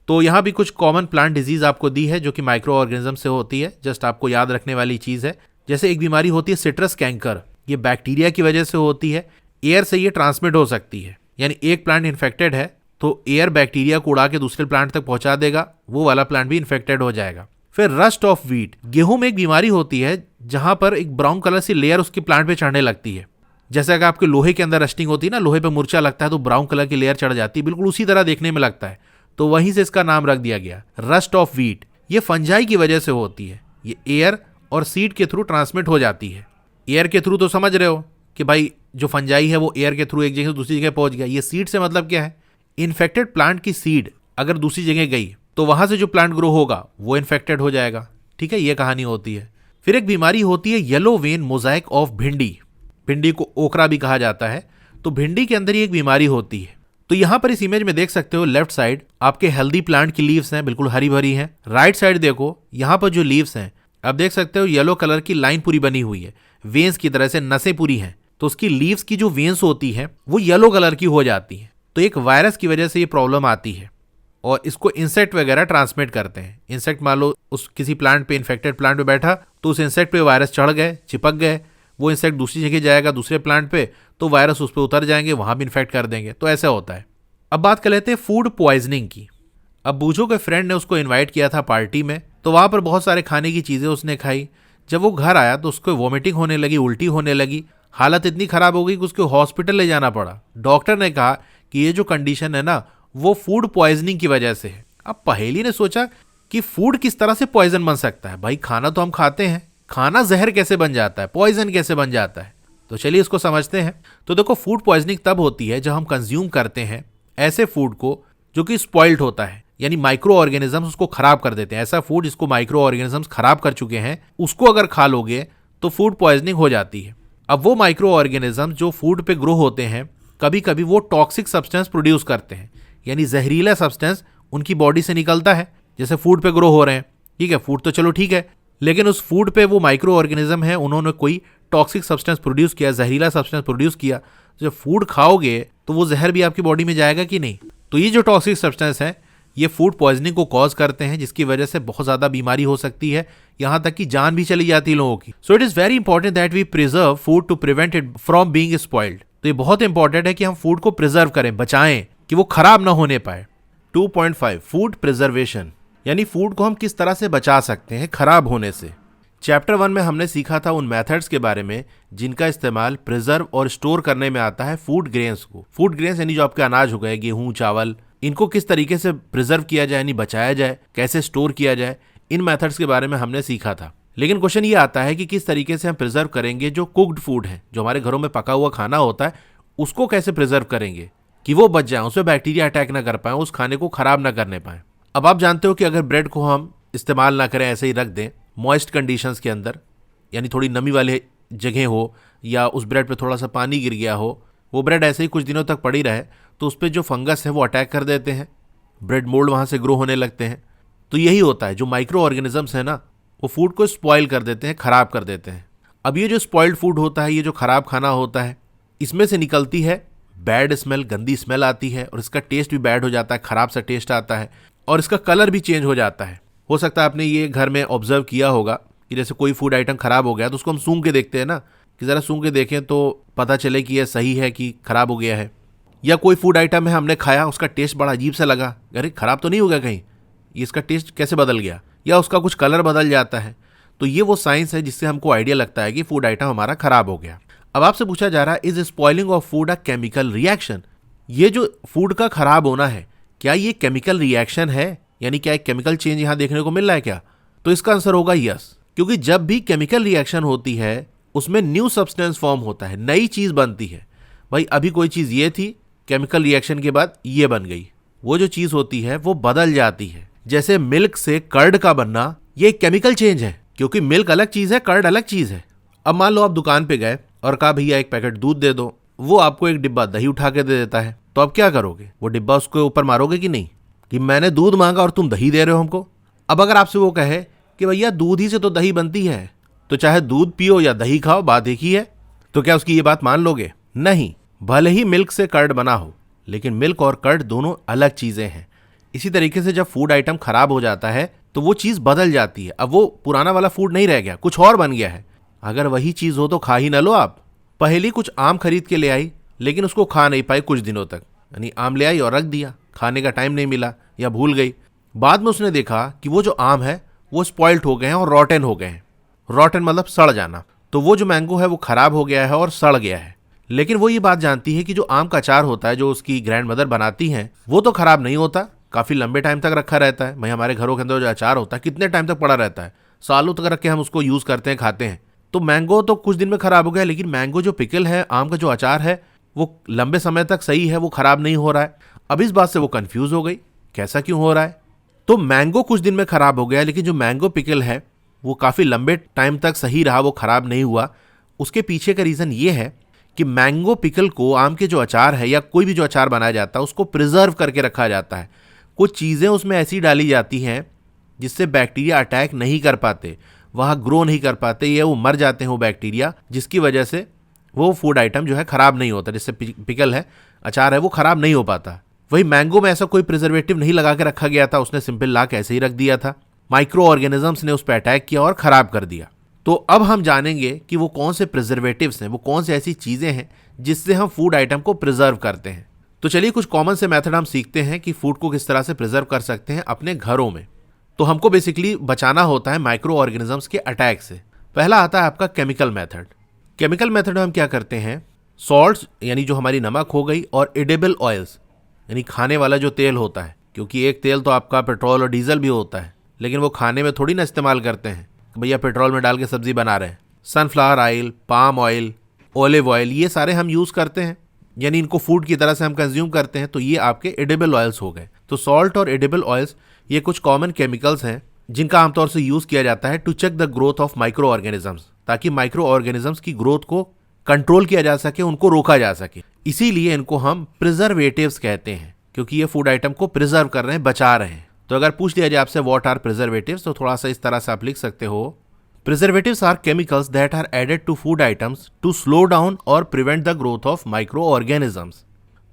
तो यहाँ भी कुछ कॉमन प्लांट डिजीज आपको दी है जो कि माइक्रो ऑर्गेनिज्म से होती है। जस्ट आपको याद रखने वाली चीज है। जैसे एक बीमारी होती है सिट्रस कैंकर, ये बैक्टीरिया की वजह से होती है। एयर से ये ट्रांसमिट हो सकती है, यानी एक प्लांट इन्फेक्टेड है तो एयर बैक्टीरिया को उड़ा के दूसरे प्लांट तक पहुंचा देगा, वो वाला प्लांट भी इन्फेक्टेड हो जाएगा। फिर रस्ट ऑफ व्हीट, गेहूं में एक बीमारी होती है जहां पर एक ब्राउन कलर सी लेयर उसके प्लांट पे चढ़ने लगती है। जैसा कि आपके लोहे के अंदर रस्टिंग होती है ना, लोहे पे मुर्चा लगता है तो ब्राउन कलर की लेयर चढ़ जाती है, बिल्कुल उसी तरह देखने में लगता है, तो वहीं से इसका नाम रख दिया गया रस्ट ऑफ व्हीट। ये फंजाई की वजह से होती है, ये एयर और सीड के थ्रू ट्रांसमिट हो जाती है। एयर के थ्रू तो समझ रहे हो कि भाई जो फंजाई है वो एयर के थ्रू एक जगह से दूसरी जगह पहुंच गया। ये सीड से मतलब क्या है? इन्फेक्टेड प्लांट की सीड अगर दूसरी जगह गई तो वहां से जो प्लांट ग्रो होगा वो इन्फेक्टेड हो जाएगा। ठीक है, ये कहानी होती है। फिर एक बीमारी होती है येलो वेन मोजाइक ऑफ भिंडी। भिंडी को ओकरा भी कहा जाता है, तो भिंडी के अंदर ही एक बीमारी होती है। तो यहां पर इस इमेज में देख सकते हो, लेफ्ट साइड आपके हेल्दी प्लांट की लीव्स हैं, बिल्कुल हरी भरी हैं। राइट साइड देखो, यहां पर जो लीव्स हैं आप देख सकते हो येलो कलर की लाइन पूरी बनी हुई है, वेन्स की तरह से नसें पूरी हैं। तो उसकी लीव्स की जो वेन्स होती है वो येलो कलर की हो जाती है। तो एक वायरस की वजह से ये प्रॉब्लम आती है और इसको इंसेक्ट वगैरह ट्रांसमिट करते हैं। इंसेक्ट मान लो उस किसी प्लांट पे, इन्फेक्टेड प्लांट पे बैठा तो उस इंसेक्ट पे वायरस चढ़ गए, चिपक गए, वो इंसेक्ट दूसरी जगह जाएगा दूसरे प्लांट पे तो वायरस उस पर उतर जाएंगे, वहां भी इन्फेक्ट कर देंगे। तो ऐसा होता है। अब बात कर लेते हैं फूड पॉइजनिंग की। अब बूझो के फ्रेंड ने उसको इन्वाइट किया था पार्टी में, तो वहां पर बहुत सारे खाने की चीजें उसने खाई। जब वो घर आया तो उसको वॉमिटिंग होने लगी, उल्टी होने लगी, हालत इतनी खराब हो गई कि उसको हॉस्पिटल ले जाना पड़ा। डॉक्टर ने कहा कि ये जो कंडीशन है ना वो फूड पॉइजनिंग की वजह से है। अब पहेली ने सोचा कि फूड किस तरह से पॉइजन बन सकता है? भाई खाना तो हम खाते हैं, खाना जहर कैसे बन जाता है, पॉइजन कैसे बन जाता है? तो चलिए इसको समझते हैं। तो देखो, फूड पॉइजनिंग तब होती है जब हम कंज्यूम करते हैं ऐसे फूड को जो कि स्पॉइल्ड होता है, यानी माइक्रो ऑर्गेनिजम्स उसको खराब कर देते हैं। ऐसा फूड जिसको माइक्रो ऑर्गेनिजम्स खराब कर चुके हैं, उसको अगर खा लोगे तो फूड पॉइजनिंग हो जाती है। अब वो माइक्रो ऑर्गेनिजम्स जो फूड पे ग्रो होते हैं, कभी कभी वो टॉक्सिक सब्सटेंस प्रोड्यूस करते हैं, यानी जहरीला सब्सटेंस उनकी बॉडी से निकलता है। जैसे फूड पे ग्रो हो रहे हैं, ठीक है, फूड तो चलो ठीक है, लेकिन उस फूड पे वो माइक्रो ऑर्गेनिज्म है, उन्होंने कोई टॉक्सिक सब्सटेंस प्रोड्यूस किया, जहरीला सब्सटेंस प्रोड्यूस किया। जब फूड खाओगे तो वो जहर भी आपकी बॉडी में जाएगा कि नहीं? तो ये जो टॉक्सिक सब्सटेंस है ये फूड पॉइजनिंग को कॉज करते हैं, जिसकी वजह से बहुत ज्यादा बीमारी हो सकती है, यहां तक कि जान भी चली जाती है लोगों की। So it is very important that we preserve food to prevent it from being spoiled. तो ये बहुत इंपॉर्टेंट है कि हम फूड को प्रिजर्व करें, बचाएं कि वो खराब ना होने पाए। 2.5 फूड प्रिजर्वेशन, यानी फूड को हम किस तरह से बचा सकते हैं खराब होने से। चैप्टर 1 में हमने सीखा था उन मेथड्स के बारे में जिनका इस्तेमाल प्रिजर्व और स्टोर करने में आता है फूड ग्रेन्स को। फूड ग्रेन्स यानी जो आपके अनाज हो गए, गेहूं, चावल, इनको किस तरीके से प्रिजर्व किया जाए यानी बचाया जाए, कैसे स्टोर किया जाए, इन मेथड्स के बारे में हमने सीखा था। लेकिन क्वेश्चन ये आता है कि किस तरीके से हम प्रिजर्व करेंगे जो कुक्ड फूड है, जो हमारे घरों में पका हुआ खाना होता है, उसको कैसे प्रिजर्व करेंगे कि वो बच जाए, उसमें बैक्टीरिया अटैक ना कर पाए, उस खाने को खराब ना करने पाए। अब आप जानते हो कि अगर ब्रेड को हम इस्तेमाल ना करें, ऐसे ही रख दें मॉइस्ट कंडीशंस के अंदर, यानी थोड़ी नमी वाले जगह हो या उस ब्रेड पे थोड़ा सा पानी गिर गया हो, वो ब्रेड ऐसे ही कुछ दिनों तक पड़ी रहे तो उस पर जो फंगस है वो अटैक कर देते हैं, ब्रेड मोल्ड वहाँ से ग्रो होने लगते हैं। तो यही होता है, जो माइक्रो ऑर्गेनिजम्स है ना, वो फूड को स्पॉइल कर देते हैं, खराब कर देते हैं। अब ये जो स्पॉइल्ड फूड होता है, ये जो खराब खाना होता है, इसमें से निकलती है बैड स्मेल, गंदी स्मेल आती है और इसका टेस्ट भी बैड हो जाता है, खराब सा टेस्ट आता है और इसका कलर भी चेंज हो जाता है। हो सकता है आपने ये घर में ऑब्जर्व किया होगा कि जैसे कोई फूड आइटम खराब हो गया तो उसको हम सूंघ के देखते हैं ना, कि ज़रा सूंघ के देखें तो पता चले कि यह सही है कि खराब हो गया है। या कोई फूड आइटम है, हमने खाया, उसका टेस्ट बड़ा अजीब सा लगा, अरे खराब तो नहीं हो गया कहीं, ये इसका टेस्ट कैसे बदल गया, या उसका कुछ कलर बदल जाता है। तो ये वो साइंस है जिससे हमको आइडिया लगता है कि फूड आइटम हमारा खराब हो गया। अब आपसे पूछा जा रहा है, is spoiling of food a chemical reaction? ये जो फूड का खराब होना है, क्या ये केमिकल रिएक्शन है, यानी क्या एक केमिकल चेंज यहाँ देखने को मिल रहा है क्या? तो इसका आंसर होगा यस, क्योंकि जब भी केमिकल रिएक्शन होती है उसमें न्यू सब्सटेंस फॉर्म होता है, नई चीज बनती है। भाई अभी कोई चीज ये थी, केमिकल रिएक्शन के बाद ये बन गई, वो जो चीज होती है वो बदल जाती है। जैसे मिल्क से कर्ड का बनना, ये एक केमिकल चेंज है, क्योंकि मिल्क अलग चीज है, कर्ड अलग चीज है। अब मान लो आप दुकान पे गए और कहा भैया एक पैकेट दूध दे दो, वो आपको एक डिब्बा दही उठा के दे देता है, तो अब क्या करोगे? वो डिब्बा उसके ऊपर मारोगे कि नहीं, कि मैंने दूध मांगा और तुम दही दे रहे हो हमको। अब अगर आपसे वो कहे कि भैया दूध ही से तो दही बनती है, तो चाहे दूध पियो या दही खाओ, बात एक ही है, तो क्या उसकी ये बात मान लोगे? नहीं। भले ही मिल्क से कर्ड बना हो, लेकिन मिल्क और कर्ड दोनों अलग चीजें हैं। इसी तरीके से जब फूड आइटम खराब हो जाता है तो वो चीज बदल जाती है, अब वो पुराना वाला फूड नहीं रह गया, कुछ और बन गया है। अगर वही चीज हो तो खा ही ना लो आप। पहली कुछ आम खरीद के ले आई, लेकिन उसको खा नहीं पाई कुछ दिनों तक, यानी आम ले आई और रख दिया, खाने का टाइम नहीं मिला या भूल गई। बाद में उसने देखा कि वो जो आम है वो स्पॉइल्ड हो गए हैं और रॉटन हो गए हैं। रॉटन मतलब सड़ जाना। तो वो जो मैंगो है वो खराब हो गया है और सड़ गया है। लेकिन वो ये बात जानती है कि जो आम का अचार होता है, जो उसकी ग्रैंड मदर बनाती हैं, वो तो खराब नहीं होता, काफी लंबे टाइम तक रखा रहता है। भाई हमारे घरों के अंदर जो अचार होता है कितने टाइम तक पड़ा रहता है, सालों तक रख के हम उसको यूज करते हैं, खाते हैं। तो मैंगो तो कुछ दिन में खराब हो गया, लेकिन मैंगो जो पिकल है, आम का जो अचार है, वो लंबे समय तक सही है, वो खराब नहीं हो रहा है। अब इस बात से वो कंफ्यूज हो गई, कैसा क्यों हो रहा है? तो मैंगो कुछ दिन में खराब हो गया, लेकिन जो मैंगो पिकल है वो काफी लंबे टाइम तक सही रहा, वो खराब नहीं हुआ। उसके पीछे का रीजन ये है कि मैंगो पिकल को, आम के जो अचार है या कोई भी जो अचार बनाया जाता है, उसको प्रिजर्व करके रखा जाता है। कुछ चीजें उसमें ऐसी डाली जाती हैं जिससे बैक्टीरिया अटैक नहीं कर पाते, वहाँ ग्रो नहीं कर पाते, या वो मर जाते हैं वो बैक्टीरिया, जिसकी वजह से वो फूड आइटम जो है खराब नहीं होता। जिससे पिकल है, अचार है, वो खराब नहीं हो पाता। वही मैंगो में ऐसा कोई प्रिजर्वेटिव नहीं लगा के रखा गया था, उसने सिंपल ला के ऐसे ही रख दिया था, माइक्रो ऑर्गेनिजम्स ने उस पर अटैक किया और खराब कर दिया। तो अब हम जानेंगे कि वो कौन से प्रिजर्वेटिव्स हैं, वो कौन से ऐसी चीजें हैं जिससे हम फूड आइटम को प्रिजर्व करते हैं। तो चलिए कुछ कॉमन से मेथड हम सीखते हैं कि फूड को किस तरह से प्रिजर्व कर सकते हैं अपने घरों में। तो हमको बेसिकली बचाना होता है माइक्रो ऑर्गेनिजम्स के अटैक से। पहला आता है आपका केमिकल मेथड। केमिकल मेथड में हम क्या करते हैं, सॉल्ट्स यानी जो हमारी नमक हो गई, और एडिबल ऑयल्स यानी खाने वाला जो तेल होता है, क्योंकि एक तेल तो आपका पेट्रोल और डीजल भी होता है, लेकिन वो खाने में थोड़ी ना इस्तेमाल करते हैं कि भैया पेट्रोल में डाल के सब्जी बना रहे हैं। Sunflower oil, palm oil, olive oil, ये सारे हम यूज करते हैं, यानी इनको फूड की तरह से हम कंज्यूम करते हैं। तो ये आपके एडिबल ऑयल्स हो गए। तो सॉल्ट और एडिबल ऑयल्स ये कुछ कॉमन केमिकल्स हैं जिनका आमतौर से यूज किया जाता है to check the growth of micro organisms, ताकि माइक्रो ऑर्गेनिजम्स की ग्रोथ को कंट्रोल किया जा सके, उनको रोका जा सके। इसीलिए इनको हम प्रिजर्वेटिव्स कहते हैं, क्योंकि ये फूड आइटम को प्रिजर्व कर रहे हैं, बचा रहे हैं। तो अगर पूछ लिया जाए आपसे व्हाट आर प्रिजर्वेटिव्स, तो थोड़ा सा इस तरह से आप लिख सकते हो, preservatives are chemicals that are added to food items to slow down और prevent the growth of micro organisms.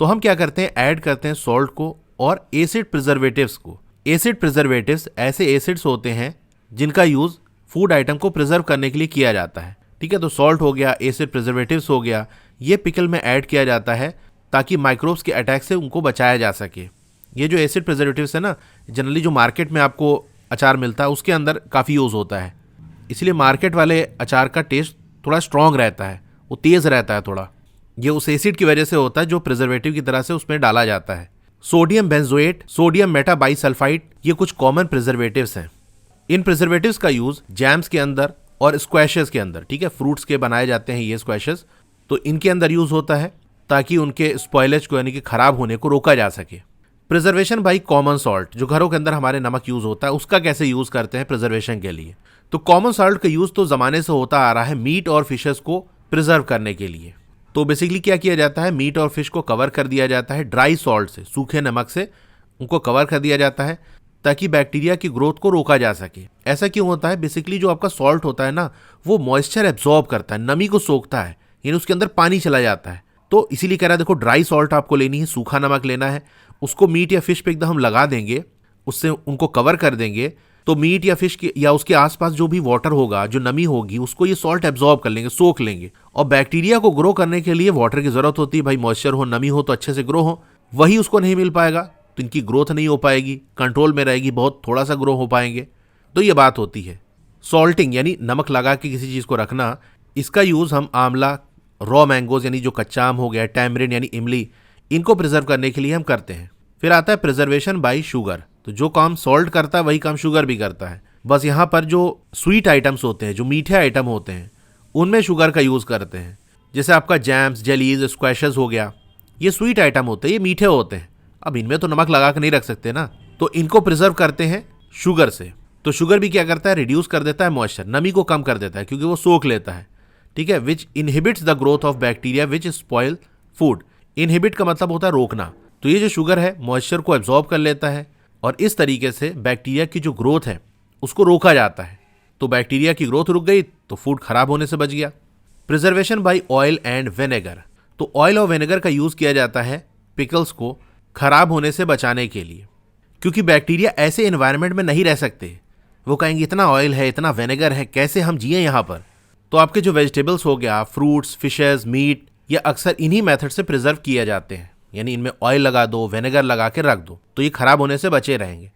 तो हम क्या करते हैं, ऐड करते हैं सॉल्ट को और एसिड प्रिजर्वेटिव्स को। एसिड प्रिजर्वेटिव्स ऐसे एसिड्स होते हैं जिनका यूज फूड आइटम को प्रिजर्व करने के लिए किया जाता है। ठीक है, तो सॉल्ट हो गया, एसिड प्रिजर्वेटिव्स हो गया, ये पिकल में ऐड किया जाता है ताकि माइक्रोब्स के अटैक से उनको बचाया जा सके। ये जो एसिड प्रिजर्वेटिव्स है ना, जनरली जो मार्केट में आपको अचार मिलता है उसके अंदर काफ़ी यूज़ होता है, इसलिए मार्केट वाले अचार का टेस्ट थोड़ा स्ट्रॉन्ग रहता है, वो तेज़ रहता है थोड़ा। ये उस एसिड की वजह से होता है जो प्रिजर्वेटिव की तरह से उसमें डाला जाता है। सोडियम बेंजोएट, सोडियम मेटाबाइसल्फाइड, ये कुछ कॉमन प्रिजर्वेटिव्स हैं। इन प्रिजर्वेटिव्स का यूज़ जैम्स के अंदर और स्क्वैशेस के अंदर, ठीक है, फ्रूट्स के बनाए जाते हैं ये स्क्वैशेस, तो इनके अंदर यूज़ होता है। ताकि उनके स्पॉयलेज को यानी कि खराब होने को रोका जा सके। प्रिजर्वेशन बाई कॉमन सॉल्ट, जो घरों के अंदर हमारे नमक यूज होता है उसका कैसे यूज करते हैं प्रिजर्वेशन के लिए। तो कॉमन सॉल्ट का यूज तो जमाने से होता आ रहा है मीट और फिशेस को प्रिजर्व करने के लिए। तो बेसिकली क्या किया जाता है, मीट और फिश को कवर कर दिया जाता है ड्राई सॉल्ट से, सूखे नमक से उनको कवर कर दिया जाता है ताकि बैक्टीरिया की ग्रोथ को रोका जा सके। ऐसा क्यों होता है, बेसिकली जो आपका सॉल्ट होता है ना वो मॉइस्चर एब्जॉर्ब करता है, नमी को सोखता है, यानी उसके अंदर पानी चला जाता है। तो इसीलिए कह रहा है देखो ड्राई सॉल्ट आपको लेनी है, सूखा नमक लेना है, उसको मीट या फिश पे एकदम हम लगा देंगे, उससे उनको कवर कर देंगे, तो मीट या फिश या उसके आसपास जो भी वाटर होगा, जो नमी होगी, उसको ये सॉल्ट एब्जॉर्ब कर लेंगे, सोख लेंगे। और बैक्टीरिया को ग्रो करने के लिए वाटर की जरूरत होती है भाई, मॉइस्चर हो, नमी हो तो अच्छे से ग्रो हो। वही उसको नहीं मिल पाएगा तो इनकी ग्रोथ नहीं हो पाएगी, कंट्रोल में रहेगी, बहुत थोड़ा सा ग्रो हो पाएंगे। तो ये बात होती है सॉल्टिंग, यानी नमक लगा के किसी चीज़ को रखना। इसका यूज़ हम आंवला, रॉ मैंगोज यानी जो कच्चा आम हो गया, टैमरिन यानी इमली, इनको प्रिजर्व करने के लिए हम करते हैं। फिर आता है प्रिजर्वेशन बाई शुगर। तो जो काम सॉल्ट करता है वही काम शुगर भी करता है, बस यहाँ पर जो स्वीट आइटम्स होते हैं, जो मीठे आइटम होते हैं, उनमें शुगर का यूज़ करते हैं। जैसे आपका जैम्स, जेलीज, स्क्वैशेस हो गया, ये स्वीट आइटम होते हैं, ये मीठे होते हैं। अब इनमें तो नमक लगा के नहीं रख सकते ना, तो इनको प्रिजर्व करते हैं शुगर से। तो शुगर भी क्या करता है, रिड्यूस कर देता है मॉइस्चर, नमी को कम कर देता है क्योंकि वो सोख लेता है, ठीक है। Which inhibits the growth of bacteria which spoil food. Inhibit का मतलब होता है रोकना। तो ये जो शुगर है मॉइस्चर को एब्जॉर्ब कर लेता है और इस तरीके से बैक्टीरिया की जो ग्रोथ है उसको रोका जाता है। तो बैक्टीरिया की ग्रोथ रुक गई तो फूड खराब होने से बच गया। Preservation by oil and vinegar. तो ऑयल और विनेगर का यूज़ किया जाता है पिकल्स को खराब होने से बचाने के लिए, क्योंकि बैक्टीरिया ऐसे एनवायरनमेंट में नहीं रह सकते। वो कहेंगे इतना ऑयल है, इतना विनेगर है, कैसे हम जिए यहाँ पर। तो आपके जो वेजिटेबल्स हो गया, फ्रूट्स, फिशेस, मीट, ये अक्सर इन्हीं मेथड से प्रिजर्व किए जाते हैं, यानी इनमें ऑयल लगा दो, विनेगर लगा के रख दो तो ये खराब होने से बचे रहेंगे।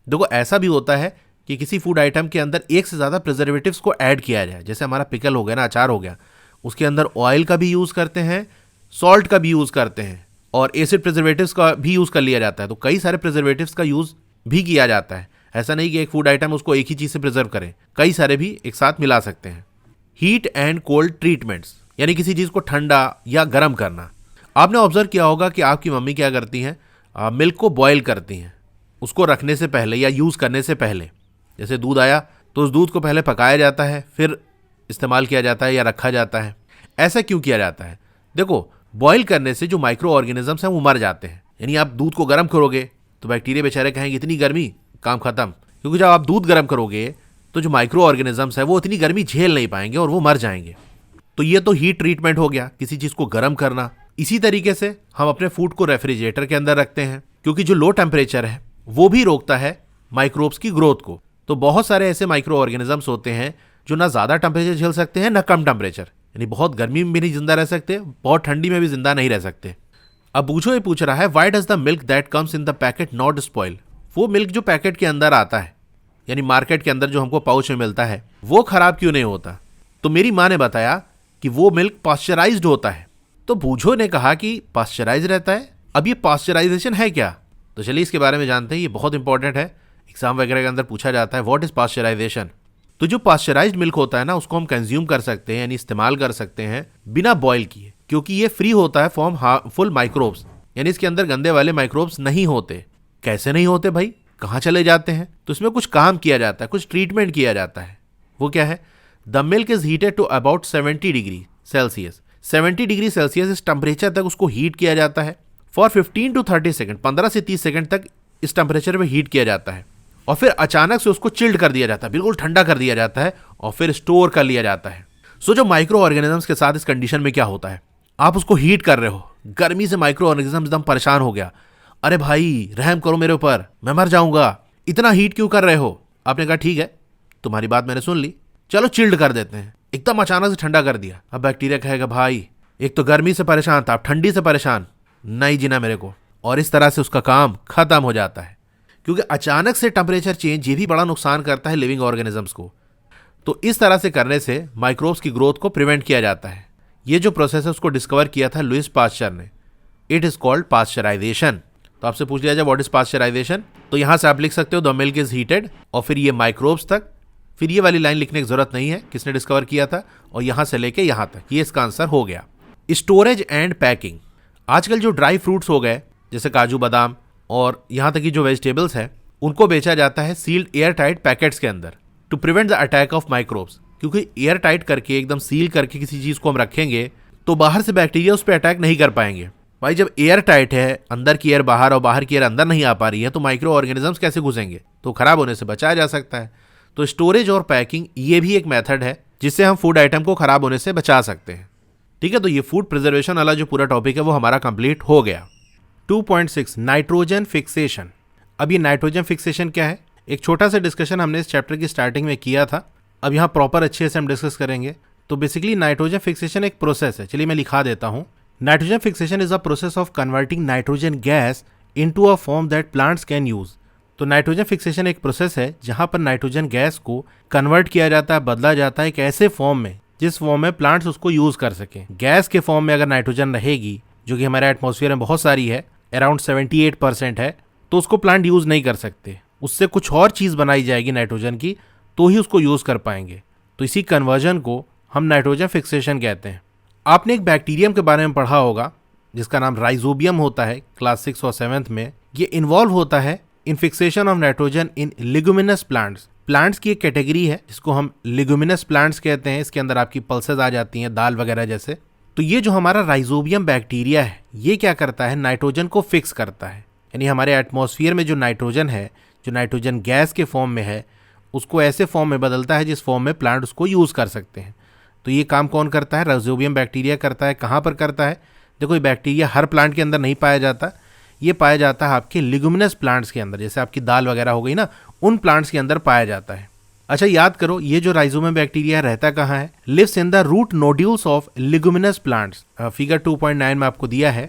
देखो ऐसा भी होता है कि किसी फूड आइटम के अंदर एक से ज़्यादा प्रिजर्वेटिव्स को ऐड किया जाए, जैसे हमारा पिकल हो गया ना, अचार हो गया, उसके अंदर ऑयल का भी यूज़ करते हैं, सॉल्ट का भी यूज़ करते हैं और एसिड प्रिजर्वेटिव्स का भी यूज़ कर लिया जाता है। तो कई सारे प्रिजर्वेटिव्स का यूज़ भी किया जाता है। ऐसा नहीं कि एक फूड आइटम उसको एक ही चीज़ से प्रिजर्व करें, कई सारे भी एक साथ मिला सकते हैं। हीट एंड कोल्ड ट्रीटमेंट्स, यानी किसी चीज़ को ठंडा या गर्म करना। आपने ऑब्जर्व किया होगा कि आपकी मम्मी क्या करती हैं, मिल्क को बॉयल करती हैं उसको रखने से पहले या यूज़ करने से पहले। जैसे दूध आया तो उस दूध को पहले पकाया जाता है, फिर इस्तेमाल किया जाता है या रखा जाता है। ऐसा क्यों किया जाता है? देखो बॉयल करने से जो माइक्रो ऑर्गेनिजम्स हैं वो मर जाते हैं। यानी आप दूध को गर्म करोगे तो बैक्टीरिया बेचारे कहेंगे इतनी गर्मी, काम खत्म। क्योंकि जब आप दूध गर्म करोगे तो जो माइक्रो ऑर्गेनिजम्स है वो इतनी गर्मी झेल नहीं पाएंगे और वो मर जाएंगे। तो ये तो हीट ट्रीटमेंट हो गया, किसी चीज़ को गर्म करना। इसी तरीके से हम अपने फूड को रेफ्रिजरेटर के अंदर रखते हैं, क्योंकि जो लो टेम्परेचर है वो भी रोकता है माइक्रोब्स की ग्रोथ को। तो बहुत सारे ऐसे माइक्रो ऑर्गेनिजम्स होते हैं जो ना ज़्यादा टेम्परेचर झेल सकते हैं ना कम टेम्परेचर, यानी बहुत गर्मी में भी नहीं जिंदा रह सकते, बहुत ठंडी में भी जिंदा नहीं रह सकते। अब बूझो ये पूछ रहा है, why does the milk that comes in the packet not spoil. वो मिल्क जो पैकेट के अंदर आता है, यानी मार्केट के अंदर जो हमको पाउच में मिलता है, वो खराब क्यों नहीं होता? तो मेरी माँ ने बताया कि वो मिल्क पास्चराइज्ड होता है। तो बूझो ने कहा कि पास्चराइज रहता है, अब ये पास्चराइजेशन है क्या? तो चलिए इसके बारे में जानते हैं, ये बहुत इंपॉर्टेंट है, एग्जाम वगैरह के अंदर पूछा जाता है, व्हाट इज पास्चराइजेशन। तो जो पास्चराइज्ड मिल्क होता है ना, उसको हम कंज्यूम कर सकते हैं, यानी इस्तेमाल कर सकते हैं बिना बॉयल किए, क्योंकि ये फ्री होता है फ्रॉम हार्मफुल माइक्रोब्स, यानी इसके अंदर गंदे वाले माइक्रोब्स नहीं होते। कैसे नहीं होते भाई, कहाँ चले जाते हैं? तो इसमें कुछ काम किया जाता है, कुछ ट्रीटमेंट किया जाता है। वो क्या है? The milk is heated to about 70 degree Celsius. 70 degree Celsius इस टेम्परेचर तक उसको हीट किया जाता है फॉर 15 to 30 सेकंड, 15 से 30 सेकंड तक इस टेम्परेचर में हीट किया जाता है और फिर अचानक से उसको चिल्ड कर दिया जाता है, बिल्कुल ठंडा कर दिया जाता है और फिर स्टोर कर लिया जाता है। सो जो माइक्रो ऑर्गेनिजम्स के साथ इस कंडीशन में क्या होता है, आप उसको हीट कर रहे हो, गर्मी से माइक्रो ऑर्गेनिज्म एकदम परेशान हो गया, अरे भाई रहम करो मेरे ऊपर, मैं मर जाऊंगा, इतना हीट क्यों कर रहे हो? आपने कहा ठीक है, तुम्हारी बात मैंने सुन ली, चलो चिल्ड कर देते हैं। एकदम अचानक से ठंडा कर दिया। अब बैक्टीरिया कहेगा भाई एक तो गर्मी से परेशान था, अब ठंडी से परेशान, नहीं जीना मेरे को, और इस तरह से उसका काम खत्म हो जाता है। क्योंकि अचानक से टेम्परेचर चेंज ये भी बड़ा नुकसान करता है लिविंग ऑर्गेनिजम्स को। तो इस तरह से करने से माइक्रोब्स की ग्रोथ को प्रिवेंट किया जाता है। ये जो प्रोसेस है उसको डिस्कवर किया था लुईस पास्चर ने। It is called pasteurization. तो आपसे पूछ लिया जाए व्हाट इज पास्चराइजेशन, तो यहां से आप लिख सकते हो द मिल्क इज हीटेड, और फिर ये माइक्रोब्स तक, फिर ये वाली लाइन लिखने की जरूरत नहीं है, किसने डिस्कवर किया था, और यहां से लेके यहां तक, ये इसका आंसर हो गया। Storage and packing. आजकल जो ड्राई फ्रूट्स हो गए जैसे काजू बादाम और यहाँ तक कि जो वेजिटेबल्स है उनको बेचा जाता है सील्ड एयर टाइट पैकेट्स के अंदर to prevent the attack of microbes. क्योंकि एयर टाइट करके एकदम सील करके किसी चीज को हम रखेंगे तो बाहर से बैक्टीरिया उस पर अटैक नहीं कर पाएंगे। भाई जब एयर टाइट है, अंदर की एयर बाहर और बाहर की एयर अंदर नहीं आ पा रही है तो माइक्रो ऑर्गेनिजम्स कैसे घुसेंगे? तो खराब होने से बचाया जा सकता है। तो स्टोरेज और पैकिंग ये भी एक मेथड है जिससे हम फूड आइटम को खराब होने से बचा सकते हैं। ठीक है, तो ये फूड प्रिजर्वेशन वाला जो पूरा टॉपिक है वो हमारा कंप्लीट हो गया। 2.6 नाइट्रोजन फिक्सेशन। अब ये नाइट्रोजन फिक्सेशन क्या है? एक छोटा सा डिस्कशन हमने इस चैप्टर की स्टार्टिंग में किया था, अब यहाँ प्रॉपर अच्छे से हम डिस्कस करेंगे। तो बेसिकली नाइट्रोजन फिक्सेशन एक प्रोसेस है। चलिए मैं लिखा देता हूँ। Nitrogen fixation is a process of converting nitrogen gas into a form that plants can use. तो नाइट्रोजन फिक्सेशन एक प्रोसेस है जहां पर नाइट्रोजन गैस को कन्वर्ट किया जाता है, बदला जाता है एक ऐसे फॉर्म में जिस फॉर्म में प्लांट्स उसको यूज कर सकें। गैस के फॉर्म में अगर नाइट्रोजन रहेगी, जो कि हमारे एटमॉस्फेयर में बहुत सारी है, अराउंड 78% है, तो उसको प्लांट यूज नहीं कर सकते। उससे कुछ और चीज बनाई जाएगी नाइट्रोजन की, तो ही उसको यूज कर पाएंगे। तो इसी कन्वर्जन को हम नाइट्रोजन फिक्सेशन कहते हैं। आपने एक बैक्टीरियम के बारे में पढ़ा होगा जिसका नाम राइजोबियम होता है क्लास 6 और 7th में। ये इन्वॉल्व होता है in fixation of nitrogen in leguminous plants. Plants की एक कैटेगरी है जिसको हम लिगुमिनस प्लांट्स कहते हैं। इसके अंदर आपकी पल्सेस आ जाती हैं, दाल वगैरह जैसे। तो ये जो हमारा राइजोबियम बैक्टीरिया है ये क्या करता है? नाइट्रोजन को फिक्स करता है। यानी हमारे एटमॉस्फेयर में जो नाइट्रोजन है, जो नाइट्रोजन गैस के फॉर्म में है, उसको ऐसे फॉर्म में बदलता है जिस फॉर्म में प्लांट उसको यूज कर सकते हैं। तो ये काम कौन करता है? राइजोबियम बैक्टीरिया करता है। कहाँ पर करता है? देखो, ये बैक्टीरिया हर प्लांट के अंदर नहीं पाया जाता, ये पाया जाता है आपके लिगुमिनस प्लांट्स के अंदर, जैसे आपकी दाल वगैरह हो गई ना, उन प्लांट्स के अंदर पाया जाता है। अच्छा याद करो, ये जो राइजोबियम बैक्टीरिया रहता कहाँ है? Lives in the root nodules of leguminous plants. Figure 2.9 में आपको दिया है।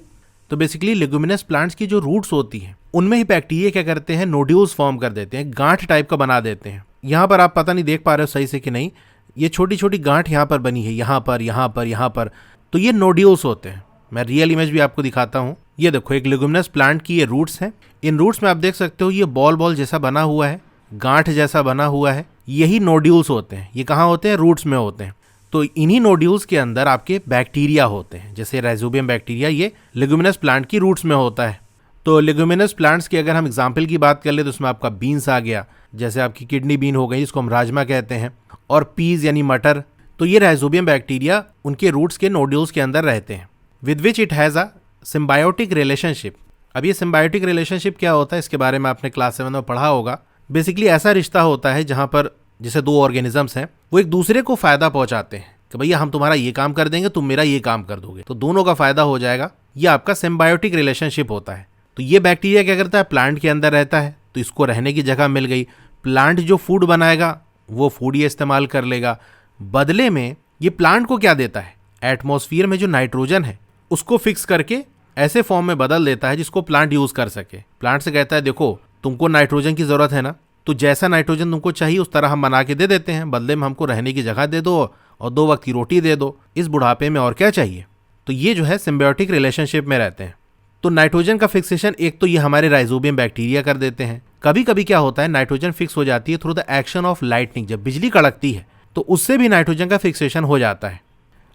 तो बेसिकली लिगुमिनस प्लांट्स की जो रूट्स होती हैं उनमें ही बैक्टीरिया क्या करते हैं? नोड्यूल्स फॉर्म कर देते हैं, गांठ टाइप का बना देते हैं। यहाँ पर आप पता नहीं देख पा रहे हो सही से कि नहीं, ये छोटी छोटी गांठ यहाँ पर बनी है, यहाँ पर, यहाँ पर, यहाँ पर। तो ये नोड्यूल्स होते हैं। मैं रियल इमेज भी आपको दिखाता हूँ। ये देखो, एक लिगुमिनस प्लांट की ये रूट्स हैं। इन रूट्स में आप देख सकते हो ये बॉल बॉल जैसा बना हुआ है, गांठ जैसा बना हुआ है, यही नोड्यूल्स होते हैं। ये कहाँ होते हैं? रूट्स में होते हैं। तो इन्हीं नोड्यूल्स के अंदर आपके बैक्टीरिया होते हैं। जैसे राइजोबियम बैक्टीरिया ये लिगुमिनस प्लांट की रूट्स में होता है। तो लिगुमिनस प्लांट्स की अगर हम एग्जाम्पल की बात कर ले तो उसमें आपका बीन्स आ गया, जैसे आपकी किडनी बीन हो गई जिसको हम राजमा कहते हैं, और पीज यानी मटर। तो ये राइजोबियम बैक्टीरिया उनके रूट्स के नोड्यूल्स के अंदर रहते हैं, with which it has a symbiotic relationship. अब ये सिम्बायोटिक रिलेशनशिप क्या होता है इसके बारे में आपने क्लास 7 में पढ़ा होगा। बेसिकली ऐसा रिश्ता होता है जहाँ पर जैसे दो ऑर्गेनिजम्स हैं, वो एक दूसरे को फायदा पहुंचाते हैं कि भैया हम तुम्हारा ये काम कर देंगे, तुम मेरा ये काम कर दोगे, तो दोनों का फायदा हो जाएगा। ये आपका सिम्बायोटिक रिलेशनशिप होता है। तो ये बैक्टीरिया क्या करता है? प्लांट के अंदर रहता है, तो इसको रहने की जगह मिल गई। प्लांट जो फूड बनाएगा वो फूड ये इस्तेमाल कर लेगा। बदले में ये प्लांट को क्या देता है? एटमॉस्फेयर में जो नाइट्रोजन है उसको फिक्स करके ऐसे फॉर्म में बदल देता है जिसको प्लांट यूज कर सके। प्लांट से कहता है देखो तुमको नाइट्रोजन की जरूरत है ना, तो जैसा नाइट्रोजन तुमको चाहिए उस तरह हम बना के दे देते हैं, बदले में हमको रहने की जगह दे दो और 2 वक्त की रोटी दे दो, इस बुढ़ापे में और क्या चाहिए। तो ये जो है सिम्बायोटिक रिलेशनशिप में रहते हैं। तो नाइट्रोजन का फिक्सेशन एक तो ये हमारे राइजोबियम बैक्टीरिया कर देते हैं। कभी कभी क्या होता है, नाइट्रोजन फिक्स हो जाती है through the action of lightning. जब बिजली कड़कती है तो उससे भी नाइट्रोजन का फिक्सेशन हो जाता है।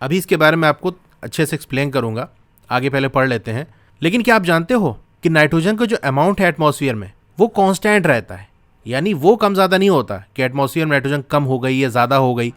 अभी इसके बारे में आपको अच्छे से एक्सप्लेन करूंगा, आगे पहले पढ़ लेते हैं। लेकिन क्या आप जानते हो कि नाइट्रोजन का जो अमाउंट है एटमॉस्फेयर में वो कांस्टेंट रहता है, यानी वो कम ज़्यादा नहीं होता कि एटमॉस्फेयर में नाइट्रोजन कम हो गई या ज़्यादा हो गई,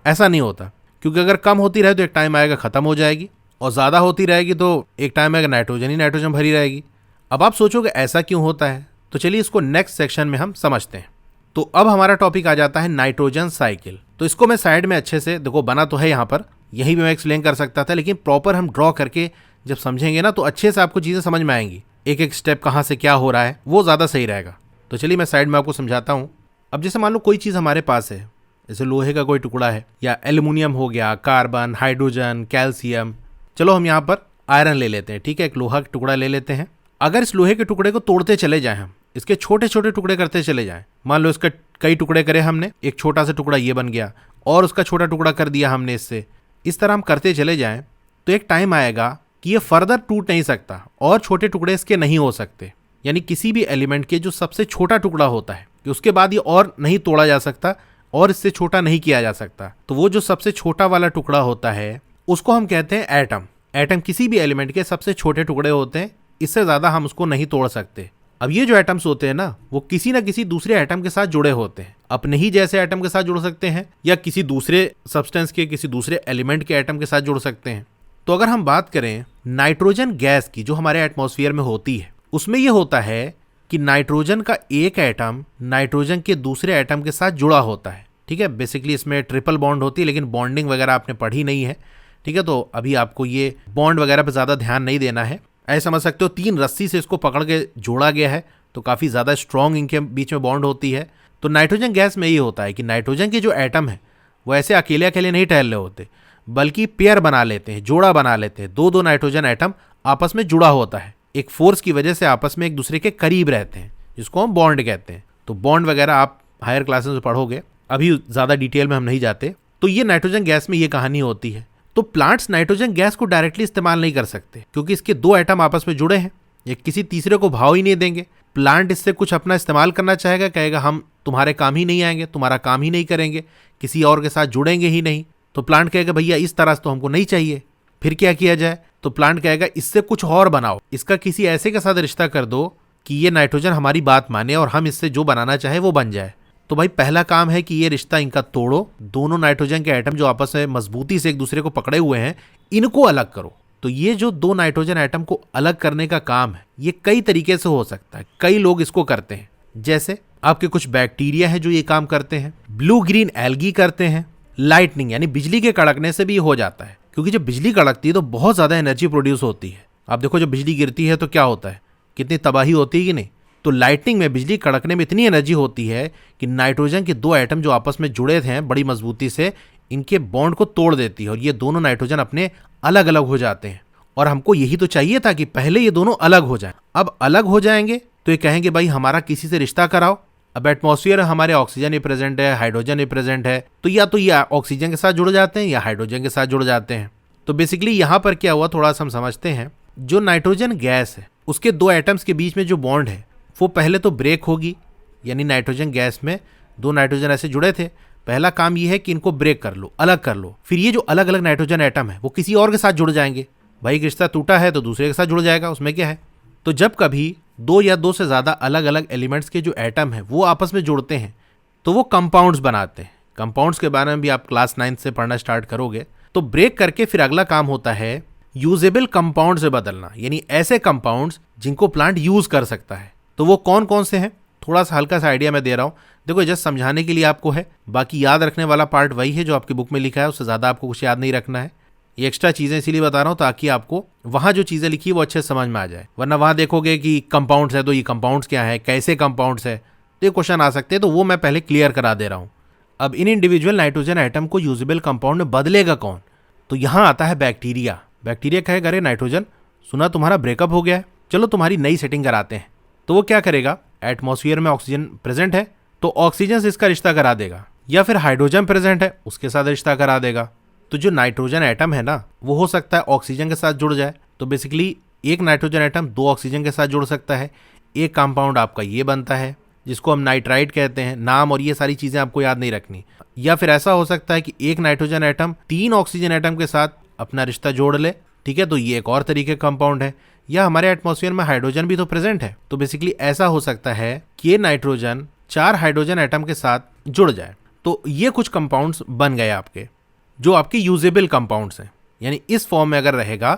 ऐसा नहीं होता। क्योंकि अगर कम होती रहे तो एक टाइम आएगा ख़त्म हो जाएगी, और ज़्यादा होती रहेगी तो एक टाइम आएगा नाइट्रोजन ही नाइट्रोजन भरी रहेगी। अब आप सोचोगे ऐसा क्यों होता है, तो चलिए इसको नेक्स्ट सेक्शन में हम समझते हैं। तो अब हमारा टॉपिक आ जाता है नाइट्रोजन साइकिल। तो इसको मैं साइड में अच्छे से, देखो बना तो है यहाँ पर, यही भी मैं एक्सप्लेन कर सकता था, लेकिन प्रॉपर हम ड्रॉ करके जब समझेंगे ना तो अच्छे से आपको चीज़ें समझ में आएंगी। एक एक स्टेप कहाँ से क्या हो रहा है वो ज़्यादा सही रहेगा। तो चलिए मैं साइड में आपको समझाता हूँ। अब जैसे मान लो कोई चीज़ हमारे पास है, जैसे लोहे का कोई टुकड़ा है, या एल्यूमिनियम हो गया, कार्बन, हाइड्रोजन, कैल्शियम। चलो हम यहाँ पर आयरन ले लेते हैं, ठीक है, एक लोहा का टुकड़ा ले लेते हैं। अगर इस लोहे के टुकड़े को तोड़ते चले जाएं, हम इसके छोटे छोटे टुकड़े करते चले जाएं, मान लो इसका कई टुकड़े करे हमने, एक छोटा सा टुकड़ा ये बन गया और उसका छोटा टुकड़ा कर दिया हमने इससे, इस तरह हम करते चले जाएं तो एक टाइम आएगा कि ये फर्दर टूट नहीं सकता और छोटे टुकड़े इसके नहीं हो सकते। यानी किसी भी एलिमेंट के जो सबसे छोटा टुकड़ा होता है कि उसके बाद ये और नहीं तोड़ा जा सकता और इससे छोटा नहीं किया जा सकता, तो वो जो सबसे छोटा वाला टुकड़ा होता है उसको हम कहते हैं एटम। एटम किसी भी एलिमेंट के सबसे छोटे टुकड़े होते हैं, इससे ज्यादा हम उसको नहीं तोड़ सकते। अब ये जो एटम्स होते हैं ना, वो किसी ना किसी दूसरे एटम के साथ जुड़े होते हैं। अपने ही जैसे एटम के साथ जुड़ सकते हैं या किसी दूसरे सब्सटेंस के, किसी दूसरे एलिमेंट के एटम के साथ जुड़ सकते हैं। तो अगर हम बात करें नाइट्रोजन गैस की जो हमारे एटमॉस्फेयर में होती है, उसमें यह होता है कि नाइट्रोजन का एक एटम नाइट्रोजन के दूसरे एटम के साथ जुड़ा होता है। ठीक है, बेसिकली इसमें ट्रिपल बॉन्ड होती है, लेकिन बॉन्डिंग वगैरह आपने पढ़ी नहीं है। ठीक है, तो अभी आपको ये बॉन्ड वगैरह पे ज़्यादा ध्यान नहीं देना है। ऐसे समझ सकते हो 3 रस्सी से इसको पकड़ के जोड़ा गया है, तो काफ़ी ज़्यादा स्ट्रॉन्ग इनके बीच में बॉन्ड होती है। तो नाइट्रोजन गैस में ये होता है कि नाइट्रोजन के जो एटम है वो ऐसे अकेले अकेले नहीं टहल रहे होते, बल्कि पेयर बना लेते हैं, जोड़ा बना लेते हैं। 2 नाइट्रोजन एटम आपस में जुड़ा होता है, एक फोर्स की वजह से आपस में एक दूसरे के करीब रहते हैं, जिसको हम बॉन्ड कहते हैं। तो बॉन्ड वगैरह आप हायर क्लासेस में पढ़ोगे, अभी ज़्यादा डिटेल में हम नहीं जाते। तो ये नाइट्रोजन गैस में ये कहानी होती है। तो प्लांट्स नाइट्रोजन गैस को डायरेक्टली इस्तेमाल नहीं कर सकते, क्योंकि इसके 2 एटम आपस में जुड़े हैं, ये किसी तीसरे को भाव ही नहीं देंगे। प्लांट इससे कुछ अपना इस्तेमाल करना चाहेगा, कहेगा हम तुम्हारे काम ही नहीं आएंगे, तुम्हारा काम ही नहीं करेंगे, किसी और के साथ जुड़ेंगे ही नहीं। तो प्लांट कहेगा भैया इस तरह से तो हमको नहीं चाहिए, फिर क्या किया जाए? तो प्लांट कहेगा इससे कुछ और बनाओ, इसका किसी ऐसे के साथ रिश्ता कर दो कि ये नाइट्रोजन हमारी बात माने और हम इससे जो बनाना चाहे वो बन जाए। तो भाई पहला काम है कि ये रिश्ता इनका तोड़ो, दोनों नाइट्रोजन के एटम जो आपस में मजबूती से एक दूसरे को पकड़े हुए हैं, इनको अलग करो। तो ये जो 2 नाइट्रोजन एटम को अलग करने का काम है, ये कई तरीके से हो सकता है, कई लोग इसको करते हैं। जैसे आपके कुछ बैक्टीरिया हैं जो ये काम करते हैं, ब्लू ग्रीन एल्गी करते हैं, लाइटनिंग यानी बिजली के कड़कने से भी हो जाता है, क्योंकि जब बिजली कड़कती है तो बहुत ज्यादा एनर्जी प्रोड्यूस होती है। आप देखो जब बिजली गिरती है तो क्या होता है, कितनी तबाही होती है कि नहीं। तो लाइटनिंग में बिजली कड़कने में इतनी एनर्जी होती है कि नाइट्रोजन के 2 एटम जो आपस में जुड़े थे बड़ी मजबूती से, इनके बॉन्ड को तोड़ देती है और ये दोनों नाइट्रोजन अपने अलग अलग हो जाते हैं। और हमको यही तो चाहिए था कि पहले ये दोनों अलग हो जाएं। अब अलग हो जाएंगे तो ये कहेंगे भाई हमारा किसी से रिश्ता कराओ। अब एटमॉस्फेयर में हमारे ऑक्सीजन ही प्रेजेंट है, हाइड्रोजन ही प्रेजेंट है, तो या तो ये ऑक्सीजन के साथ जुड़ जाते हैं या हाइड्रोजन के साथ जुड़ जाते हैं। तो बेसिकली यहाँ पर क्या हुआ थोड़ा सा हम समझते हैं। जो नाइट्रोजन गैस है उसके 2 एटम्स के बीच में जो बॉन्ड है वो पहले तो ब्रेक होगी, यानी नाइट्रोजन गैस में 2 नाइट्रोजन ऐसे जुड़े थे, पहला काम ये है कि इनको ब्रेक कर लो, अलग कर लो। फिर ये जो अलग अलग नाइट्रोजन एटम है वो किसी और के साथ जुड़ जाएंगे। भाई एक रिश्ता टूटा है तो दूसरे के साथ जुड़ जाएगा, उसमें क्या है। तो जब कभी 2 या 2 से ज़्यादा अलग अलग एलिमेंट्स के जो एटम है वो आपस में जुड़ते हैं तो वो कंपाउंड्स बनाते हैं। कंपाउंड्स के बारे में भी आप क्लास 9 से पढ़ना स्टार्ट करोगे। तो ब्रेक करके फिर अगला काम होता है यूजेबल कंपाउंड से बदलना, यानी ऐसे कंपाउंड्स जिनको प्लांट यूज कर सकता है। तो वो कौन कौन से हैं, थोड़ा सा हल्का सा आइडिया मैं दे रहा हूँ। देखो जस्ट समझाने के लिए आपको है, बाकी याद रखने वाला पार्ट वही है जो आपकी बुक में लिखा है, उससे ज़्यादा आपको कुछ याद नहीं रखना है। ये एक्स्ट्रा चीज़ें इसीलिए बता रहा हूँ ताकि आपको वहाँ जो चीज़ें लिखी है वो अच्छे से समझ में आ जाए। वरना वहाँ देखोगे कि कंपाउंड्स है तो ये कंपाउंड्स क्या है, कैसे कंपाउंड्स है, तो ये क्वेश्चन आ सकते हैं। तो वो मैं पहले क्लियर करा दे रहा हूँ। अब इन इंडिविजुअल नाइट्रोजन आइटम को यूजेबल कंपाउंड में बदलेगा कौन? तो यहाँ आता है बैक्टीरिया। बैक्टीरिया कहेगा अरे नाइट्रोजन सुना तुम्हारा ब्रेकअप हो गया है, चलो तुम्हारी नई सेटिंग कराते हैं। तो वो क्या करेगा, एटमॉस्फेयर में ऑक्सीजन प्रेजेंट है तो ऑक्सीजन से इसका रिश्ता करा देगा, या फिर हाइड्रोजन प्रेजेंट है उसके साथ रिश्ता करा देगा। तो जो नाइट्रोजन एटम है ना वो हो सकता है ऑक्सीजन के साथ जुड़ जाए। तो बेसिकली एक नाइट्रोजन एटम 2 ऑक्सीजन के साथ जुड़ सकता है। एक कंपाउंड आपका ये बनता है जिसको हम नाइट्राइट कहते हैं। नाम और ये सारी चीज़ें आपको याद नहीं रखनी। या फिर ऐसा हो सकता है कि एक नाइट्रोजन एटम 3 ऑक्सीजन एटम के साथ अपना रिश्ता जोड़ ले, ठीक है, तो ये एक और तरीके का कंपाउंड है। या हमारे एटमॉस्फेयर में हाइड्रोजन भी तो प्रेजेंट है, तो बेसिकली ऐसा हो सकता है कि ये नाइट्रोजन 4 हाइड्रोजन एटम के साथ जुड़ जाए। तो ये कुछ कंपाउंड्स बन गए आपके, जो आपके यूजेबल कंपाउंड्स हैं, यानी इस फॉर्म में अगर रहेगा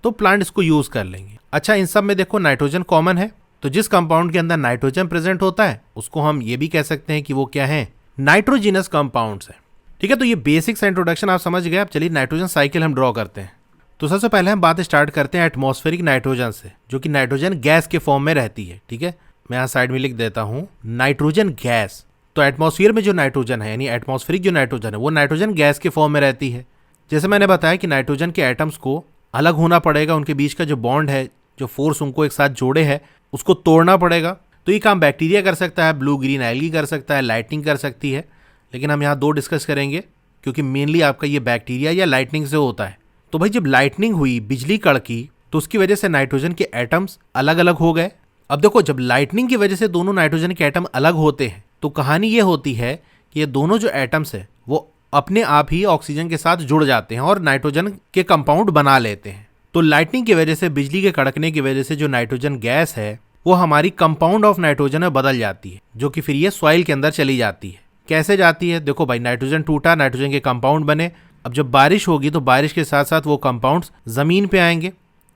तो प्लांट इसको यूज कर लेंगे। अच्छा, इन सब में देखो नाइट्रोजन कॉमन है, तो जिस कंपाउंड के अंदर नाइट्रोजन प्रेजेंट होता है उसको हम ये भी कह सकते हैं कि वो क्या है, नाइट्रोजिनस कंपाउंड्स है। ठीक है, तो ये बेसिक्स इंट्रोडक्शन आप समझ गए। अब चलिए नाइट्रोजन साइकिल हम ड्रॉ करते हैं। तो सबसे पहले हम बात स्टार्ट करते हैं एटमॉस्फेरिक नाइट्रोजन से, जो कि नाइट्रोजन गैस के फॉर्म में रहती है। ठीक है, मैं यहाँ साइड में लिख देता हूँ नाइट्रोजन गैस। तो एटमॉस्फेयर में जो नाइट्रोजन है, यानी एटमॉस्फेरिक जो नाइट्रोजन है, वो नाइट्रोजन गैस के फॉर्म में रहती है। जैसे मैंने बताया कि नाइट्रोजन के एटम्स को अलग होना पड़ेगा, उनके बीच का जो बॉन्ड है, जो फोर्स उनको एक साथ जोड़े है, उसको तोड़ना पड़ेगा। तो ये काम बैक्टीरिया कर सकता है, ब्लू ग्रीन एल्गी कर सकता है, लाइटनिंग कर सकती है। लेकिन हम यहाँ 2 डिस्कस करेंगे क्योंकि मेनली आपका ये बैक्टीरिया या लाइटनिंग से होता है। तो भाई जब लाइटनिंग हुई, बिजली कड़की, तो उसकी वजह से नाइट्रोजन के एटम्स अलग अलग हो गए। अब देखो जब लाइटनिंग की वजह से दोनों नाइट्रोजन के एटम अलग होते हैं तो कहानी ये होती है कि ये दोनों जो एटम्स है वो अपने आप ही ऑक्सीजन के साथ जुड़ जाते हैं और नाइट्रोजन के कंपाउंड बना लेते हैं। तो लाइटनिंग की वजह से, बिजली के कड़कने की वजह से जो नाइट्रोजन गैस है वो हमारी कंपाउंड ऑफ नाइट्रोजन में बदल जाती है, जो कि फिर ये सॉइल के अंदर चली जाती है। कैसे जाती है? देखो भाई, नाइट्रोजन टूटा, नाइट्रोजन के कंपाउंड बने। अब जब बारिश होगी तो बारिश के साथ साथ वो कंपाउंड्स जमीन पे आएंगे।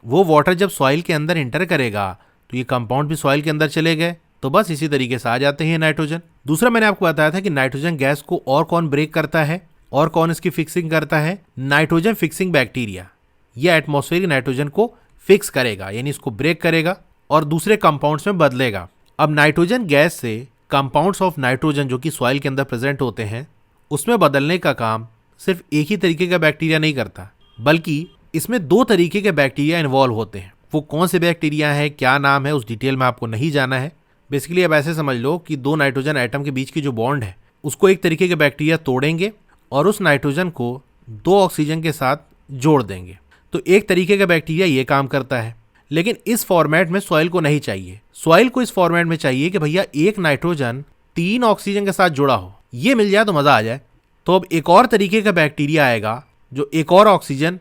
वो वाटर जब सॉइल के अंदर इंटर करेगा तो ये कंपाउंड भी सॉइल के अंदर चले गए। तो बस इसी तरीके से आ जाते हैं नाइट्रोजन। दूसरा मैंने आपको बताया था कि नाइट्रोजन गैस को और कौन ब्रेक करता है और कौन इसकी फिक्सिंग करता है? Nitrogen fixing bacteria. यह एटमॉस्फेरिक नाइट्रोजन को फिक्स करेगा, यानी इसको ब्रेक करेगा और दूसरे कंपाउंड्स में बदलेगा। अब नाइट्रोजन गैस से कंपाउंड्स ऑफ नाइट्रोजन जो कि सॉइल के अंदर प्रेजेंट होते हैं उसमें बदलने का काम सिर्फ एक ही तरीके का बैक्टीरिया नहीं करता, बल्कि इसमें 2 तरीके के बैक्टीरिया इन्वॉल्व होते हैं। वो कौन से बैक्टीरिया है, क्या नाम है, उस डिटेल में आपको नहीं जाना है। बेसिकली अब ऐसे समझ लो कि 2 नाइट्रोजन एटम के बीच की जो बॉन्ड है उसको एक तरीके के बैक्टीरिया तोड़ेंगे और उस नाइट्रोजन को 2 ऑक्सीजन के साथ जोड़ देंगे। तो एक तरीके का बैक्टीरिया ये काम करता है, लेकिन इस फॉर्मेट में सॉइल को नहीं चाहिए। सॉइल को इस फॉर्मेट में चाहिए कि भैया एक नाइट्रोजन 3 ऑक्सीजन के साथ जुड़ा हो, ये मिल जाए तो मजा आ जाए। तो अब एक और तरीके का बैक्टीरिया आएगा जो एक और ऑक्सीजन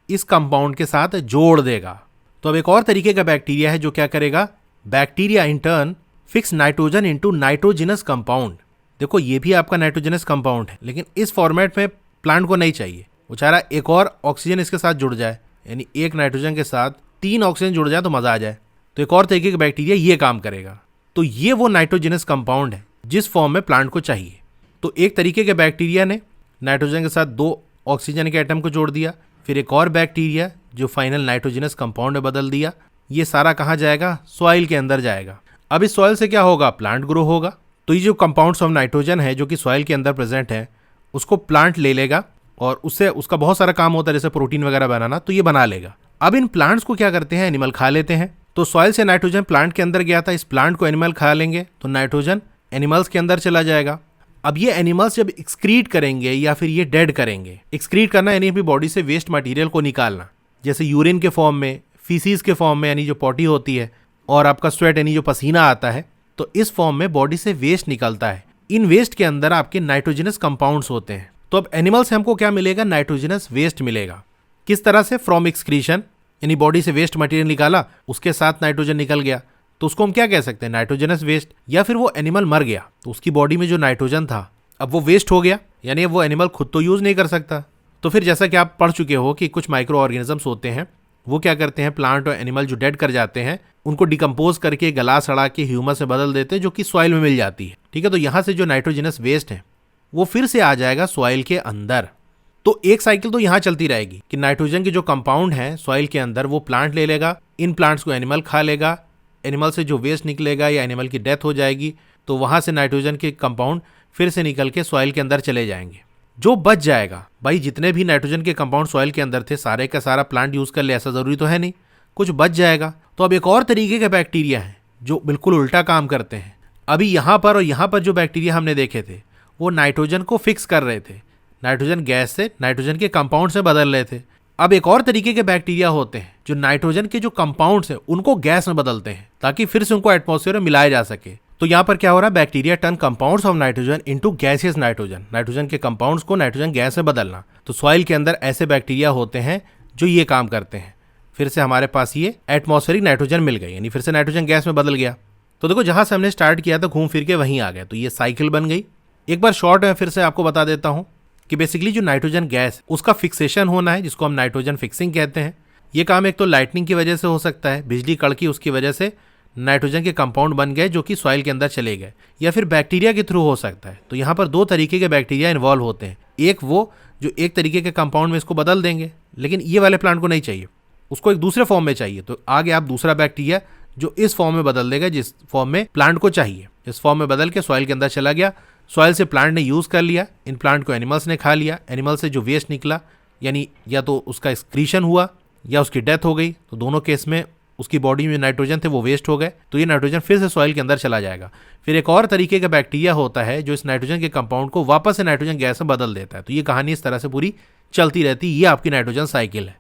इस कंपाउंड के साथ जोड़ देगा। तो अब एक और तरीके का बैक्टीरिया है जो क्या करेगा? Bacteria in turn fix nitrogen into nitrogenous compound. देखो ये भी आपका नाइट्रोजनस कंपाउंड है, लेकिन इस फॉर्मेट में प्लांट को नहीं चाहिए। वो चाह रहा एक और ऑक्सीजन इसके साथ जुड़ जाए, यानी एक नाइट्रोजन के साथ 3 ऑक्सीजन जुड़ जाए तो मजा आ जाए। तो एक और तरीके का बैक्टीरिया ये काम करेगा। तो ये वो नाइट्रोजिनस कंपाउंड है जिस फॉर्म में प्लांट को चाहिए। तो एक तरीके के बैक्टीरिया ने नाइट्रोजन के साथ 2 ऑक्सीजन के एटम को जोड़ दिया, फिर एक और बैक्टीरिया जो फाइनल नाइट्रोजिनस कंपाउंड में बदल दिया। ये सारा कहाँ जाएगा? सॉइल के अंदर जाएगा। अब इस सॉइल से क्या होगा? प्लांट ग्रो होगा। तो ये जो कंपाउंड्स ऑफ नाइट्रोजन है जो कि सॉइल के अंदर प्रेजेंट है उसको प्लांट ले लेगा और उससे उसका बहुत सारा काम होता है, जैसे प्रोटीन वगैरह बनाना, तो ये बना लेगा। अब इन प्लांट्स को क्या करते हैं? एनिमल खा लेते हैं। तो सॉइल से नाइट्रोजन प्लांट के अंदर गया था, इस प्लांट को एनिमल खा लेंगे तो नाइट्रोजन एनिमल्स के अंदर चला जाएगा। अब ये एनिमल्स जब एक्सक्रीट करेंगे या फिर ये डेड करेंगे, एक्सक्रीट करना यानी अपनी बॉडी से वेस्ट मटेरियल को निकालना, जैसे यूरिन के फॉर्म में, फीसीज के फॉर्म में यानी जो पॉटी होती है, और आपका स्वेट यानी जो पसीना आता है, तो इस फॉर्म में बॉडी से वेस्ट निकलता है। इन वेस्ट के अंदर आपके नाइट्रोजनस कंपाउंड्स होते हैं। तो अब एनिमल से हमको क्या मिलेगा? नाइट्रोजनस वेस्ट मिलेगा। किस तरह से? फ्रॉम एक्सक्रीशन, यानी बॉडी से वेस्ट मटेरियल निकाला, उसके साथ नाइट्रोजन निकल गया, तो उसको हम क्या कह सकते हैं? Nitrogenous waste. या फिर वो एनिमल मर गया तो उसकी बॉडी में जो नाइट्रोजन था अब वो वेस्ट हो गया, यानी वो एनिमल खुद तो यूज नहीं कर सकता। तो फिर जैसा कि आप पढ़ चुके हो कि कुछ माइक्रो ऑर्गेनिजम्स होते हैं, वो क्या करते हैं? प्लांट और एनिमल जो डेड कर जाते हैं उनको डिकम्पोज करके गला सड़ा के ह्यूमस में बदल देते हैं, जो कि सॉइल में मिल जाती है। ठीक है, तो यहाँ से जो नाइट्रोजनस वेस्ट है वो फिर से आ जाएगा सॉइल के अंदर। तो एक साइकिल तो यहाँ चलती रहेगी कि नाइट्रोजन के जो कंपाउंड हैं सॉइल के अंदर वो प्लांट ले लेगा, इन प्लांट्स को एनिमल खा लेगा, एनिमल से जो वेस्ट निकलेगा या एनिमल की डेथ हो जाएगी तो वहाँ से नाइट्रोजन के कंपाउंड फिर से निकल के सॉइल के अंदर चले जाएंगे। जो बच जाएगा, भाई जितने भी नाइट्रोजन के कंपाउंड सॉइल के अंदर थे सारे का सारा प्लांट यूज कर ले ऐसा जरूरी तो है नहीं, कुछ बच जाएगा। तो अब एक और तरीके के बैक्टीरिया हैं जो बिल्कुल उल्टा काम करते हैं। अभी यहाँ पर और यहाँ पर जो बैक्टीरिया हमने देखे थे वो नाइट्रोजन को फिक्स कर रहे थे, नाइट्रोजन गैस से नाइट्रोजन के कंपाउंड से बदल रहे थे। अब एक और तरीके के बैक्टीरिया होते हैं जो नाइट्रोजन के जो कंपाउंड्स हैं उनको गैस में बदलते हैं ताकि फिर से उनको एटमॉस्फेयर में मिलाया जा सके। तो यहाँ पर क्या हो रहा है? Bacteria turn compounds of nitrogen into gaseous nitrogen, nitrogen के कंपाउंड्स को नाइट्रोजन गैस में बदलना। तो सॉइल के अंदर ऐसे बैक्टीरिया होते हैं जो ये काम करते हैं। फिर से हमारे पास ये एटमॉस्फेरिक नाइट्रोजन मिल गई, यानी फिर से नाइट्रोजन गैस में बदल गया। तो देखो जहां से हमने स्टार्ट किया था घूम फिर के वहीं आ गया, तो ये साइकिल बन गई। एक बार शॉर्ट में फिर से आपको बता देता हूं कि बेसिकली जो नाइट्रोजन गैस उसका फिक्सेशन होना है, जिसको हम नाइट्रोजन फिक्सिंग कहते हैं। ये काम एक तो लाइटनिंग की वजह से हो सकता है, बिजली कड़की उसकी वजह से नाइट्रोजन के कंपाउंड बन गए जो कि सॉइल के अंदर चले गए, या फिर बैक्टीरिया के थ्रू हो सकता है। तो यहाँ पर 2 तरीके के बैक्टीरिया इन्वॉल्व होते हैं। एक वो जो एक तरीके के कंपाउंड में इसको बदल देंगे, लेकिन ये वाले प्लांट को नहीं चाहिए, उसको एक दूसरे फॉर्म में चाहिए। तो आगे आप दूसरा बैक्टीरिया जो इस फॉर्म में बदल देगा जिस फॉर्म में प्लांट को चाहिए, इस फॉर्म में बदल के सॉइल के अंदर चला गया। सॉइल से प्लांट ने यूज कर लिया, इन प्लांट को एनिमल्स ने खा लिया, एनिमल से जो वेस्ट निकला यानी या तो उसका एक्सक्रीशन हुआ या उसकी डेथ हो गई, तो दोनों केस में उसकी बॉडी में नाइट्रोजन थे वो वेस्ट हो गए, तो ये नाइट्रोजन फिर से सॉइल के अंदर चला जाएगा। फिर एक और तरीके का बैक्टीरिया होता है जो इस नाइट्रोजन के कंपाउंड को वापस से नाइट्रोजन गैस में बदल देता है। तो ये कहानी इस तरह से पूरी चलती रहती है, ये आपकी नाइट्रोजन साइकिल है।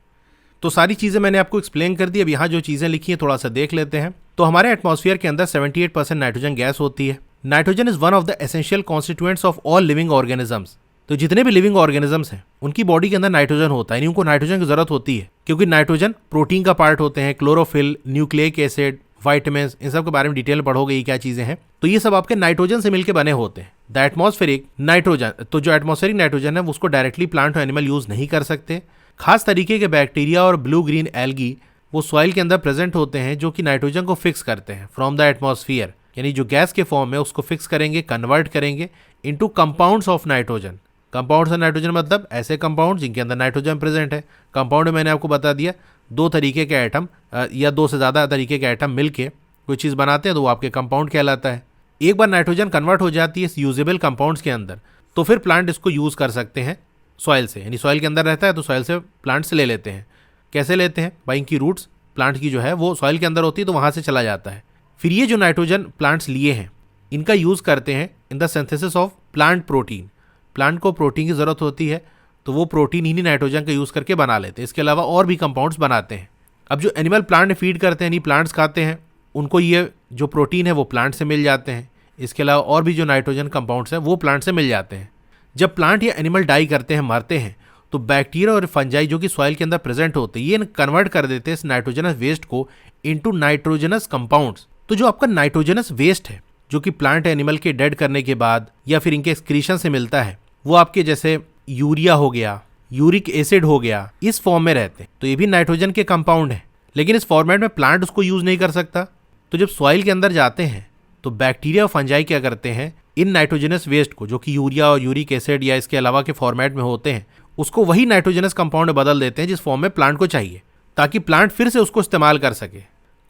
तो सारी चीज़ें मैंने आपको एक्सप्लेन कर दी। अब यहाँ जो चीज़ें लिखी हैं थोड़ा सा देख लेते हैं। तो हमारे एटमॉस्फेयर के अंदर 78% नाइट्रोजन गैस होती है। Nitrogen is one of the essential constituents of all living organisms. तो जितने भी लिविंग ऑर्गेनिजम्स हैं उनकी बॉडी के अंदर नाइट्रोजन होता है, यानी उनको नाइट्रोजन की जरूरत होती है, क्योंकि नाइट्रोजन प्रोटीन का पार्ट होते हैं, क्लोरोफिल, न्यूक्लिक एसिड, वाइटामिन, इन सब के बारे में डिटेल पढ़ोगे ये क्या चीजें हैं। तो ये सब आपके नाइट्रोजन से मिलकर बने होते हैं। द एटमॉस्फेरिक नाइट्रोजन, तो जो एटमॉस्फेरिक नाइट्रोजन है उसको डायरेक्टली प्लांट और एनिमल यूज नहीं कर सकते। खास तरीके के बैक्टीरिया और ब्लू ग्रीन एल्गी वो सॉइल के अंदर प्रेजेंट होते हैं जो कि नाइट्रोजन को फिक्स करते हैं फ्रॉम द एटमॉस्फेयर, यानी जो गैस के फॉर्म में उसको फिक्स करेंगे, कन्वर्ट करेंगे into compounds of nitrogen. Compounds of nitrogen मतलब ऐसे कंपाउंड जिनके अंदर नाइट्रोजन प्रेजेंट है। कंपाउंड में मैंने आपको बता दिया दो तरीके के एटम या दो से ज़्यादा तरीके के एटम मिलके कोई चीज़ बनाते हैं तो वो आपके कंपाउंड कहलाता है। एक बार नाइट्रोजन कन्वर्ट हो जाती है इस यूजेबल कंपाउंड्स के अंदर तो फिर प्लांट इसको यूज़ कर सकते हैं सॉइल से, यानी सॉइल के अंदर रहता है तो सॉइल से प्लांट से ले लेते हैं। कैसे लेते हैं? बाई इनकी रूट्स प्लांट की जो है वो सॉइल के अंदर होती है तो वहाँ से चला जाता है। फिर ये जो नाइट्रोजन प्लांट्स लिए हैं इनका यूज़ करते हैं in the synthesis of plant protein. Plant को प्रोटीन की ज़रूरत होती है तो वो प्रोटीन इन्हीं नाइट्रोजन का यूज़ करके बना लेते हैं। इसके अलावा और भी कंपाउंड्स बनाते हैं। अब जो एनिमल प्लांट फीड करते हैं, यानी प्लांट्स खाते हैं, उनको ये जो प्रोटीन है वो प्लांट से मिल जाते हैं। इसके अलावा और भी जो नाइट्रोजन कंपाउंड्स हैं वो प्लांट से मिल जाते हैं। जब प्लांट या एनिमल डाई करते हैं, मरते हैं, तो बैक्टीरिया और फंजाई जो कि सॉइल के अंदर प्रेजेंट होते हैं ये कन्वर्ट कर देते हैं इस नाइट्रोजनस वेस्ट को इनटू नाइट्रोजनस कंपाउंड्स। तो जो आपका नाइट्रोजनस वेस्ट है जो कि प्लांट एनिमल के डेड करने के बाद या फिर इनके एक्सक्रीशन से मिलता है वो आपके जैसे यूरिया हो गया, यूरिक एसिड हो गया, इस फॉर्म में रहते हैं। तो ये भी नाइट्रोजन के कंपाउंड हैं, लेकिन इस फॉर्मेट में प्लांट उसको यूज नहीं कर सकता। तो जब सॉइल के अंदर जाते हैं तो बैक्टीरिया और फंजाई क्या करते हैं, इन नाइट्रोजनस वेस्ट को जो कि यूरिया और यूरिक एसिड या इसके अलावा के फॉर्मेट में होते हैं उसको वही नाइट्रोजनस कंपाउंड बदल देते हैं जिस फॉर्म में प्लांट को चाहिए, ताकि प्लांट फिर से उसको इस्तेमाल कर सके।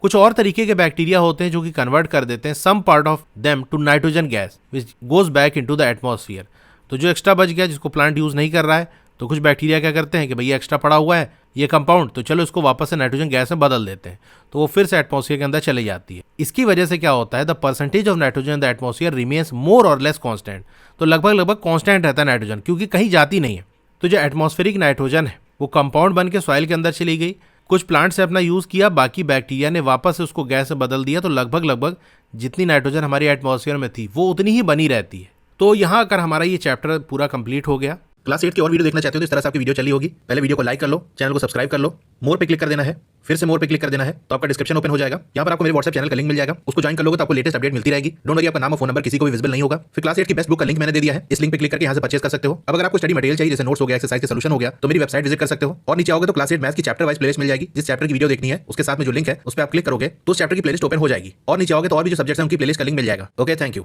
कुछ और तरीके के बैक्टीरिया होते हैं जो कि कन्वर्ट कर देते हैं some part of them to nitrogen gas which goes back into the atmosphere. तो जो एक्स्ट्रा बच गया जिसको प्लांट यूज नहीं कर रहा है तो कुछ बैक्टीरिया क्या करते हैं कि भैया एक्स्ट्रा पड़ा हुआ है ये कंपाउंड, तो चलो इसको वापस से नाइट्रोजन गैस में बदल देते हैं, तो वो फिर से एटमॉस्फेयर के अंदर चली जाती है। इसकी वजह से क्या होता है, the percentage of nitrogen in the atmosphere remains more और लेस कांस्टेंट। तो लगभग कांस्टेंट रहता है नाइट्रोजन, क्योंकि कहीं जाती नहीं है। तो जो एटमॉस्फेरिक नाइट्रोजन है वो कंपाउंड बन के सॉइल के अंदर चली गई, कुछ प्लांट से अपना यूज किया, बाकी बैक्टीरिया ने वापस से उसको गैस में बदल दिया, तो लगभग जितनी नाइट्रोजन हमारी एटमॉस्फेयर में थी वो उतनी ही बनी रहती है। तो यहाँ अगर हमारा ये चैप्टर पूरा कंप्लीट हो गया। क्लास 8 की और वीडियो देखना चाहते हो तो इस तरह से आपकी वीडियो चली होगी। पहले वीडियो को लाइक कर लो, चैनल को सब्सक्राइब कर लो, मोर पे क्लिक कर देना है, फिर से मोर पे क्लिक कर देना है तो आपका डिस्क्रिप्शन ओपन हो जाएगा। यहाँ पर आपको मेरे व्हाट्सएप चैनल का लिंक मिल जाएगा, उसको ज्वाइन कर लोगे तो आपको लेटेस्ट अपडेट मिलती रहेगी। डोंट वरी, आपका नाम और फोन नंबर किसी को भी विजिबल नहीं होगा। फिर क्लास 8 की बेस्ट बुक का लिंक मैंने दे दिया है, इस लिंक पे क्लिक करके यहाँ से परचेज कर सकते हो। अब अगर आपको स्टडी मटेरियल चाहिए जैसे नोट्स हो गया, एक्सरसाइज के सॉल्यूशन हो गया, तो मेरी वेबसाइट विजिट कर सकते हो। और नीचे आओगे तो क्लास 8 मैथ्स की चैप्टर वाइज प्लेलिस्ट मिल जाएगी। जिस चैप्टर की वीडियो देखनी है उसके साथ में जो लिंक है उस पर आप क्लिक करोगे तो उस चैप्टर की प्लेलिस्ट ओपन हो जाएगी। और नीचे आओगे तो और भी जो सब्जेक्ट्स हैं उनकी प्लेलिस्ट का लिंक मिल जाएगा। Okay, thank you.